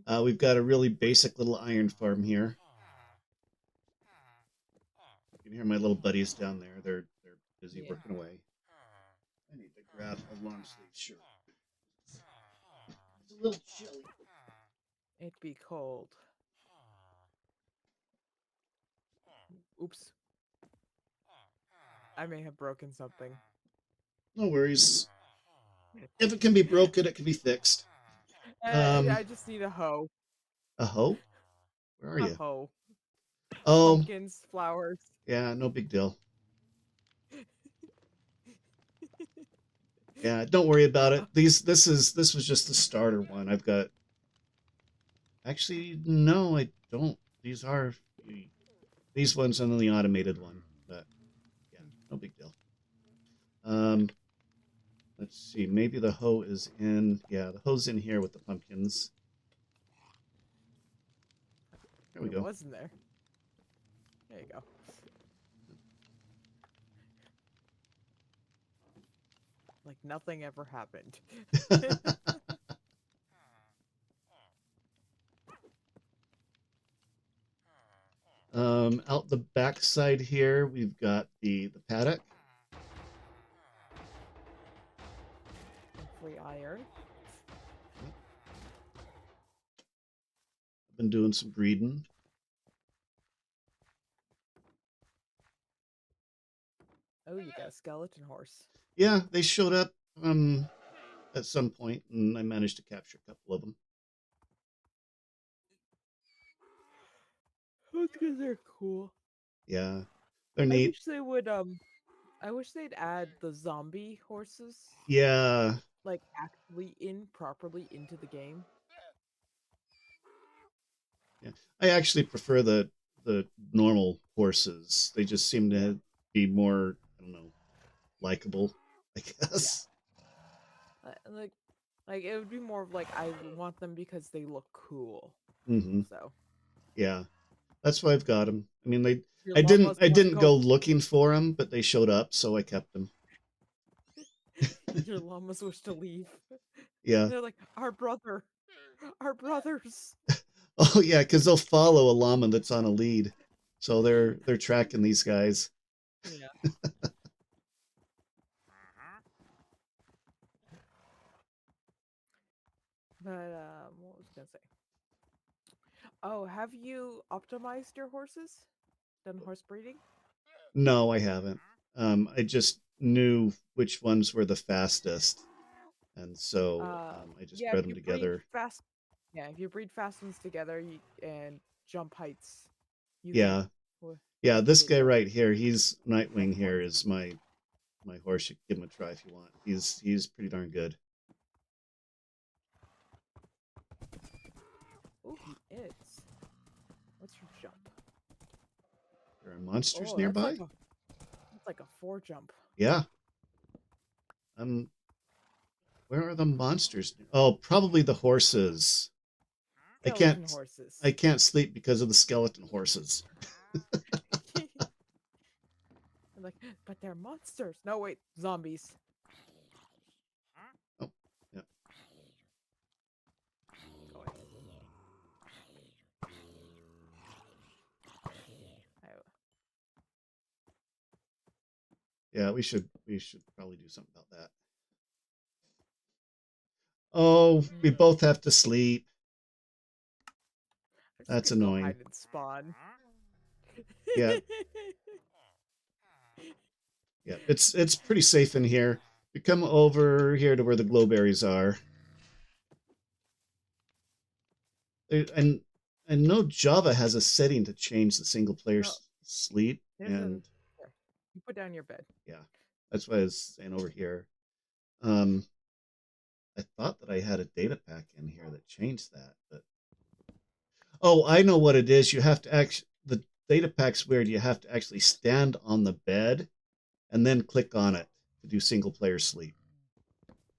But we've got a really basic little iron farm here. You can hear my little buddies down there. They're busy Yeah. working away. I need to grab a long sleeve shirt. It's a little chilly. It'd be cold. Oops. I may have broken something. No worries. If it can be broken, it can be fixed. I Um, just need a hoe. a hoe? Where are A you? hoe. Oh, Pumpkins, flowers. yeah, no big deal. Yeah, don't worry about it. This was just the starter one. I've got actually no, I don't. These ones and then the automated one, but yeah, no big deal. Let's see. Maybe the hoe is in. Yeah, the hoe's in here with the pumpkins. There we It go. was in there. There you go. Like nothing ever happened. Out the back side here, we've got the paddock. Free iron. I've been doing some breeding. Oh, you got a skeleton horse. Yeah, they showed up at some point, and I managed to capture a couple of them. That's because they're cool. Yeah, they're I neat. wish they would I wish they'd add the zombie horses Yeah, like actually in properly into the game. yeah. I actually prefer the normal horses. They just seem Yeah. to be more, I don't know, likable, I Yeah. guess. Like it would be more of like I want them because they look cool. Hmm. So Yeah, that's why I've got them. I mean, your llamas I want to didn't go go. looking for them, but they showed up, so I kept them. Your llamas wish to leave. Yeah. They're like our brothers. Oh yeah, because they'll follow a llama that's on a lead, so they're tracking these guys. Yeah. But what was I gonna say? Oh, have you optimized your horses? Done horse breeding? No, I haven't. I just knew which ones were the fastest, and so I just Yeah, if bred them you breed together. fast, yeah, if you breed fast ones together and jump heights, you Yeah, can yeah. This get guy double right here, he's Nightwing. Here points. is my horse. You can give him a try if you want. He's pretty darn good. Oh, he is. What's your jump? There are monsters Oh, nearby. that's like a 4 jump. Yeah. Where are the monsters? Oh, probably the horses. I Skeleton can't horses. I can't sleep because of the skeleton horses. I'm like, but they're monsters. No, wait, zombies. Oh, yeah. Oh, wait. I, Yeah, we should probably do something about that. Oh, we mm, both have to sleep. I'm just That's gonna go annoying. hide and spawn. Yeah, yeah. It's pretty safe in here. You come over here to where the glowberries are. And I know Java has a setting to change the single player No, sleep, there's and an. Here, you put down your bed. yeah, that's why I was saying over here. Um, I thought that I had a data pack in here that changed that, but oh, I know what it is. You have to actually the data pack's weird. You have to actually stand on the bed and then click on it to do single player sleep.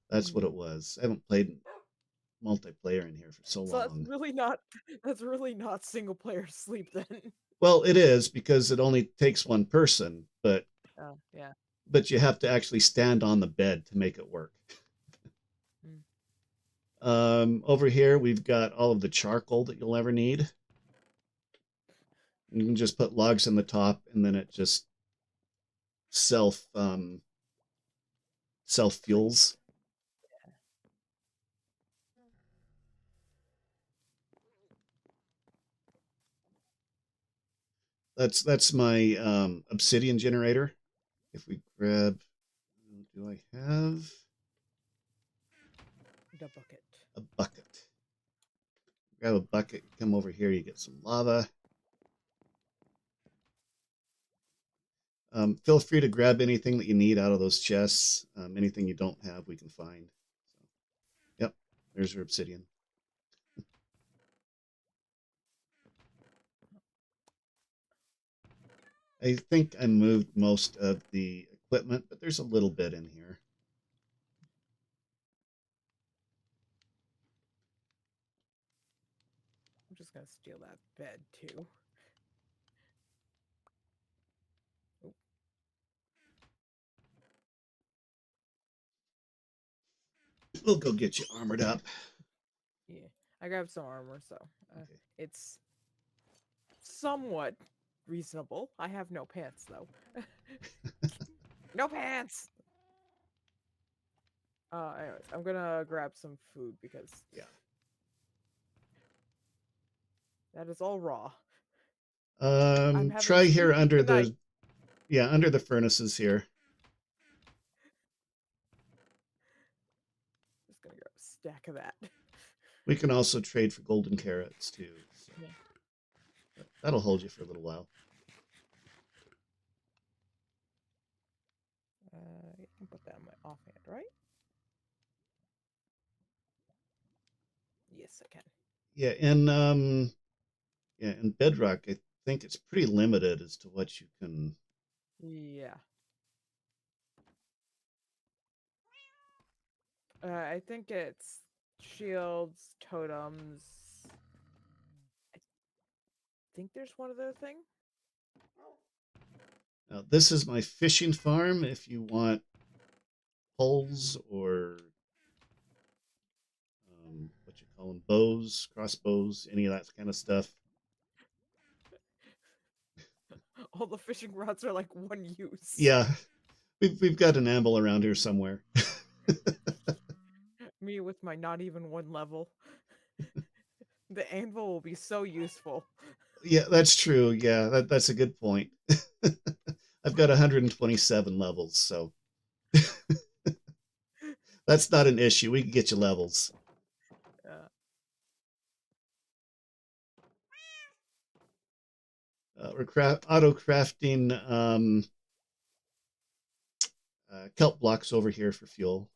That's what Mm. it was. I haven't played multiplayer in here for so So that's long. really not. That's really not single player sleep then. Well, it is because it only takes one person, Oh yeah. but you have to actually stand on the bed to make it work. Mm. Over here we've got all of the charcoal that you'll ever need. You can just put logs in the top, and then it just self self Create. fuels. That's my obsidian generator. If we grab, do I have The bucket. a bucket? Grab a bucket, come over here, you get some lava. Feel free to grab anything that you need out of those chests. Anything you don't have, we can find. So, yep, there's your obsidian. I think I moved most of the equipment, but there's a little bit in here. I'm just gonna steal that bed too. Oop, We'll go get you armored up. yeah, I grabbed some armor, so Okay. it's somewhat reasonable. I have no pants though. No pants. Anyways, I'm gonna grab some food because Yeah. that is all raw. I'm having a Try here sleepy under tonight. under the furnaces here. Just gonna grab a stack of that. We can also trade for golden carrots too. So Yeah. that'll hold you for a little while. You can put that in my offhand, right? Yes, I can. In Bedrock, I think it's pretty limited as to what you can. Yeah. I think it's shields, totems. I think there's one other thing. Now, this is my fishing farm. If you want poles or what you call them, bows, crossbows, any of that kind of stuff. All the fishing rods are like one use. Yeah, we've got an amble around here somewhere. Me with my not even one level. The anvil will be so useful. Yeah, that's true. Yeah, that's a good point. I've got 127 levels, so that's not an issue. We can get you levels. Uh, We're auto crafting kelp blocks over here for fuel.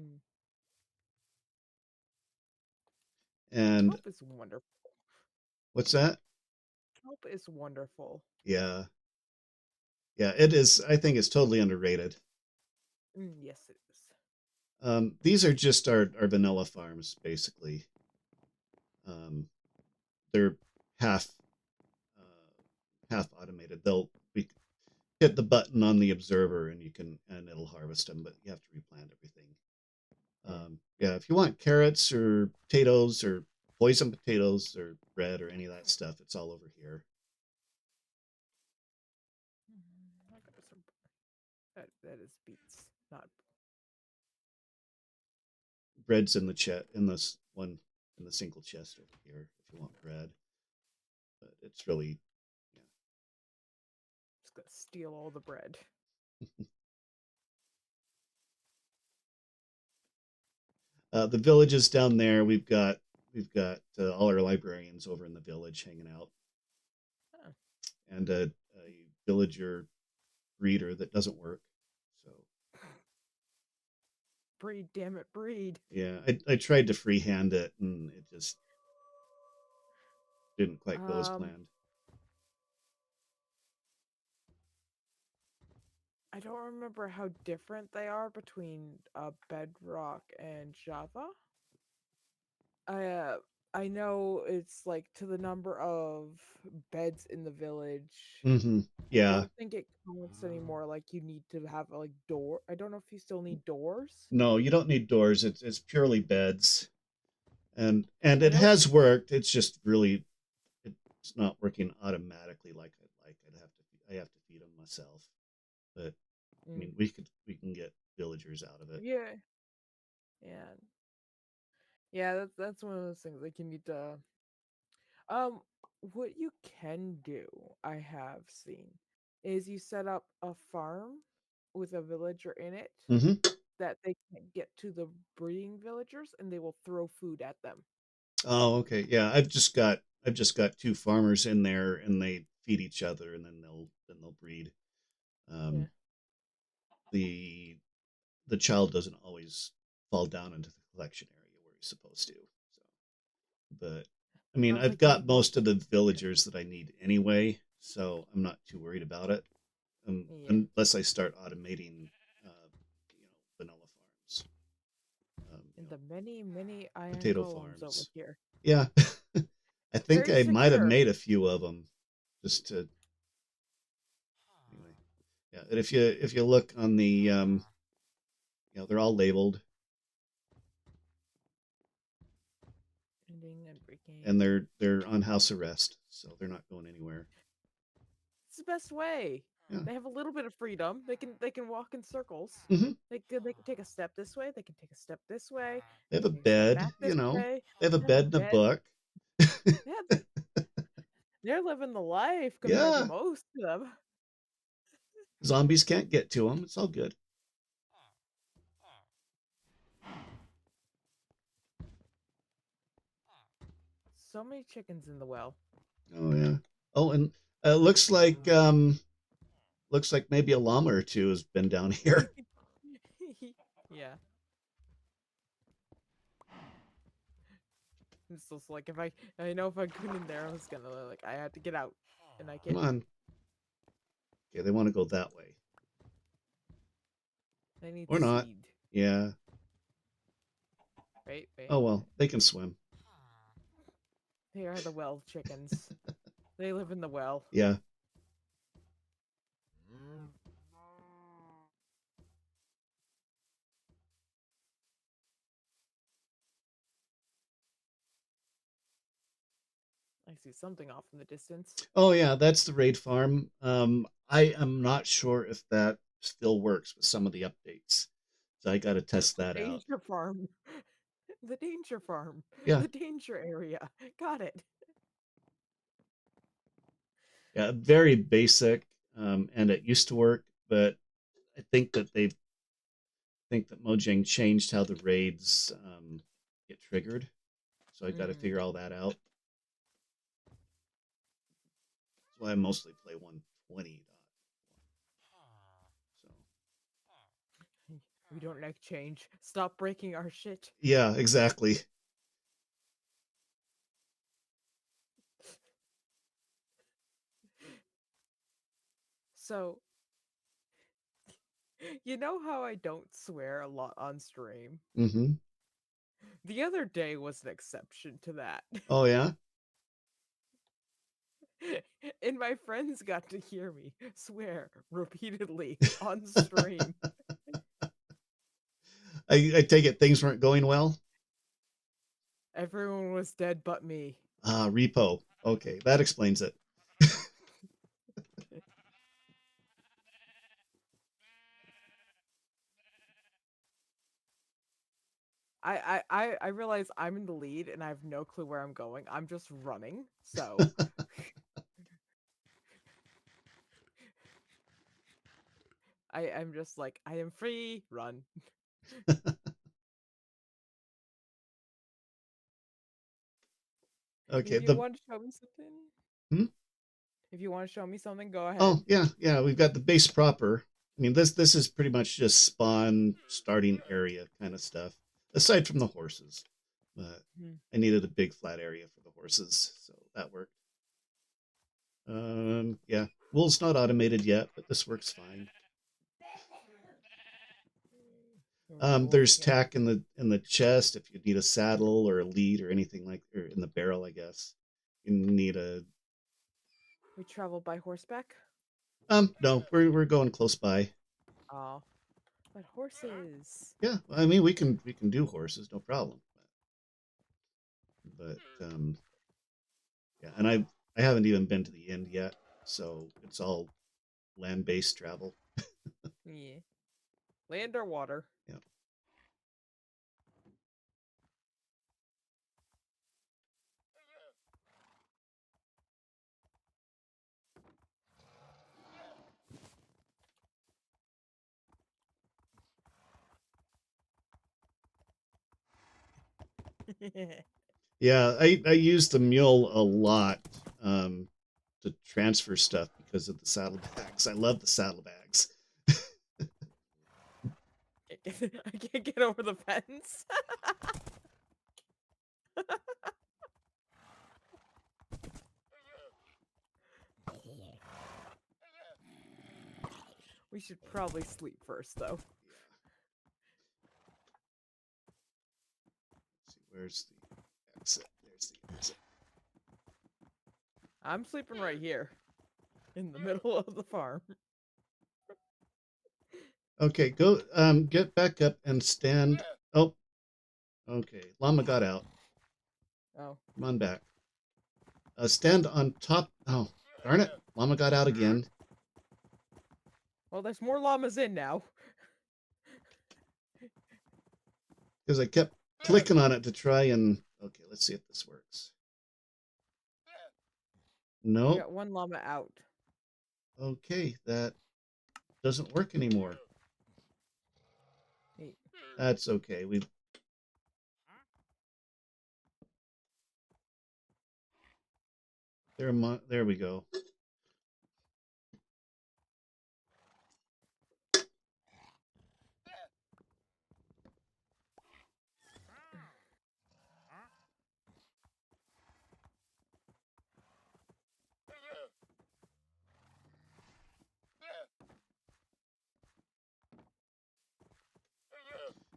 mm. And Kelp is wonderful. what's that? Kelp is wonderful. Yeah, yeah, it is. I think it's totally underrated. Yes, it is. These are just our vanilla farms, basically. Um, they're half half automated. We hit the button on the observer and it'll harvest them, but you have to replant everything. Yeah. Yeah, if you want carrots or potatoes or poison potatoes or bread or any of that stuff, it's all over here. I got some. That is beets, not. Bread's in the in this one in the single chest over here if you want bread. But it's really Just gonna steal all the bread. the villages down there. We've got all our librarians over in the village hanging out, Huh. and a villager breeder that doesn't work. So Breed, damn it, breed. yeah, I tried to freehand it and it just didn't quite go as Um, planned. I don't remember how different they are between Bedrock and Java. I uh, I know it's like to the number of beds in the village. Mm-hmm. I Yeah. don't think it counts anymore. Like you need to have like door. I don't know if you still need doors. No, you don't need doors. It's purely beds, and I it know. has worked. It's just really it's not working automatically like I'd like. I have to feed them myself. But I Mm, mean, we can get villagers out of it. yeah, yeah, yeah. That's one of those things. Like you need to. Um, what you can do, I have seen, is you set up a farm with a villager in it Mm-hmm. that they can get to the breeding villagers and they will throw food at them. Oh, okay. Yeah, I've just got two farmers in there, and they feed each other, and then they'll breed. Yeah. The child doesn't always fall down into the collection area where he's supposed to. So, but I mean, Sounds I've like you need got more. most of the villagers that I need anyway, so I'm not too worried about it. Yeah. Unless I start automating, vanilla farms, And the many, many iron potato golems over farms. here. Yeah, I think Very I might have secure. made a few of them just to anyway. Yeah, and if you look on the, they're all labeled Ending and and breaking. they're on house arrest, so they're not going anywhere. It's the best way. Yeah. They have a little bit of freedom. They can walk in circles. Hmm. They can take a step this way. They can take a step this way. They have They a can take a step bed, back this way. They have a They have a bed and a bed. book. Yeah, they're living the life compared to Yeah, most of them. zombies can't get to them. It's all good. So many chickens in the well. Oh yeah. Oh, and looks like maybe a llama or two has been down here. Yeah. It's just like I know if I got in there, I was gonna like I had to get out, and I Come can. on. Okay, they want to go that way I need or not. seed. Yeah. Wait, wait. Oh well, they can swim. They are the well chickens. They live in the well. Yeah. I see something off in the distance. Oh yeah, that's the raid farm. I am not sure if that still works with some of the updates, so I got to test The that out. danger farm. The danger farm. Yeah, The danger area. Got it. yeah, very basic, and it used to work, but I think that Mojang changed how the raids get triggered, so I got to Mm. figure all that out. That's why I mostly play 120. So We don't like change. Stop breaking our shit. yeah, exactly. So, you know how I don't swear a lot on stream? Mm-hmm. The other day was an exception to that. Oh yeah, And my friends got to hear me swear repeatedly on stream. I take it things weren't going well. Everyone was dead but me. Ah, repo. Okay, that explains it. I realize I'm in the lead and I have no clue where I'm going. I'm just running. So I'm just like I am free, run. Okay, If you the want to show me something, hmm? if you want to show me something, go Oh ahead. yeah, yeah, we've got the base proper. I mean, this is pretty much just spawn starting area kind of stuff, aside from the horses. But Hmm. I needed a big flat area for the horses, so that worked. Yeah, wool's not automated yet, but this works fine. Wool, There's yeah. tack in the chest if you need a saddle or a lead or anything like, or in the barrel, I guess. You need a We travel by horseback. no, we're going close by. Oh, but horses. Yeah, I mean we can do horses, no problem. But yeah, and I haven't even been to the end yet, so it's all land based travel. Yeah. Land or water. Yeah. Yeah, I use the mule a lot to transfer stuff because of the saddlebags. I love the saddlebags. I can't get over the fence. We should probably sleep first, though. Yeah. Let's see, where's the exit? There's the exit. I'm sleeping right here, in the middle of the farm. Okay, go get back up and stand. Oh, okay. Llama got out. Oh, Come on back. Stand on top. Oh, darn it. Llama got out again. well, there's more llamas in now. Because I kept clicking on it to try and... Okay, let's see if this works. We Nope. got one llama out. Okay, that doesn't work anymore. Hey. That's okay. There we go.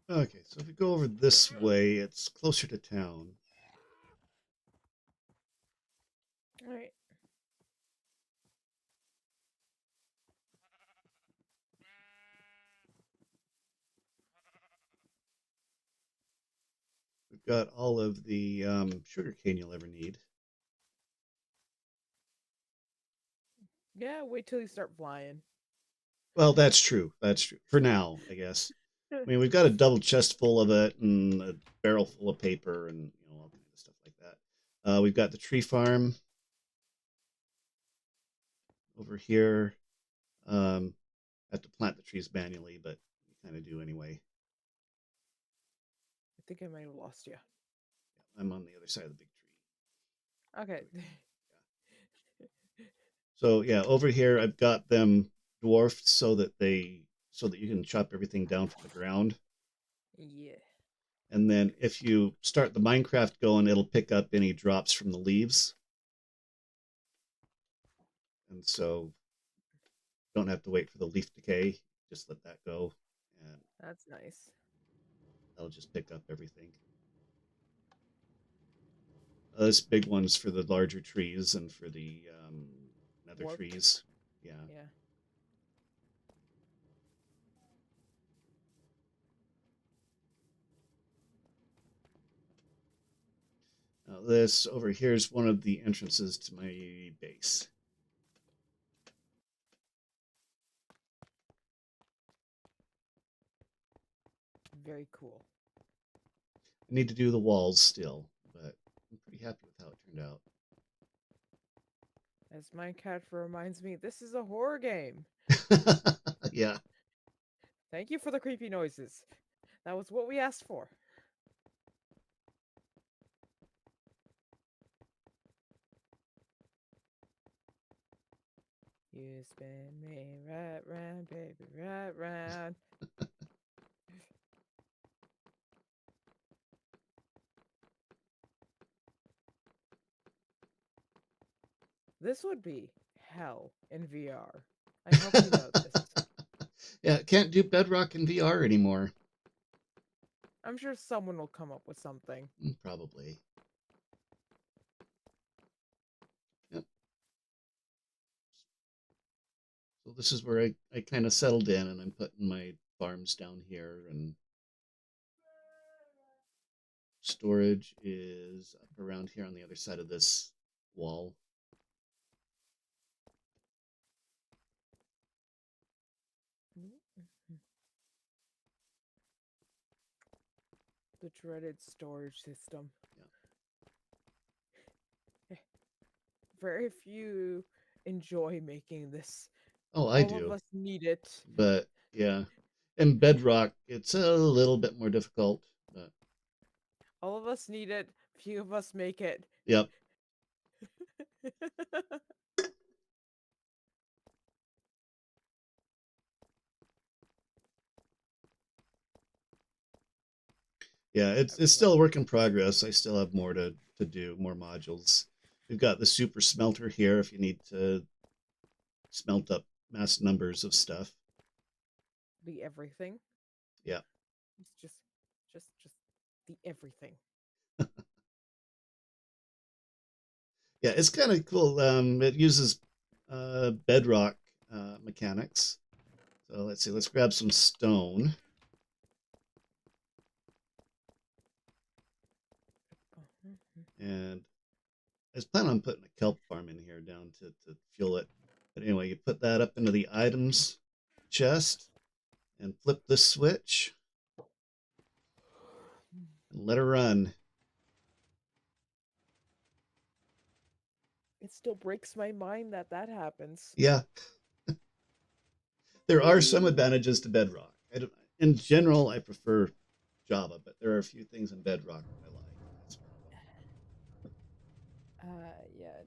Okay, so if we go over this way, it's closer to town. All right. We've got all of the sugarcane you'll ever need. Yeah, wait till you start flying. Well, that's true. That's true. For now, I guess. I mean, we've got a double chest full of it and a barrel full of paper and all kinds of stuff like that. We've got the tree farm over here. Have to plant the trees manually, but you kind of do anyway. I think I might have lost you. Yeah, I'm on the other side of the big tree. Okay. So yeah, over here I've got them dwarfed so that you can chop everything down from the ground. Yeah. And then if you start the Minecraft going, it'll pick up any drops from the leaves. And so don't have to wait for the leaf decay. Just let that go and That's nice. that'll just pick up everything. This big one's for the larger trees and for the nether Warped. trees. Yeah. Yeah. Now this over here is one of the entrances to my base. Very cool. I need to do the walls still, but I'm pretty happy with how it turned out. As Minecraft reminds me, this is a horror game. Yeah. Thank you for the creepy noises. That was what we asked for. You spin me right round, baby, right round. This would be hell in VR. I hope you know this. Yeah, can't do Bedrock in VR anymore. I'm sure someone will come up with something. Probably. Yep. So this is where I kind of settled in, and I'm putting my farms down here, and storage is up around here on the other side of this wall. The dreaded storage system. Yeah. Very few enjoy making this. Oh, I All of do. us need it. But yeah, in Bedrock, it's a little bit more difficult. But All of us need it. Few of us make it. yep. Yeah, it's everything. still a work in progress. I still have more to do, more modules. We've got the super smelter here if you need to smelt up mass numbers of stuff. The everything. Yeah. It's just the everything. Yeah, it's kind of cool. It uses bedrock mechanics. So let's see, let's grab some stone. And I was planning on putting a kelp farm in here down to fuel it. But anyway, you put that up into the items chest and flip this switch and let her run. It still breaks my mind that that happens. Yeah, there are some advantages to bedrock. In general, I prefer Java, but there are a few things in bedrock that I like. That's one of them. Yeah.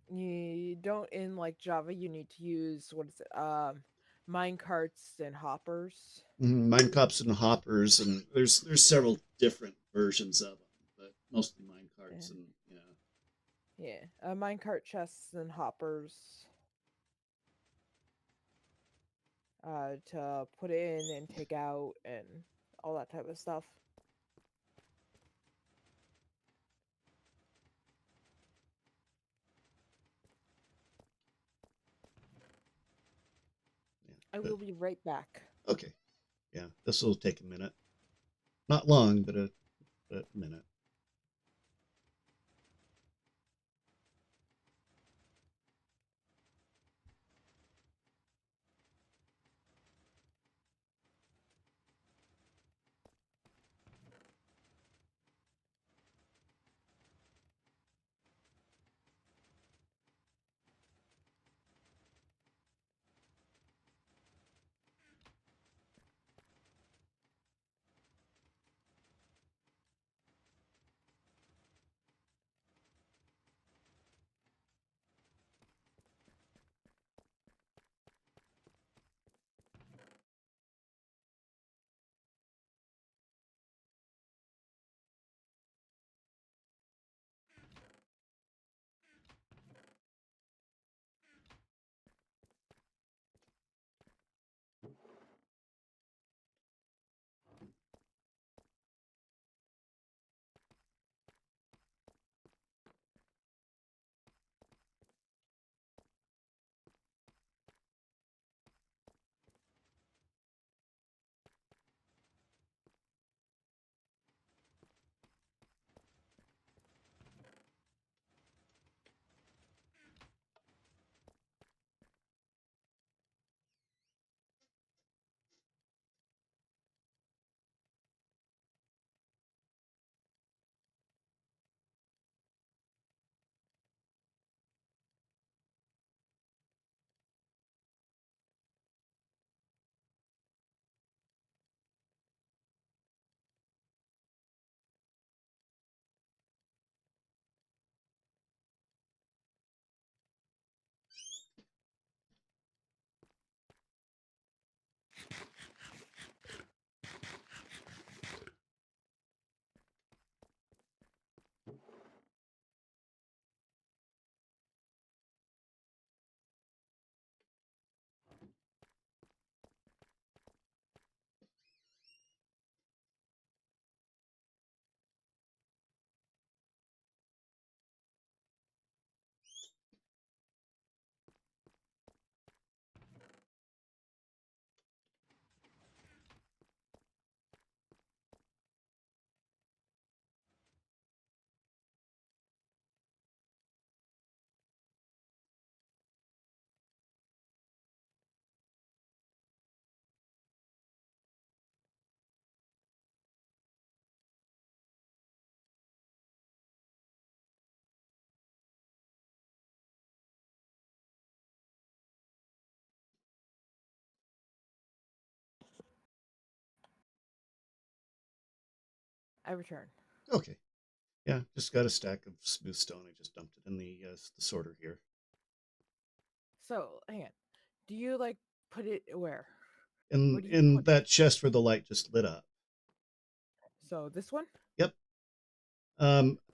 You don't in like Java. You need to use what is it? Mine carts and hoppers. Mine cops and hoppers, and there's several different versions of them, but mostly mine carts And and yeah. yeah, minecart chests and hoppers to put in and take out and all that type of stuff. Yeah. I But will be right back. okay, yeah, this will take a minute. Not long, but a minute. I return. Okay, yeah, just got a stack of smooth stone. I just dumped it in the sorter here. So, hang on. Do you like put it where? Where In do you in put it? that chest where the light just lit up. So this one? Yep.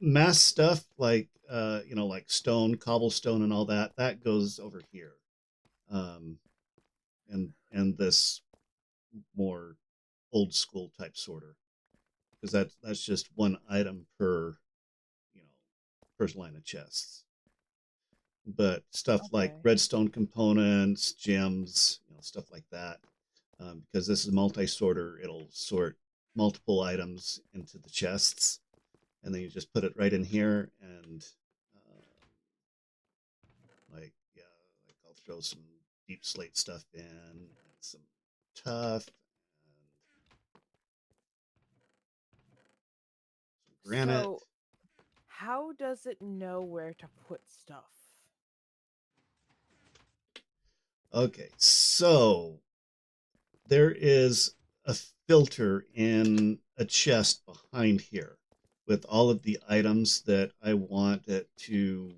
Mass stuff like like stone, cobblestone, and all that goes over here. Um, and this more old school type sorter, because that's just one item per you know per line of chests. But stuff like Okay. redstone components, gems, stuff like that, because this is multi-sorter, it'll sort multiple items into the chests, and then you just put it right in here, and uh, yeah, like I'll throw some deep slate stuff in, and some tough, and some granite. So how does it know where to put stuff? Okay, so there is a filter in a chest behind here with all of the items that I want it to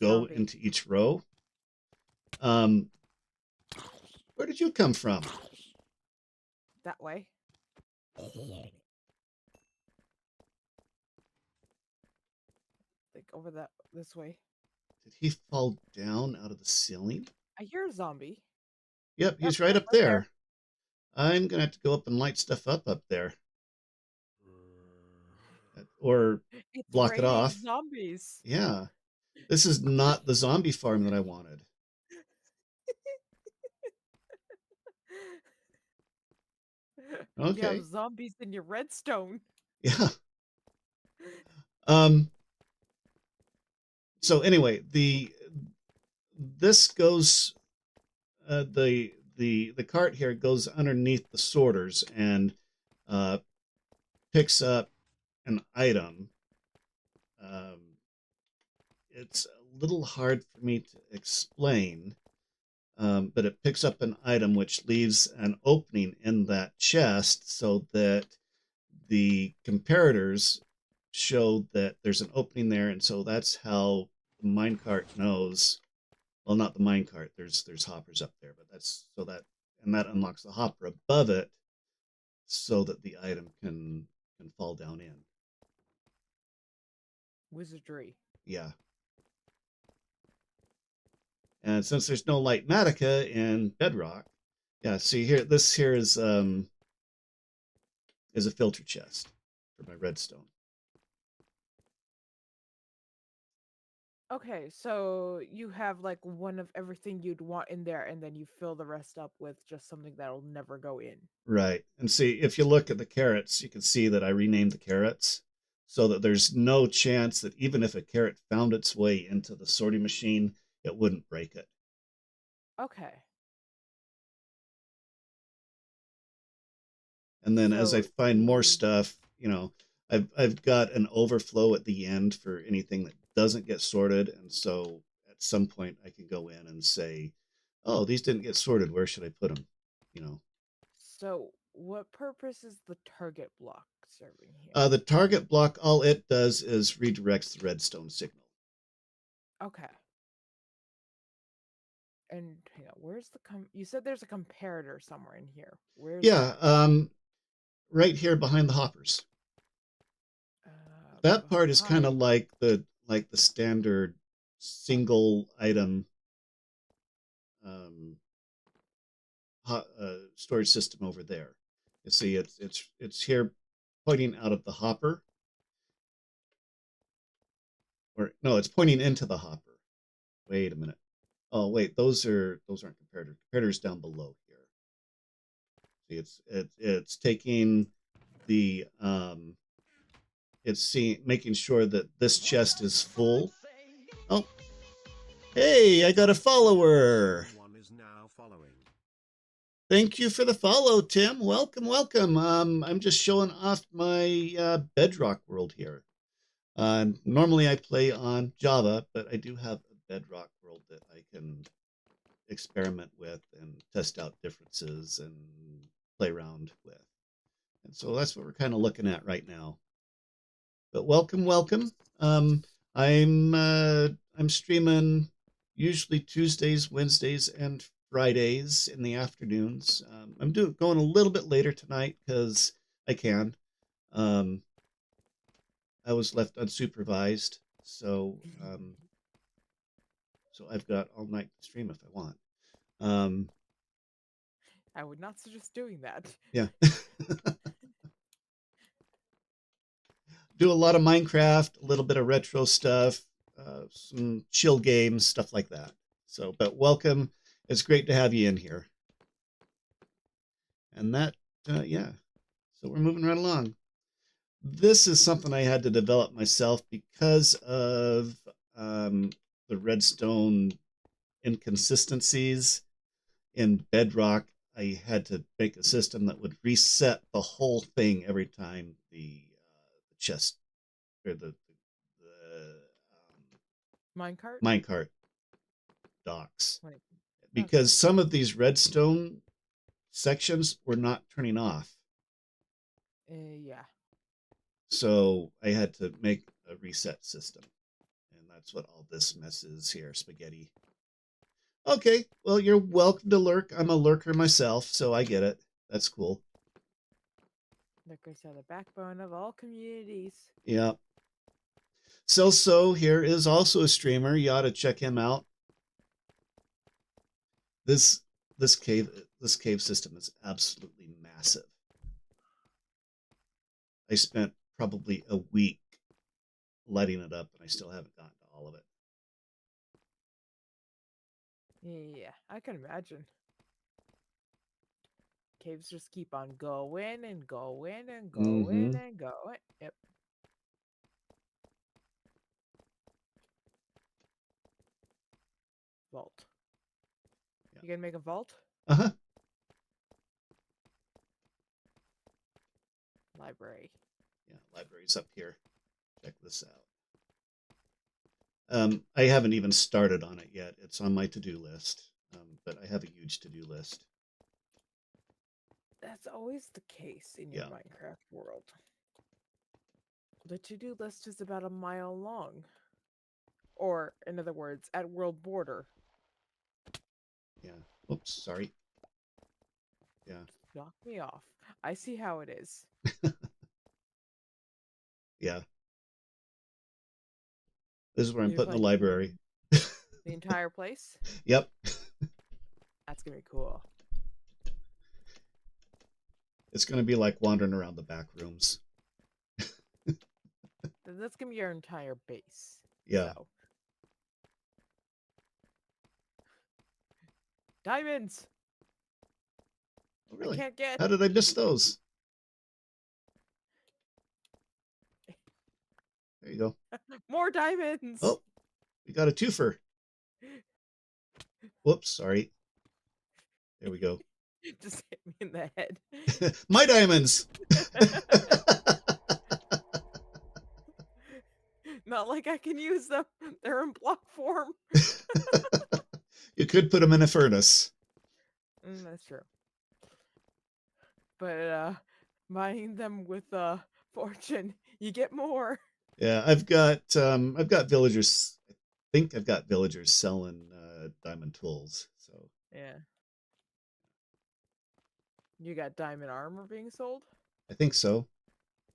go Zombie. into each row. Um, where did you come from? That way. Like over that this way. Did he fall down out of the ceiling? I hear a zombie. Yep, Yep, he's right yep, up right there. there. I'm gonna have to go up and light stuff up there, or It's block it raining off. zombies. Yeah, this is not the zombie farm that I wanted. You have Okay, zombies in your redstone. yeah. Um. So anyway, this goes the cart here goes underneath the sorters and uh, picks up an item. Um, it's a little hard for me to explain, but it picks up an item which leaves an opening in that chest so that the comparators show that there's an opening there, and so that's how the minecart knows. Well, not the minecart. There's hoppers up there, but that's so that and that unlocks the hopper above it, so that the item can fall down in. Wizardry. Yeah. And since there's no Lightmatica in Bedrock, yeah. See here, this here is a filter chest for my redstone. Okay, so you have like one of everything you'd want in there, and then you fill the rest up with just something that'll never go in. Right. And see, if you look at the carrots, you can see that I renamed the carrots so that there's no chance that even if a carrot found its way into the sorting machine, it wouldn't break it. Okay. And then as I So find more you stuff, I've got an overflow at the end for anything that doesn't get sorted, and so at some point I can go in and say, "Oh, these didn't get sorted. Where should I put them?" You know. so what purpose is the target block serving here? The target block, all it does is redirects the redstone signal. Okay. And hang on, where's the you said there's a comparator somewhere in here. Where's Yeah, that? right here behind the hoppers. That part is kind of Behind. like the standard single item um, storage system over there. You see, it's here pointing out of the hopper, or no, it's pointing into the hopper. Wait a minute. Oh, wait, those aren't comparators. Comparators down below here. See, it's taking the it's making sure that this chest is full. Oh, hey, I got a follower. One is now following. Thank you for the follow, Tim. Welcome, welcome. I'm just showing off my Bedrock world here. Normally I play on Java, but I do have a Bedrock world that I can experiment with and test out differences and play around with. And so that's what we're kind of looking at right now. But welcome, welcome. I'm streaming usually Tuesdays, Wednesdays, and Fridays in the afternoons. I'm going a little bit later tonight because I can. Um, I was left unsupervised, so I've got all night to stream if I want. Um, I would not suggest doing that. yeah. Do a lot of Minecraft, a little bit of retro stuff, some chill games, stuff like that. So, but welcome. It's great to have you in here. And that, yeah. So we're moving right along. This is something I had to develop myself because of the redstone inconsistencies in Bedrock. I had to make a system that would reset the whole thing every time the chest or the Minecart? minecart docks, Wait. Okay. because some of these redstone sections were not turning off. Yeah. So I had to make a reset system. And that's what all this mess is here, spaghetti. Okay, well, you're welcome to lurk. I'm a lurker myself, so I get it. That's cool. Lurkers are the backbone of all communities. Yeah. So here is also a streamer. You ought to check him out. This this cave system is absolutely massive. I spent probably a week lighting it up, and I still haven't gotten to all of it. Yeah, I can imagine. Caves just keep on going and going and going Mm-hmm. and going. Yep. Vault. Yeah. You gonna make a vault? Uh-huh. Library. Yeah, library's up here. Check this out. I haven't even started on it yet. It's on my to-do list, but I have a huge to-do list. That's always the case in your Yeah, Minecraft world. The to-do list is about a mile long. Or, in other words, at world border. yeah. Oops, sorry. Yeah, Knock me off. I see how it is. yeah. This is where I'm You're putting the planning to make library. the entire place? Yep, That's gonna be cool. it's going to be like wandering around the back rooms. That's gonna be your entire base. Yeah. So. Diamonds! Oh, I really? can't get How did I miss those? There you go. more diamonds! Oh, we got a twofer. Whoops, sorry. There we go. Just hit me in the head. My diamonds. Not like I can use them. They're in block form. You could put them in a furnace. That's true. But buying them with fortune, you get more. Yeah, I've got villagers. I think I've got villagers selling diamond tools. So Yeah. You got diamond armor being sold? I think so,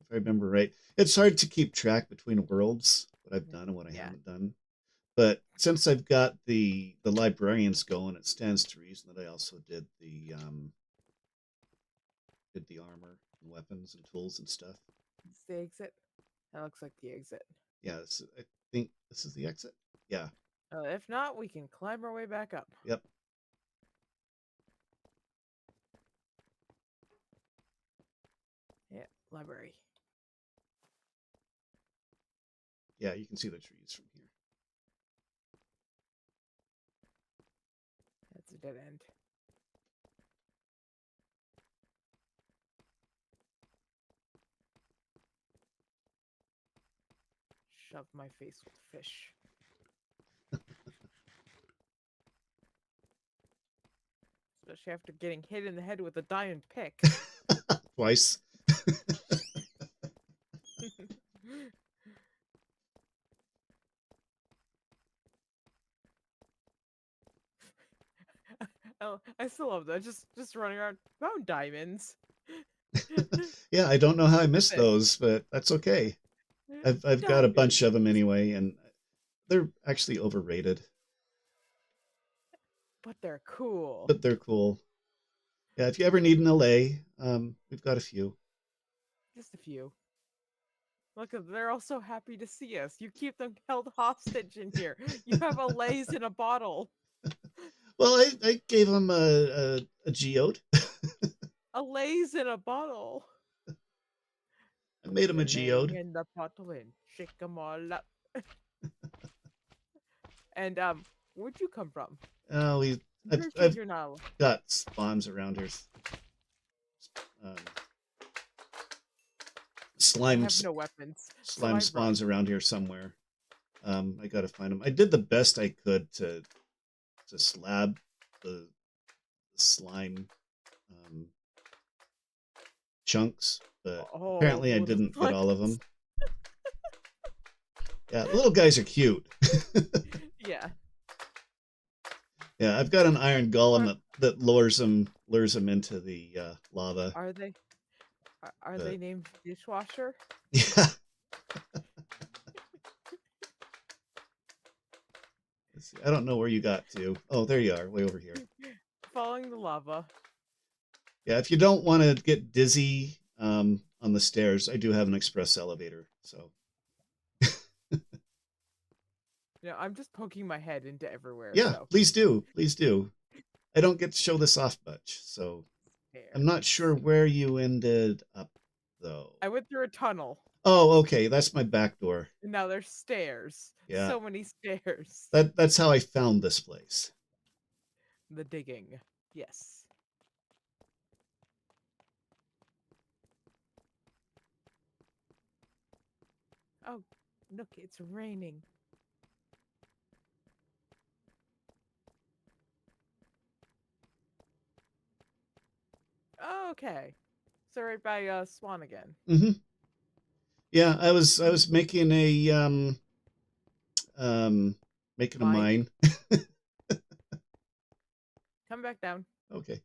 if I remember right. It's hard to keep track between worlds, what I've done and what I Yeah. haven't done. But since I've got the librarians going, it stands to reason that I also did the armor and weapons and tools and stuff. It's the exit. That looks like the exit. Yeah, I think this is the exit. Yeah. If not, we can climb our way back up. Yep. Yeah, library. Yeah, you can see the trees from here. That's a dead end. Shove my face with fish. Especially after getting hit in the head with a diamond pick. Twice. Oh, I still love that. Just running around. Found diamonds. Yeah, I don't know how I missed Fish. those, but that's okay. I've got a bunch Divers. of them anyway, and they're actually overrated, But they're cool. but they're cool. Yeah, if you ever need an LA, we've got a few. Just a few. Look, they're all so happy to see us. You keep them held hostage in here. You have a lays in a bottle. Well, I gave them a geode. A lays in a bottle. I Put made them a your name geode. in the bottle and shake them all up. And where'd you come from? Oh, I've You're not. got spawns around here. Um, I slime have no weapons, so slime I run. spawns around here somewhere. I gotta find them. I did the best I could to slab the slime um, chunks, but Oh, apparently the I little didn't get all of slimes. them. Yeah, little guys are cute. Yeah. Yeah, I've got an iron golem Are, that lures them into the lava. are they are But they named dishwasher? yeah, let's see. I don't know where you got to. Oh, there you are, way over here. Following the lava. Yeah, if you don't want to get dizzy on the stairs, I do have an express elevator. So Yeah, I'm just poking my head into everywhere, yeah, so please do, please do. I don't get to show this off much, so I'm not stairs. sure where you ended up though. I went through a tunnel, Oh, okay, that's my back door. and now there's stairs. Yeah, So many stairs. that's how I found this place. The digging. Yes. Oh, look, it's raining. Oh, okay. So right by Swan again. Hmm. Yeah, I was making a um making a Mine? mine. Come back down. Okay.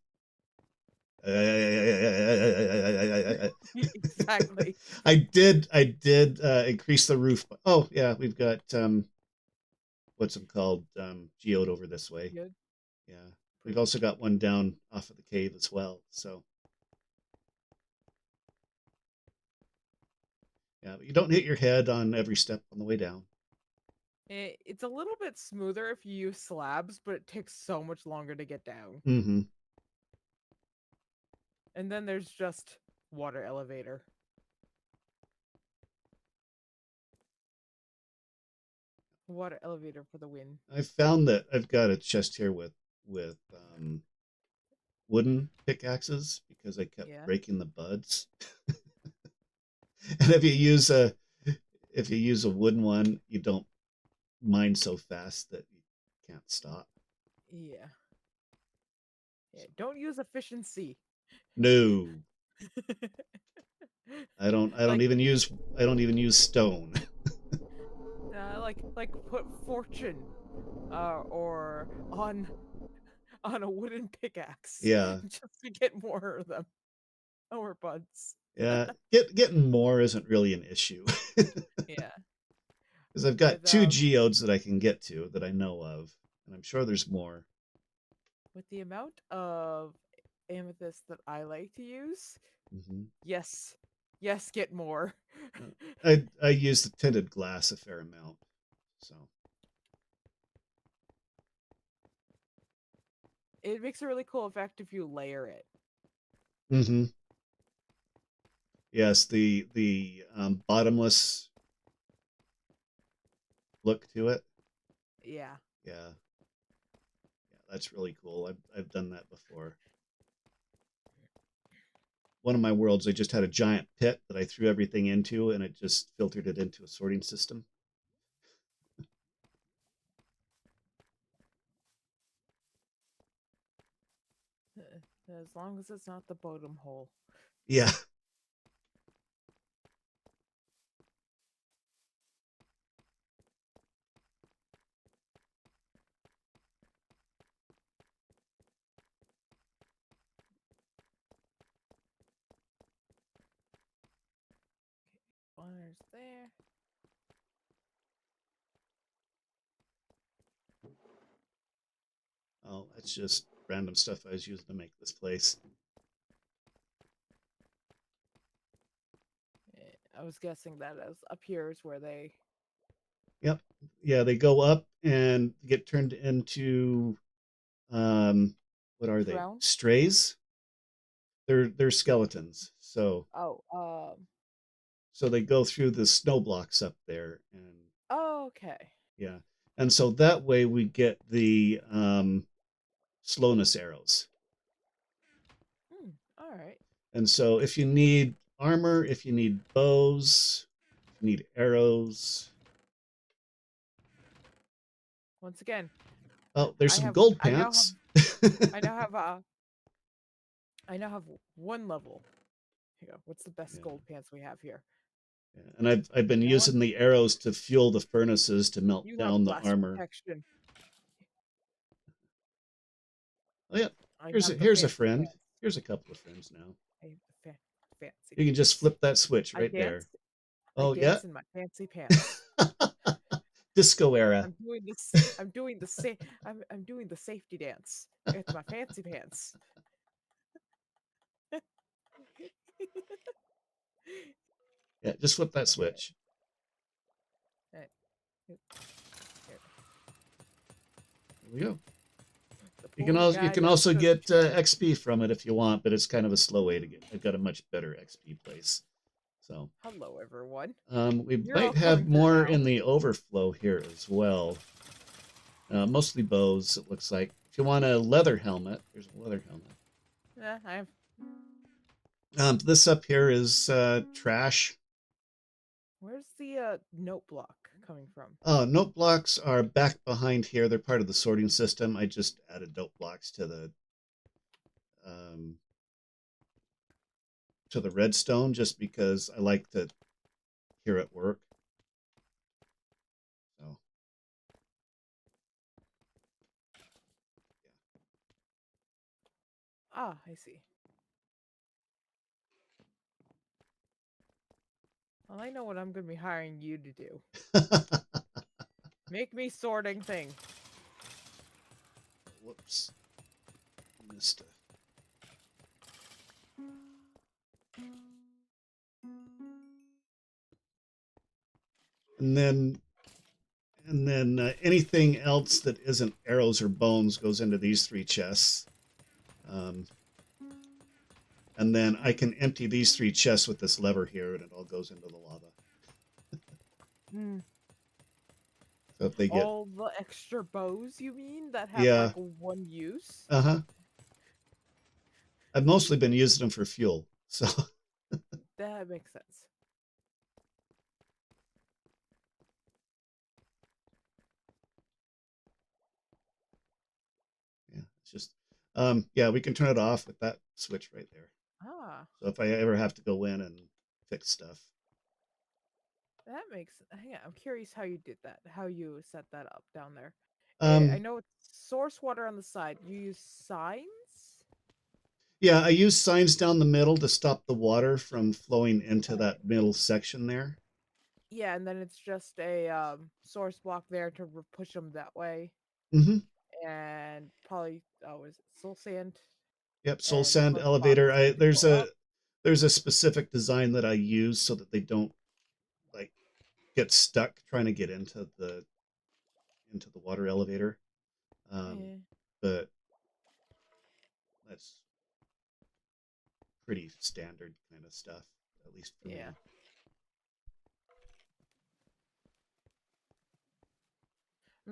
Exactly. I did increase the roof. Oh yeah, we've got what's them called geode over this way. Good. Yeah, we've also got one down off of the cave as well. So yeah, but you don't hit your head on every step on the way down. It's a little bit smoother if you use slabs, but it takes so much longer to get down. Mm-hmm. And then there's just water elevator. Water elevator for the win. I found that I've got a chest here with wooden pickaxes because I kept Yeah. breaking the buds. And if you use a wooden one, you don't mine so fast that you can't stop. Yeah. Yeah. Don't use efficiency. No, I don't Like even use stone. like put fortune or on a wooden pickaxe Yeah, just to get more of them. More buds. yeah. Getting more isn't really an issue Yeah. because I've got With two geodes that I can get to that I know of, and I'm sure there's more. with the amount of amethyst that I like to use, Hmm. yes. Yes, get more. I use the tinted glass a fair amount, so. It makes a really cool effect if you layer it. Hmm. Yes, the bottomless look to it. Yeah. Yeah, yeah, that's really cool. I've done that before. One of my worlds, I just had a giant pit that I threw everything into, and it just filtered it into a sorting system. As long as it's not the bottom hole. Yeah. Oh, that's just random stuff I was using to make this place. I was guessing that as up here is where they Yep. Yeah, they go up and get turned into what are they? drown. Strays? They're skeletons. Oh, So they go through the snow blocks up there, and okay. yeah. And so that way we get the slowness arrows. All right. And so if you need armor, if you need bows, if you need arrows. Once again, Oh, there's some gold I now have pants. I now have I now have one level. Here you go. What's the best Yeah. gold pants we have here? Yeah. And I've been That one. using the arrows to fuel the furnaces to melt You have down the blast armor. protection. Oh yeah, I here's a have the here's a fancy friend. pants. Here's a couple of friends now. I have the fancy You can just pants. flip that switch I right there. dance. I Oh yeah, dance in my fancy pants. disco era. I'm doing this. I'm doing the I'm doing the safety dance. It's my fancy pants. Yeah, just flip that Okay. switch. Alright, here- There we go. The You can pony also you guide can in also church. get XP from it if you want, but it's kind of a slow way to get. I've got a much better XP place. So Hello, everyone. we You're all might have coming through more now. in the overflow here as well. Mostly bows, it looks like. If you want a leather helmet, there's a leather helmet. Yeah, I have. This up here is trash. Where's the note block coming from? Oh, note blocks are back behind here. They're part of the sorting system. I just added note blocks um, to the redstone just because I like to hear it work. So Ah, I see. Well, I know what I'm going to be hiring you to do. Make me sorting thing. whoops, missed it. And then anything else that isn't arrows or bones goes into these three chests. Um, and then I can empty these three chests with this lever here, and it all goes into the lava. Hmm. So if they get All the extra bows, you mean, that have yeah, like one use? uh-huh. I've mostly been using them for fuel. So That makes sense. yeah, it's just yeah, we can turn it off with that switch right there. Ah, So if I ever have to go in and fix stuff. that makes. Yeah, I'm curious how you did that. How you set that up down there. I Um know it's source water on the side. You use signs. yeah, I use signs down the middle to stop the water from flowing into Okay. that middle section there. Yeah, and then it's just a source block there to push them that way, Mm-hmm. and probably is it soul sand Yep, soul and sand flint blocks elevator. I to go up. there's a specific design that I use so that they don't like get stuck trying to get into the water elevator. Um, Eh, but that's pretty standard kind of stuff, at least for yeah. me.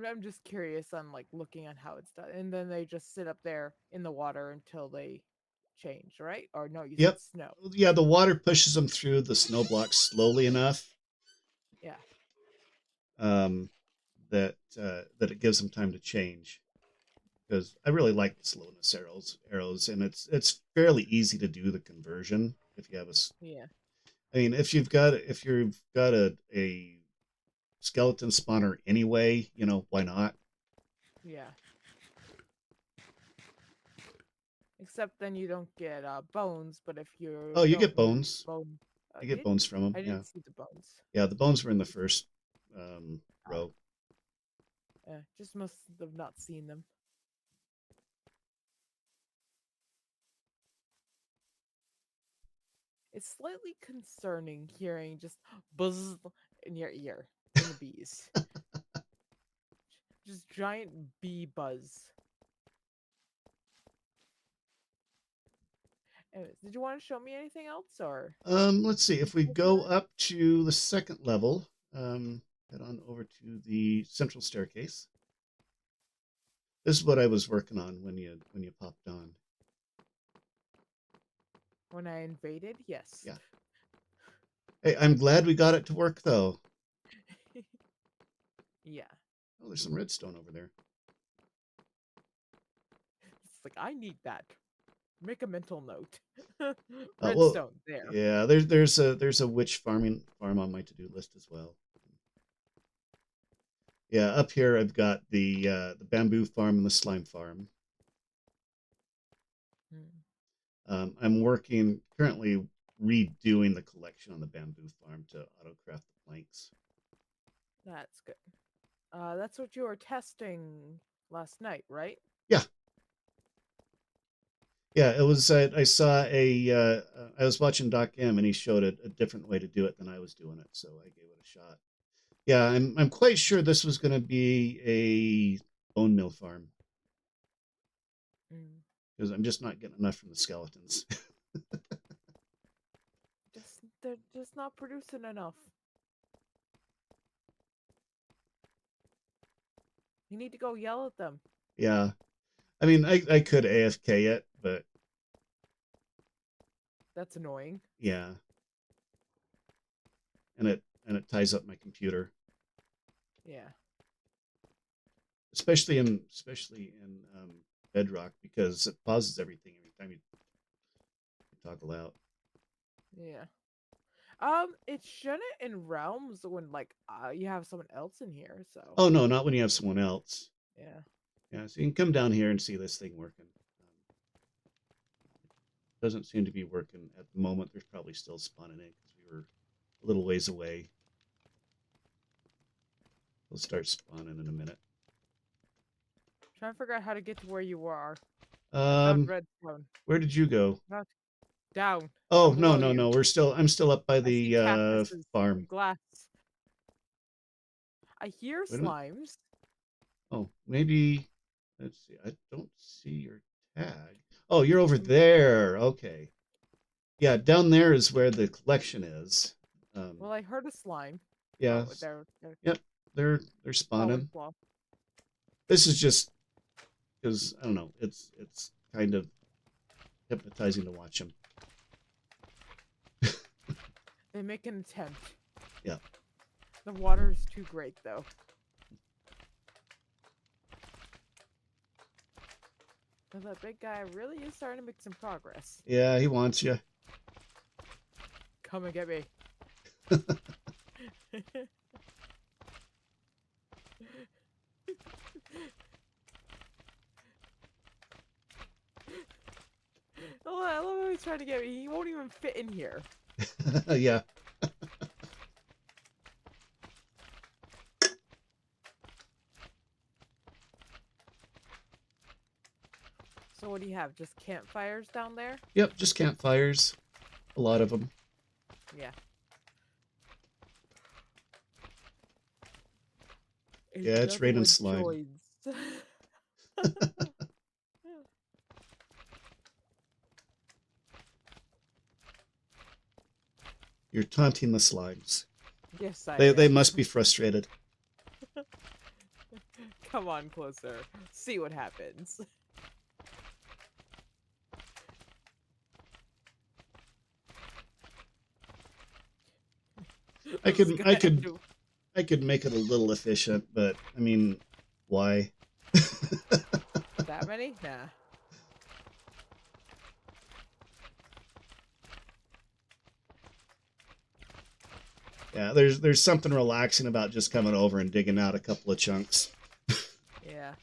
I'm just curious on like looking at how it's done, and then they just sit up there in the water until they change, right? Or no, you said Yep. snow. Yeah, the water pushes them through the snow blocks slowly enough Yeah, um, that it gives them time to change. Because I really like the slowness arrows, and it's fairly easy to do the conversion if you have a. yeah, I mean, if you've got a skeleton spawner anyway, why not? yeah. Except then you don't get bones, but if Oh, you you don't get need bones. bone, You you get did? bones from them. I Yeah, didn't see the bones. yeah. The bones were in the first Ah, row. just must have not seen them. It's slightly concerning hearing just buzz in your ear from the bees. Just giant bee buzz. Anyways, did you want to show me anything else or Let's see. If we go up to the second level, head on over to the central staircase. This is what I was working on when you popped on. when I invaded? Yes. Yeah. Hey, I'm glad we got it to work though. Yeah. Oh, there's some redstone over there. It's like I need that. Make a mental note. Well, Redstone there. yeah. There's a witch farm on my to-do list as well. Yeah, up here I've got the bamboo farm and the slime farm. I'm working currently redoing the collection on the bamboo farm to auto-craft the planks. That's good. That's what you were testing last night, right? Yeah. Yeah, it was. I saw I was watching Doc M, and he showed a different way to do it than I was doing it, so I gave it a shot. Yeah, I'm quite sure this was going to be a bone meal farm because I'm just not getting enough from the skeletons. They're just not producing enough. You need to go yell at them. Yeah, I mean, I could AFK it, but that's annoying. Yeah, and it ties up my computer. Yeah. Especially in Bedrock because it pauses everything every time you toggle out. Yeah. It shouldn't in realms when like you have someone else in here. So. Oh no, not when you have someone else. Yeah. Yeah, so you can come down here and see this thing working. Doesn't seem to be working at the moment. There's probably still spawning in because we were a little ways away. We'll start spawning in a minute. Trying to figure out how to get to where you are. I found redstone. Where did you go? Not down. Oh no. I'm still up by the farm. Glass. I hear slimes. Oh, maybe. Let's see. I don't see your tag. Oh, you're over there. Okay. Yeah, down there is where the collection is. Well, I heard a slime. Yeah. Oh, yep, they're spawning. Oh, this is just because I don't know. It's kind of hypnotizing to watch them. They make an attempt. Yeah. The water is too great, though. But that big guy really is starting to make some progress. Yeah, he wants you. Come and get me. I love how he's trying to get me. He won't even fit in here. Yeah. So what do you have? Just campfires down there? Yep, just campfires. A lot of them. Yeah. Yeah, it's raining slime. You're taunting the slimes. Yes, I am. They must be frustrated. Come on closer. See what happens. I could make it a little efficient, but I mean, why? That many? Nah. Yeah, there's something relaxing about just coming over and digging out a couple of chunks. Yeah.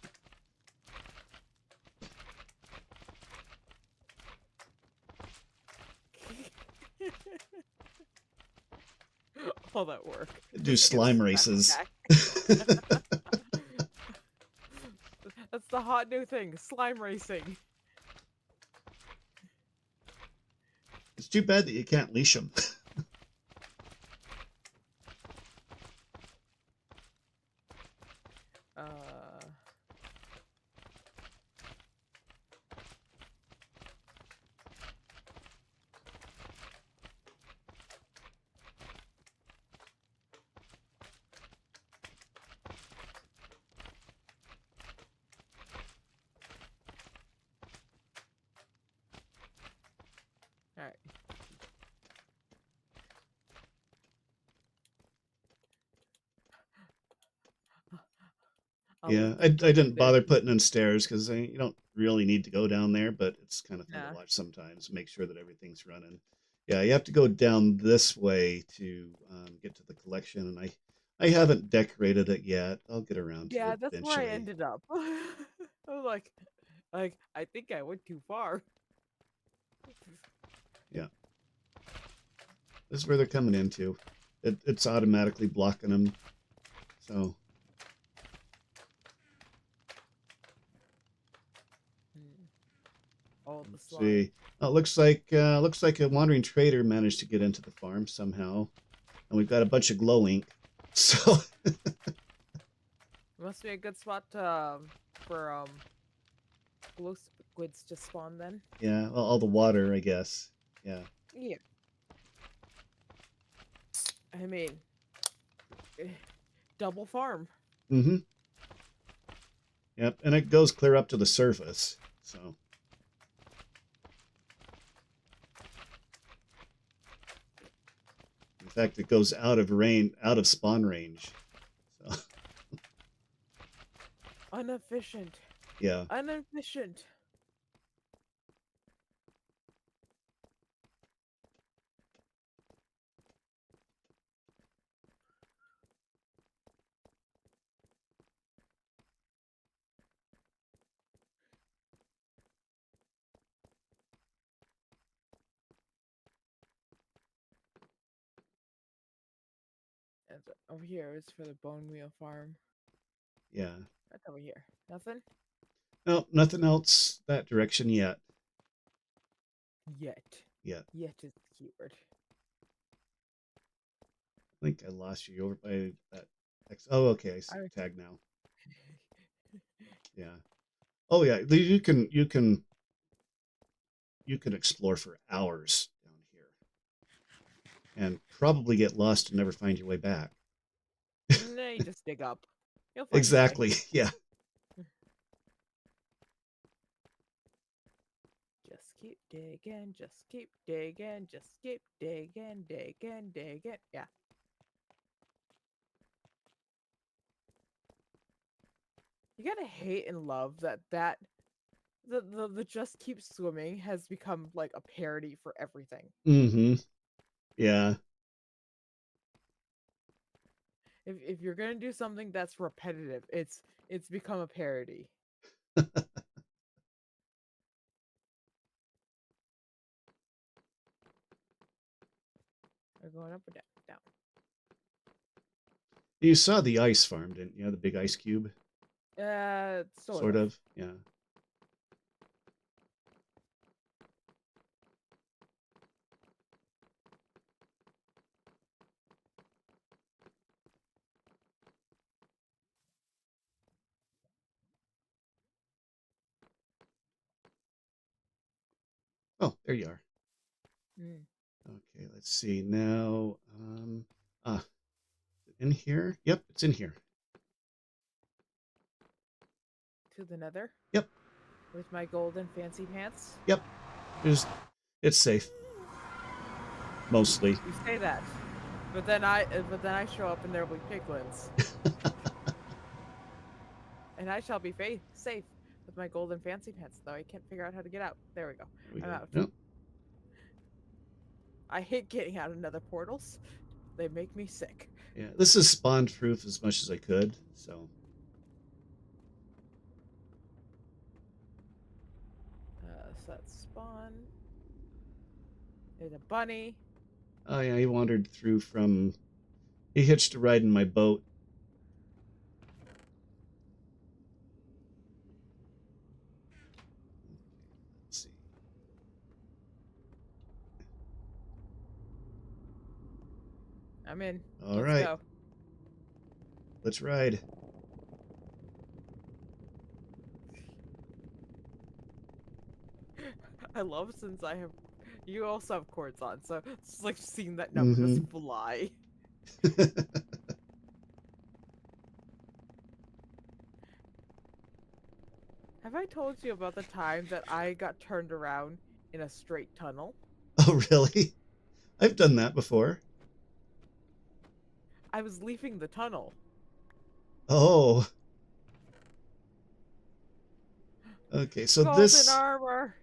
All that work. Do slime races. That's the hot new thing, slime racing. too bad that you can't leash them. Uh, all right. I'll Yeah, lift I them from didn't there. bother putting in stairs because you don't really need to go down there, but it's kind of fun to Nah. watch sometimes. Make sure that everything's running. Yeah, you have to go down this way to get to the collection, and I haven't decorated it yet. I'll get around to Yeah, it that's where I eventually. ended up. I'm like I think I went too far. Yeah, this is where they're coming into. It's automatically blocking them. So Hmm. All the let's slime. see. Oh, looks like a wandering trader managed to get into the farm somehow, and we've got a bunch of glow ink. So Must be a good spot for glow squids to spawn then. yeah, well, all the water, I guess. Yeah. Yeah. I mean, eh, double farm. Mm-hmm. Yep, and it goes clear up to the surface. So, in fact, it goes out of spawn range. So, Inefficient. yeah. Inefficient. And over here is for the bone meal farm. Yeah. That's over here. Nothing No, nothing else that direction yet. yet. Yet. Yet is the keyword. I think I lost you over by that. Oh, okay. I see I the tag now. Yeah. Oh, yeah. You can explore for hours down here and probably get lost and never find your way back. Nah, you just dig up. You'll find your way. Exactly. Yeah. Just keep digging, just keep digging, just keep digging, digging, digging. Yeah. You gotta hate and love that the just keep swimming has become like a parody for everything. Mm-hmm. Yeah. If you're gonna do something that's repetitive, it's become a parody. We're going up or down, down. You saw the ice farm, didn't you? The big ice cube, Sort sort of. of. Yeah. Oh, there you are. Mm. Okay, let's see now. Ah, in here? Yep, it's in here. To the nether Yep, with my golden fancy pants. yep. There's, it's safe, mostly. You say that, but then I show up and there'll be piglins, and I shall be safe with my golden fancy pants. Though I can't figure out how to get out. There we go. There we I'm go. out. Yep. I hate getting out of nether portals. They make me sick. Yeah, this is spawn proof as much as I could. So, So that's spawn. There's a bunny. oh yeah, he wandered through from. He hitched a ride in my boat. Let's see. I'm in. All Let's right, go. let's ride. I love since I have. You also have cords on, so it's like seeing that number just Mm-hmm. fly. Have I told you about the time that I got turned around in a straight tunnel? Oh, really? I've done that before. I was leaving the tunnel. Oh, okay. So Golden this, armor!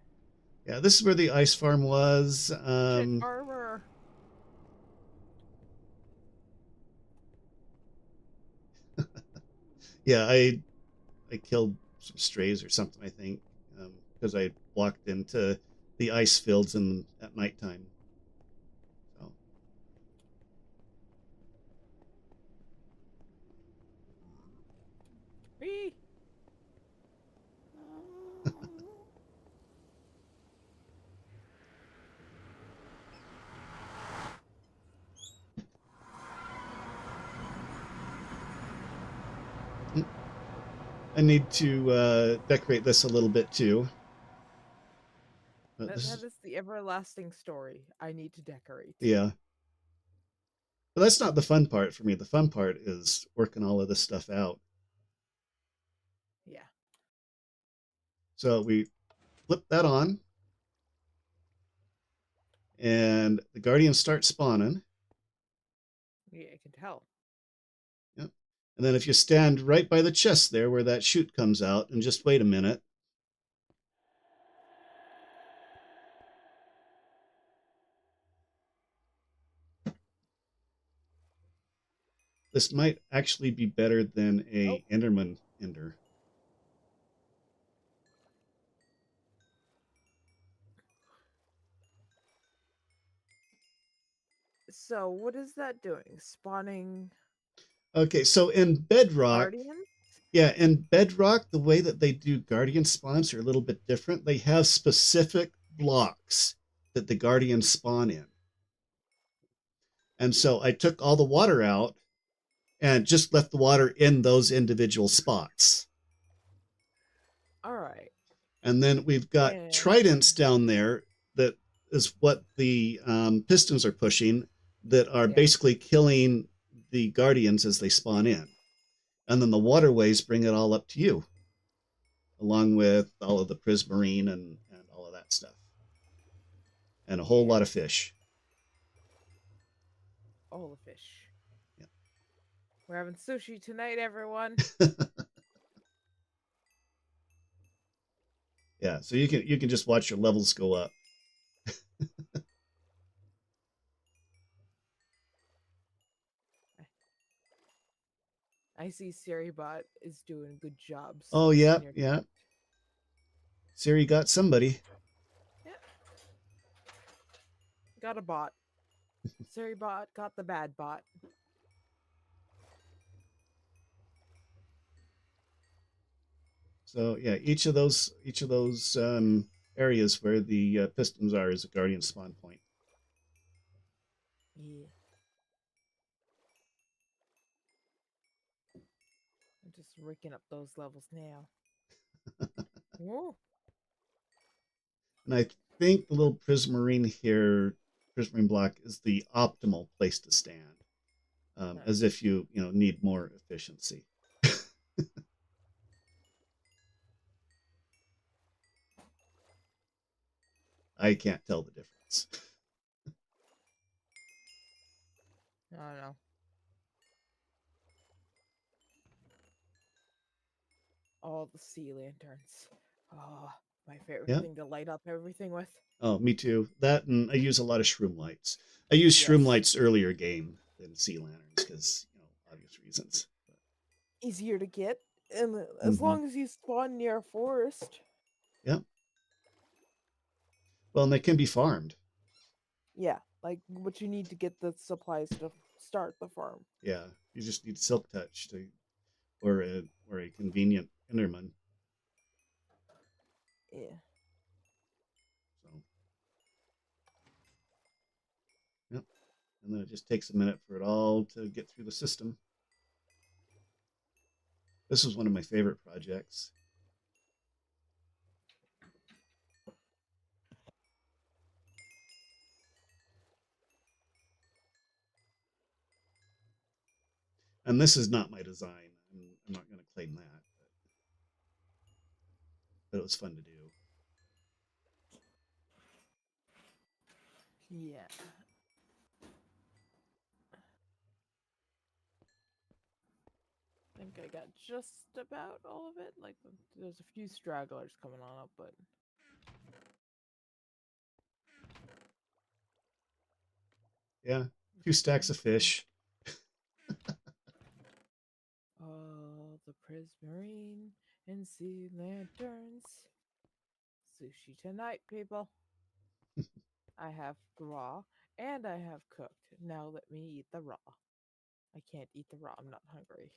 yeah, this is where the ice farm was. Ancient armor! Yeah, I killed some strays or something, I think, because I walked into the ice fields in at nighttime. So, Me! I need to decorate this a little bit too. But this That is, is the everlasting story I need to decorate. yeah. But that's not the fun part for me. The fun part is working all of this stuff out. Yeah. So we flip that on, and the guardians start spawning. Yeah, I can tell. Yep. And then if you stand right by the chest there where that chute comes out and just wait a minute, this might actually be better than Oh, a Enderman Ender. so what is that doing? Spawning Okay, so in Bedrock, guardians? yeah, in Bedrock, the way that they do guardian spawns are a little bit different. They have specific blocks that the guardians spawn in. And so I took all the water out and just left the water in those individual spots. All right. And then we've got And tridents down there that is what the pistons are pushing that are yeah, basically killing the guardians as they spawn in. And then the waterways bring it all up to you, along with all of the prismarine and all of that stuff. And a whole yeah. lot of fish. All the fish. Yeah. We're having sushi tonight, everyone. Yeah, so you can just watch your levels go up. I see Seribot is doing good jobs Oh yeah, in your yeah. chat. Siri got somebody. Yeah, got a bot. Seribot got the bad bot. So yeah, each of those areas where the pistons are is a guardian spawn point. Yeah. I'm just rigging up those levels now. Whoa. And I think the little prismarine here, prismarine block, is the optimal place to stand, as Nice. if you need more efficiency. I can't tell the difference. I don't know. All the sea lanterns. Oh, my favorite Yeah. thing to light up everything with. Oh, me too. That and I use a lot of shroom lights. I used shroom Yes. lights earlier game than sea lanterns because obvious reasons. Easier to get, and as Mm-hmm. long as you spawn near a forest. Yeah. Well, and they can be farmed. Yeah, like what you need to get the supplies to start the farm. Yeah. You just need silk touch to or a convenient Enderman. Yeah. So, yep. and then it just takes a minute for it all to get through the system. This was one of my favorite projects. And this is not my design. I'm not going to claim that, but it was fun to do. Yeah. I think I got just about all of it. Like, there's a few stragglers coming on up, but Yeah, 2 stacks of fish. oh, the prismarine and sea lanterns. Sushi tonight, people. I have raw and I have cooked. Now let me eat the raw. I can't eat the raw. I'm not hungry.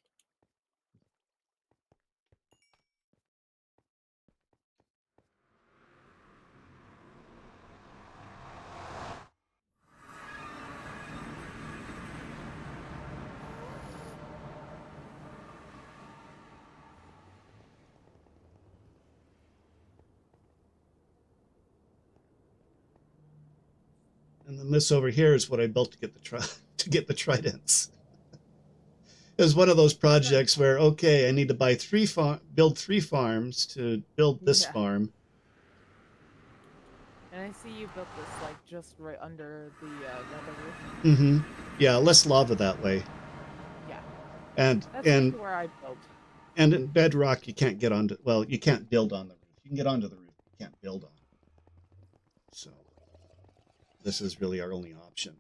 And then this over here is what I built to get the tridents. It was one of those projects where, okay, I need to buy build 3 farms to build this Yeah. farm. And I see you built this like just right under the nether roof. Mm-hmm. Yeah, less lava that way. Yeah. And That's usually where I build. And in Bedrock, you can't get onto. Well, you can't build on the roof. You can get onto the roof, but you can't build on it. So this is really our only option.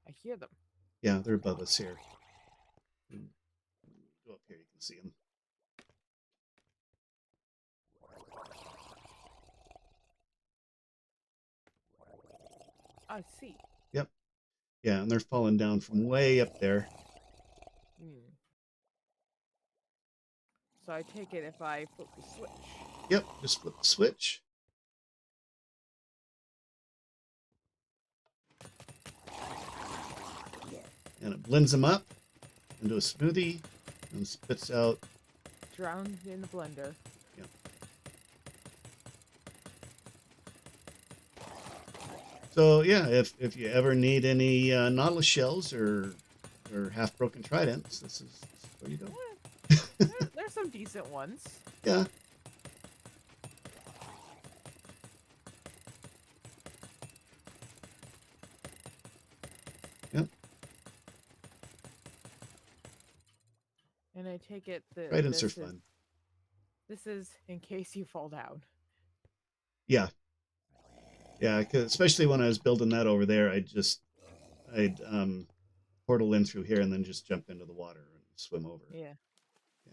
I hear them. Yeah, they're above us here. Go up here, you can see them. I see. Yep. Yeah, and they're falling down from way up there. So I take it if I flip the switch. Yep, just flip the switch. And it blends them up into a smoothie and spits out. Drowned in the blender. Yep. So yeah, if you ever need any nautilus shells or half broken tridents, this is where you go. There's some decent ones. Yeah. Yep. And I take it that Tridents are fun. This is in case you fall down. Yeah. Yeah, especially when I was building that over there, I'd portal in through here and then just jump into the water and swim over. Yeah. Yeah.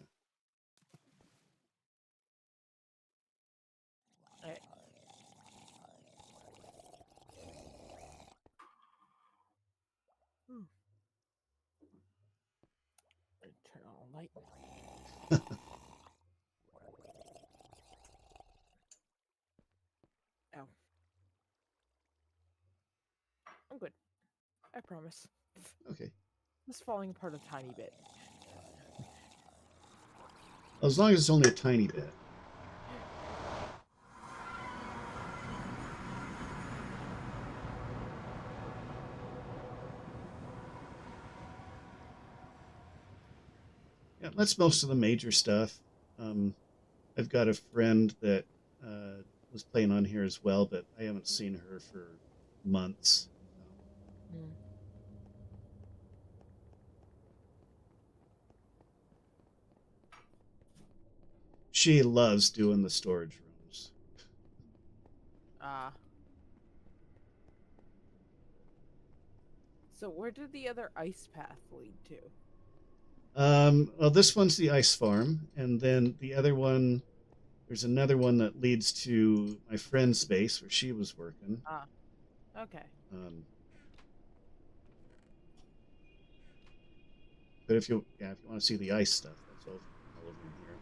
Alright. Turn on light. Ow. I'm good. I promise. Okay. It's falling apart a tiny bit. As long as it's only a tiny bit. Yeah, that's most of the major stuff. I've got a friend that was playing on here as well, but I haven't seen her for months. She loves doing the storage rooms. So where did the other ice path lead to? Well, this one's the ice farm, and then the other one, there's another one that leads to my friend's space where she was working. Okay. But if you want to see the ice stuff, that's all over here.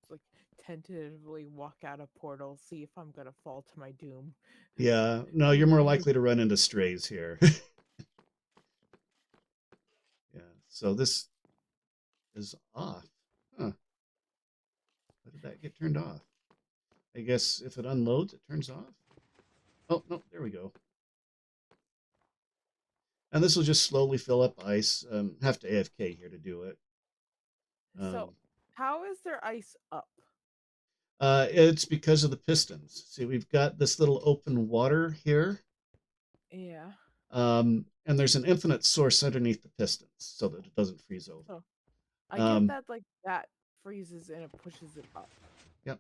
like tentatively walk out a portal, see if I'm gonna fall to my doom. Yeah, no, you're more likely to run into strays here. Yeah, so this is off. Huh. How did that get turned off? I guess if it unloads, it turns off. Oh, no, there we go. And this will just slowly fill up ice. Have to AFK here to do it. So Um, how is there ice up? it's because of the pistons. See, we've got this little open water here, Yeah. and there's an infinite source underneath the pistons so that it doesn't freeze over. So I get Um, that like that freezes and it pushes it up. yep.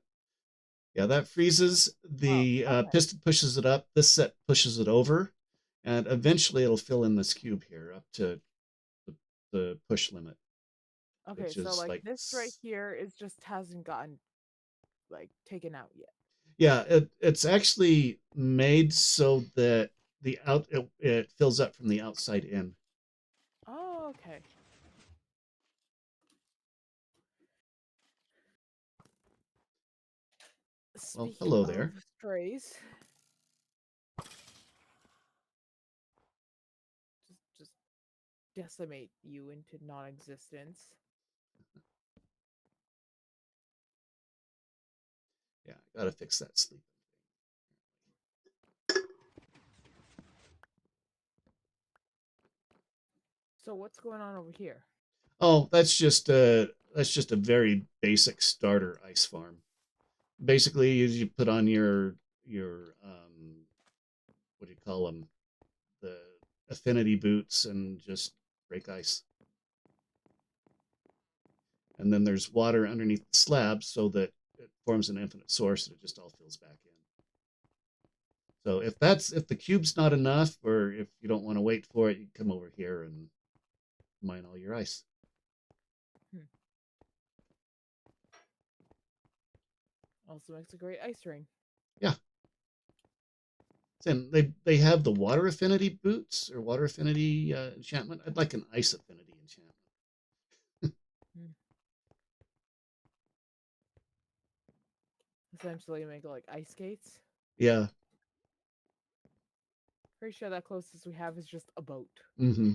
Yeah, that freezes. Oh, The okay. piston pushes it up. This set pushes it over, and eventually it'll fill in this cube here up to the push limit, Okay, which so is like like, this right here is just hasn't gotten like taken out yet. yeah, it's actually made so that it fills up from the outside in. Oh, okay. Well, Speaking hello of there. strays, just decimate you into non-existence. Yeah, I gotta fix that sleep. So what's going on over here? Oh, that's just a very basic starter ice farm. Basically, you put on your what do you call them, the affinity boots, and just break ice. And then there's water underneath the slab so that it forms an infinite source and it just all fills back in. So if the cube's not enough, or if you don't want to wait for it, you can come over here and mine all your ice. Hmm. Also makes a great ice ring. Yeah. And they have the water affinity boots or water affinity enchantment. I'd like an ice affinity enchantment. Hmm. Essentially make like ice skates. Yeah. Pretty sure that closest we have is just a boat. Mm-hmm.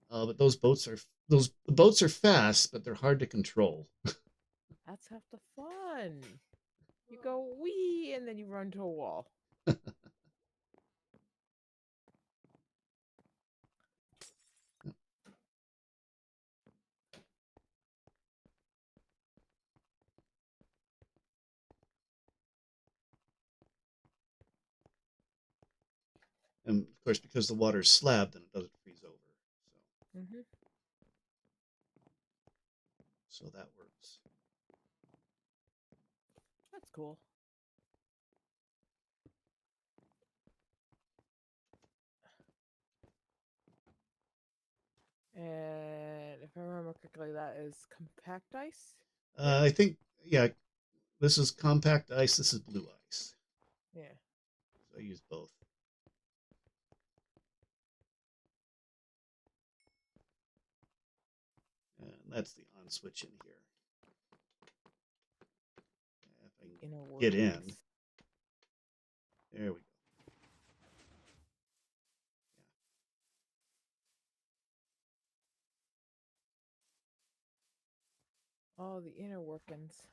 But the boats are fast, but they're hard to control. That's half the fun. You go wee and then you run to a wall. And of course, because the water's slab, then it doesn't freeze over. Hmm. So that works. That's cool. And if I remember correctly, that is compact ice. Yeah. I think, yeah, this is compact ice. This is blue ice. Yeah. So I use both. And that's the on switch in here. If I can Inner get in, workings. there we go. Oh, the inner workings.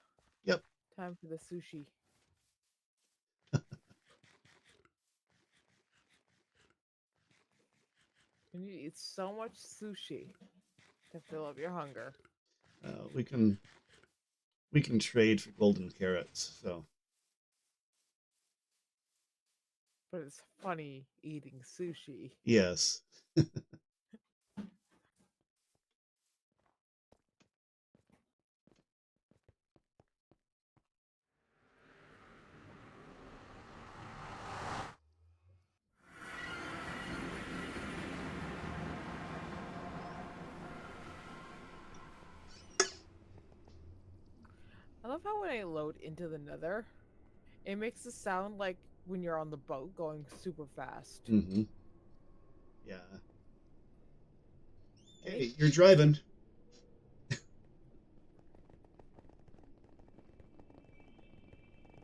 Yep. Time for the sushi. And you eat so much sushi to fill up your hunger. Uh, we can we can trade for golden carrots. So But it's funny eating sushi. yes. I love how when I load into the nether, it makes it sound like when you're on the boat going super fast. Mm-hmm. Yeah. Ready? Okay, you're driving.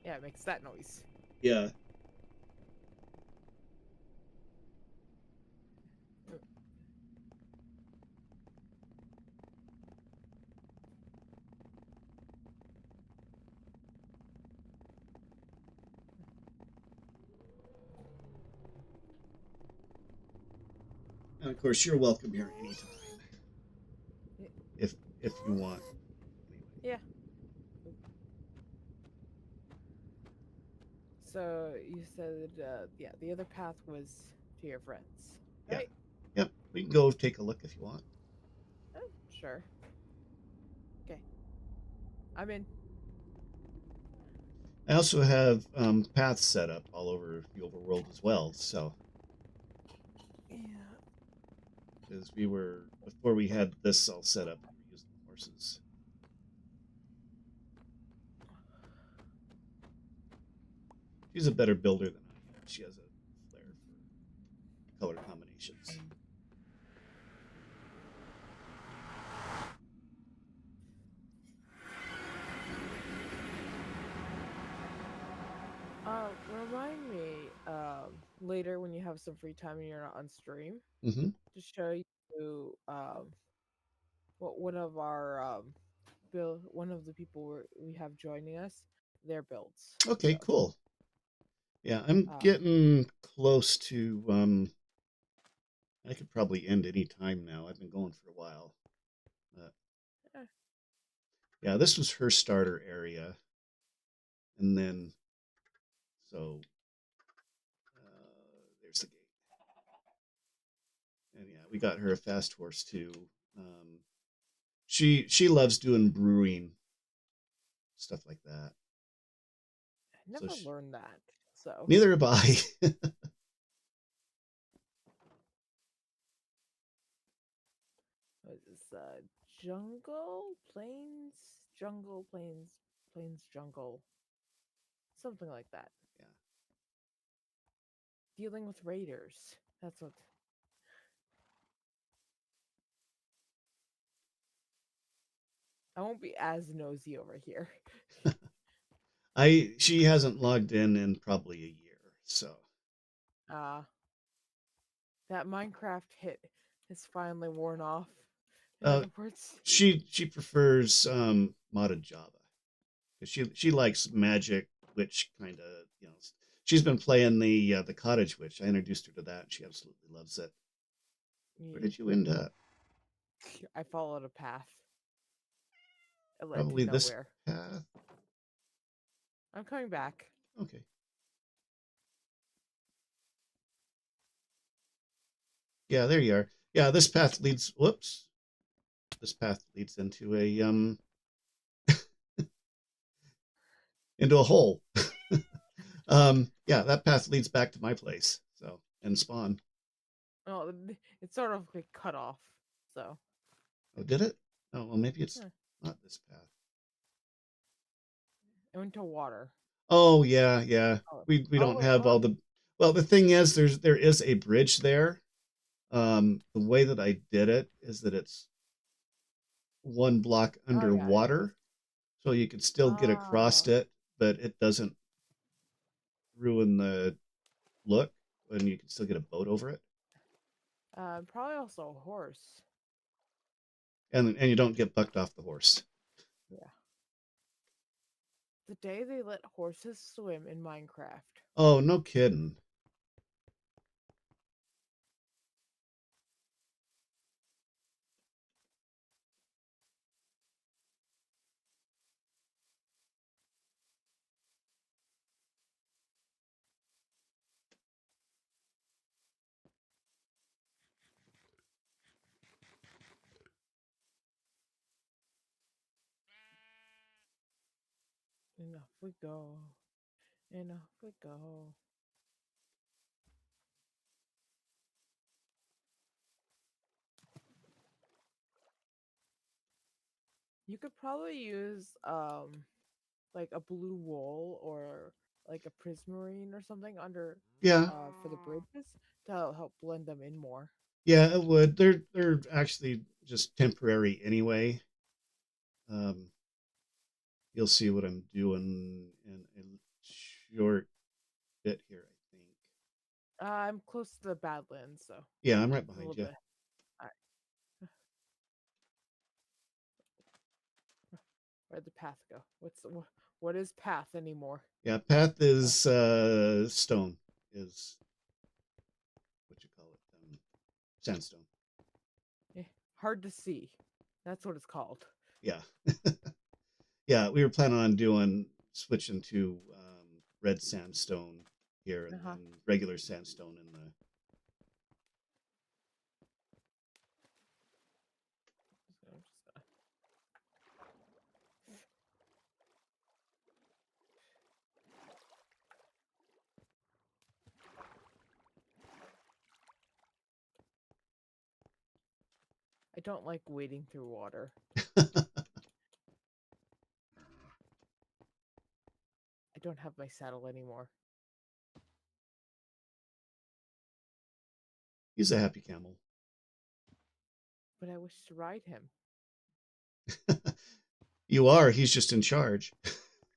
Yeah, it makes that noise. Yeah. And of course, you're welcome here anytime if you want. Yeah. So you said, yeah, the other path was to your friends, Yeah. right? Yep. We can go take a look if you want. Sure. Okay, I'm in. I also have paths set up all over the overworld as well. So, Yeah. because we were before we had this all set up, we were using the horses. She's a better builder than I am. She has a flair for color combinations. Remind me later when you have some free time and you're not on stream Mm-hmm. to show you what one of our build one of the people we have joining us their builds. Okay, So cool. Yeah, I'm um getting close to. I could probably end any time now. I've been going for a while. Uh, eh, yeah, this was her starter area, and then so there's the gate. And yeah, we got her a fast horse too. Um, she loves doing brewing stuff like that. I So never learned that. So neither have I. what is this jungle plains jungle plains plains jungle something like that. Yeah. Dealing with raiders. That's what. I won't be as nosy over here. She hasn't logged in probably a year. So Uh that Minecraft hit is finally worn off. In uh, other words, she prefers modded Java because she likes Magic, which kind of she's been playing the Cottage Witch. I introduced her to that, and she absolutely loves it. Where yeah, did you end up? I followed a path. It led to Probably this nowhere. path. I'm coming back. Okay. Yeah, there you are. Yeah, this path leads. Whoops. This path leads into a hole. Yeah, that path leads back to my place. So and spawn. Oh, it's sort of like cut off. So, Oh, did it? Oh, well, maybe it's huh. not this path. I went to water. Oh, yeah, yeah. Oh, We don't oh, have oh, all the. Well, the thing is, there is a bridge there. The way that I did it is that it's one block oh yeah, I know. underwater, so you can still get across Ah, it, but it doesn't ruin the look, and you can still get a boat over it, probably also a horse. and you don't get bucked off the horse. Yeah. The day they let horses swim in Minecraft. Oh, no kidding. And off we go. And off we go. You could probably use like a blue wool or like a prismarine or something under Yeah, for the bridges to help blend them in more. yeah, it would. They're actually just temporary anyway. Um, you'll see what I'm doing in short bit here, I think. I'm close to the Badlands, so Yeah, I'm right a little behind you. bit. Alright. Where'd the path go? What is path anymore? Yeah, path Oh, is stone, is what you call it, sandstone. eh, hard to see. That's what it's called. Yeah, yeah. We were planning on doing switching to red sandstone here, and Uh-huh. then regular sandstone in the. So I'm just I don't like wading through water. I don't have my saddle anymore, He's a happy camel. but I wish to ride him. You are. He's just in charge.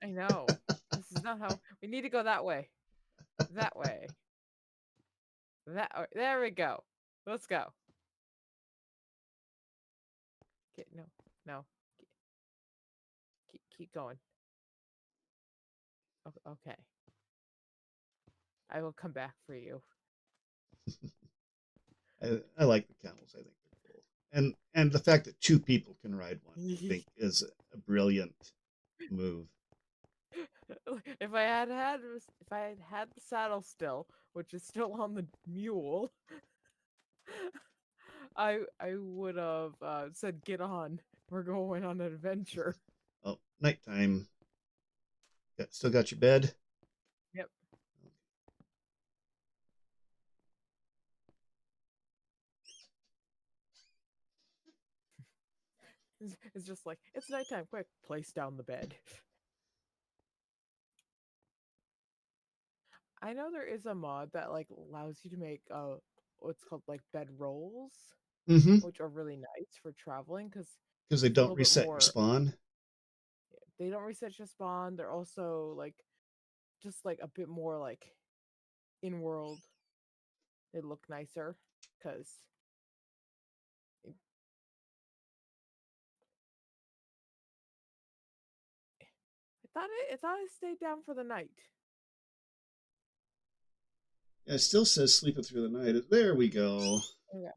I know. This is not how we need to go that way. That way. There we go. Let's go. No. No. Keep going. Okay. I will come back for you. I like the camels. I think they're cool, and the fact that two people can ride one, I think, is a brilliant move. If I had had the saddle still, which is still on the mule, I would have said, "Get on, we're going on an adventure." Oh, nighttime. Still got your bed. Yep. It's just like it's nighttime. Quick, place down the bed. I know there is a mod that like allows you to make what's called like bed rolls, Mm-hmm. which are really nice for traveling because Because they it's a don't little bit reset your more. spawn. They don't reset your spawn. They're also like just like a bit more like in world. They look nicer because I thought it stayed down for the night. Yeah, it still says sleeping through the night. There we go. Yeah,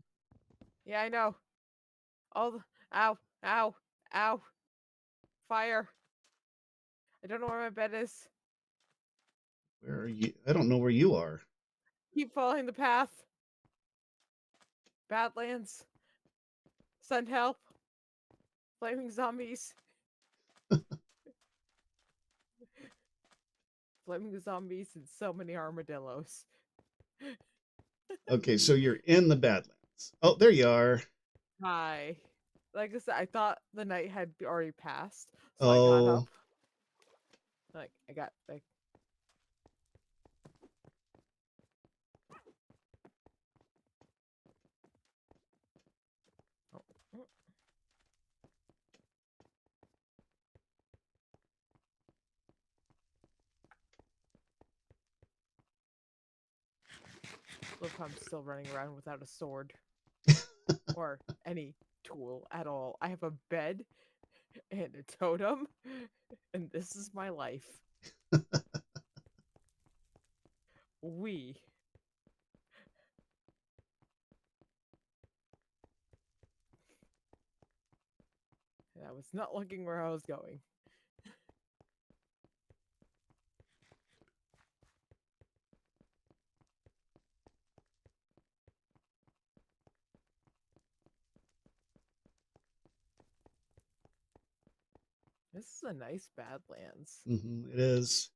yeah, I know. All the ow, ow, ow, fire. I don't know where my bed is. Where are you? I don't know where you are. Keep following the path. Badlands. Send help. Flaming zombies. Flaming zombies and so many armadillos. Okay, so you're in the Badlands. Oh, there you are. Hi. Like I said, I thought the night had already passed, so I got Oh, up. Like I got like oh, mm. Look, I'm still running around without a sword or any tool at all. I have a bed and a totem, and this is my life. We. And I was not looking where I was going. This is a nice Badlands. it is.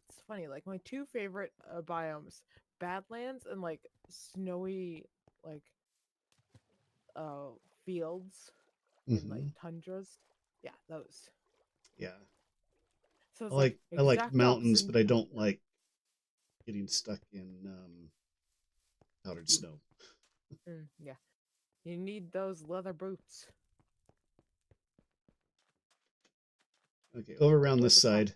It's funny, like my two favorite biomes, Badlands and like snowy, like uh fields and like Hmm. tundras. Yeah, those. Yeah, So I it's like like exact mountains, opposite. but I don't like getting stuck in powdered snow. Yeah. You need those leather boots. Okay, over around Where'd this the path? side.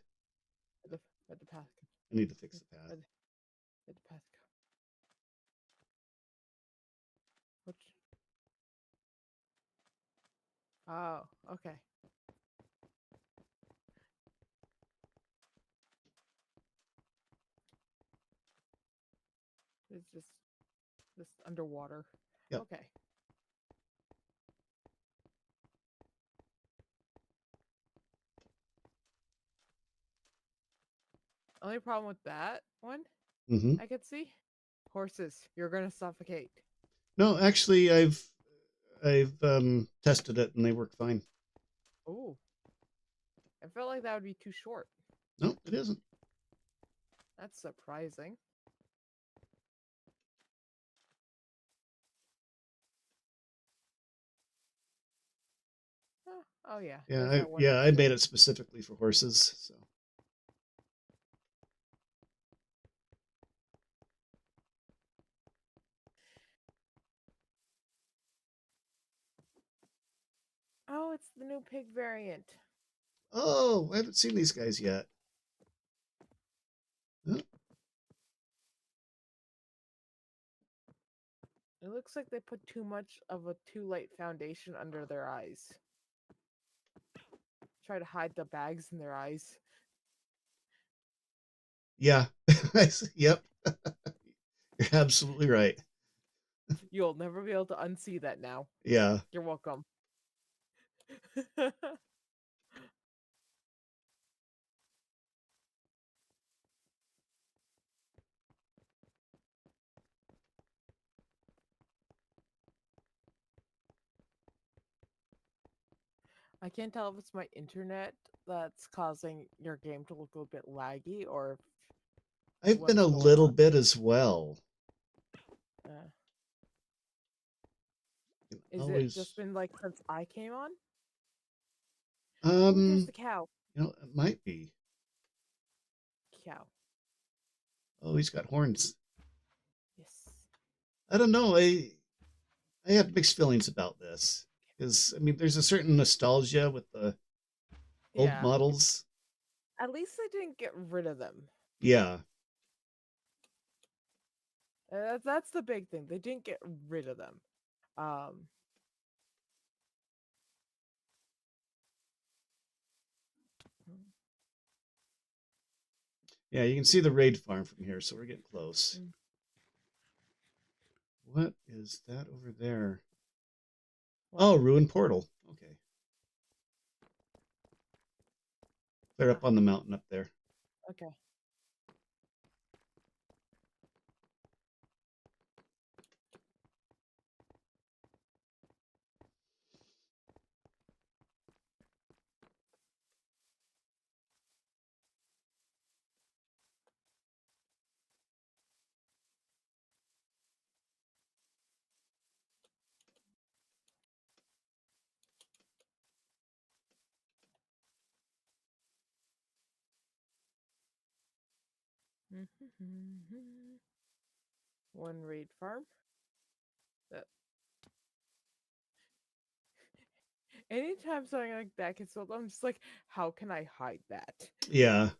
Where'd the path go? I need to fix the path. Where'd the path go? Which? Oh, okay. It's just this underwater. Yep. Okay. Only problem with that one Mm-hmm. I could see horses. You're gonna suffocate. No, actually, I've tested it and they work fine. Ooh, I felt like that would be too short. No, it isn't. That's surprising. Oh yeah, there's that one I extra. made it specifically for horses. So Oh, it's the new pig variant. oh, I haven't seen these guys yet. Huh? It looks like they put too much of a too light foundation under their eyes. Try to hide the bags in their eyes. Yeah, yep, you're absolutely right. You'll never be able to unsee that now. Yeah, You're welcome. I can't tell if it's my internet that's causing your game to look a bit laggy or I've been a what's going little on. bit as well. Uh, You can is it always, just been like since I came on? Oh, there's um, the cow. it might be. Cow. Oh, he's got horns. Yes. I don't know. I have mixed feelings about this because I mean, there's a certain nostalgia with the old Yeah. models. At least they didn't get rid of them. Yeah, That's the big thing. They didn't get rid of them. Um, yeah, you can see the raid farm from here, so we're getting close. mm, What is that over there? what? Oh, ruined portal. Okay, they're Ah, up on the mountain up there. okay. One raid farm. Uh, Anytime something like that gets sold, I'm just like, how can I hide that? Yeah,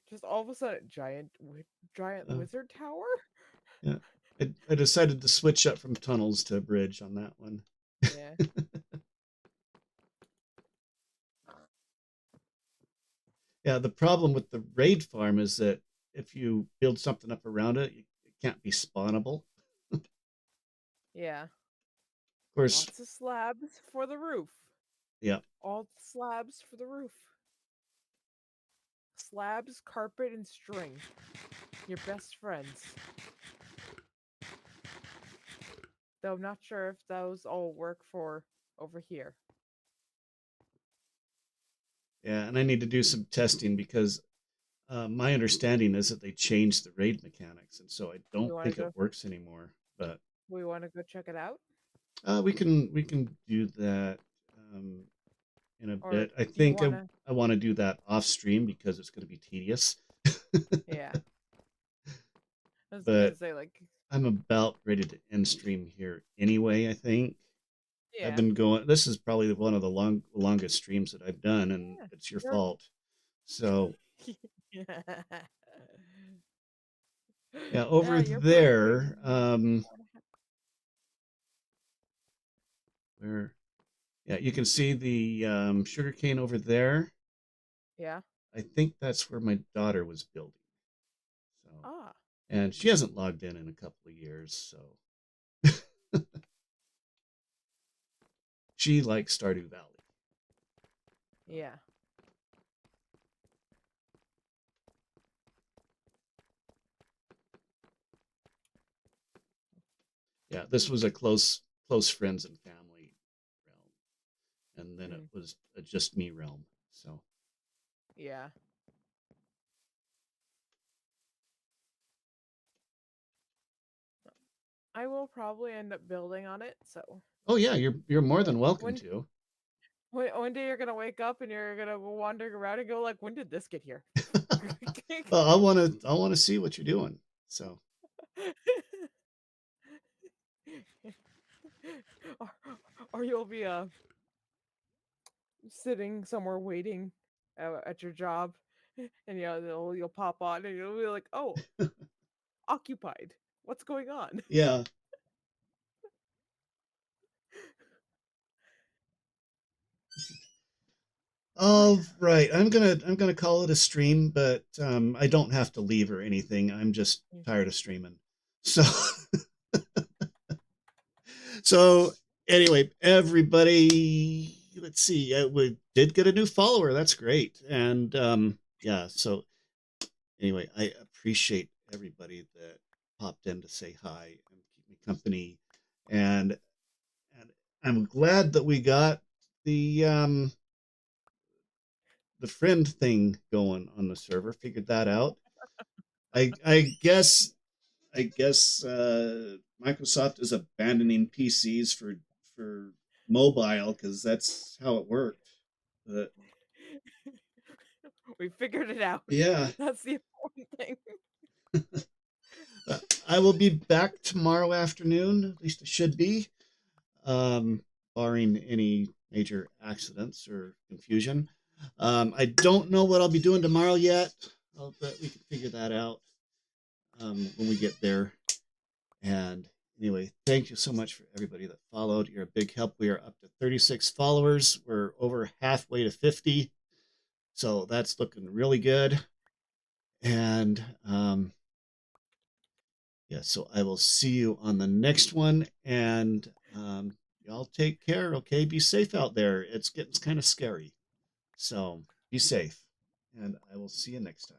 Just all of a sudden, giant uh, wizard tower. yeah. I decided to switch up from tunnels to bridge on that one. Yeah. Yeah, the problem with the raid farm is that if you build something up around it, it can't be spawnable. Of Yeah. course, Lots of slabs for the roof. yeah, All slabs for the roof. Slabs, carpet, and string. Your best friends. Though I'm not sure if those all work for over here. yeah, and I need to do some testing because my understanding is that they changed the raid mechanics, and so I We don't want to think it go. works anymore. But We want to go check it out, we can do that um, in a or bit. I do you think want to? I want to do that off stream because it's going to be tedious. Yeah, I was gonna But say like. I'm about ready to end stream here anyway, I think. I've Yeah. been going, this is probably one of the longest streams that I've done, and Yeah. it's your You're fault. So, yeah, yeah, over you're perfectly there, where, yeah, you can see the sugar cane over there. yeah. I think that's where my daughter was building. So, Ah, and she hasn't logged in a couple of years, so she likes Stardew Valley. So, yeah. yeah, this was a close friends and family realm, and then it Mm, was a just me realm. So, yeah. I will probably end up building on it, so oh yeah, you're more than welcome one to. one day you're gonna wake up and you're gonna go wandering around and go like, when did this get here? Well, I want to see what you're doing. So, or, or you'll be sitting somewhere waiting at your job, and you'll pop on and you'll be like, oh, occupied. What's going on? yeah. All right, I'm gonna call it a stream, but I don't have to leave or anything. I'm just tired of streaming. So, so anyway, everybody, let's see. We did get a new follower. That's great. And yeah, so anyway, I appreciate everybody that popped in to say hi and keep me company. And and I'm glad that we got the friend thing going on the server. Figured that out. I guess Microsoft is abandoning PCs for mobile because that's how it worked. But We figured it out. yeah, That's the important thing. uh, I will be back tomorrow afternoon. At least I should be, um, barring any major accidents or confusion. I don't know what I'll be doing tomorrow yet. But we can figure that out when we get there. And anyway, thank you so much for everybody that followed. You're a big help. We are up to 36 followers. We're over halfway to 50. So that's looking really good. And yeah, so I will see you on the next one. And y'all take care. Okay. Be safe out there. It's getting kind of scary. So be safe. And I will see you next time.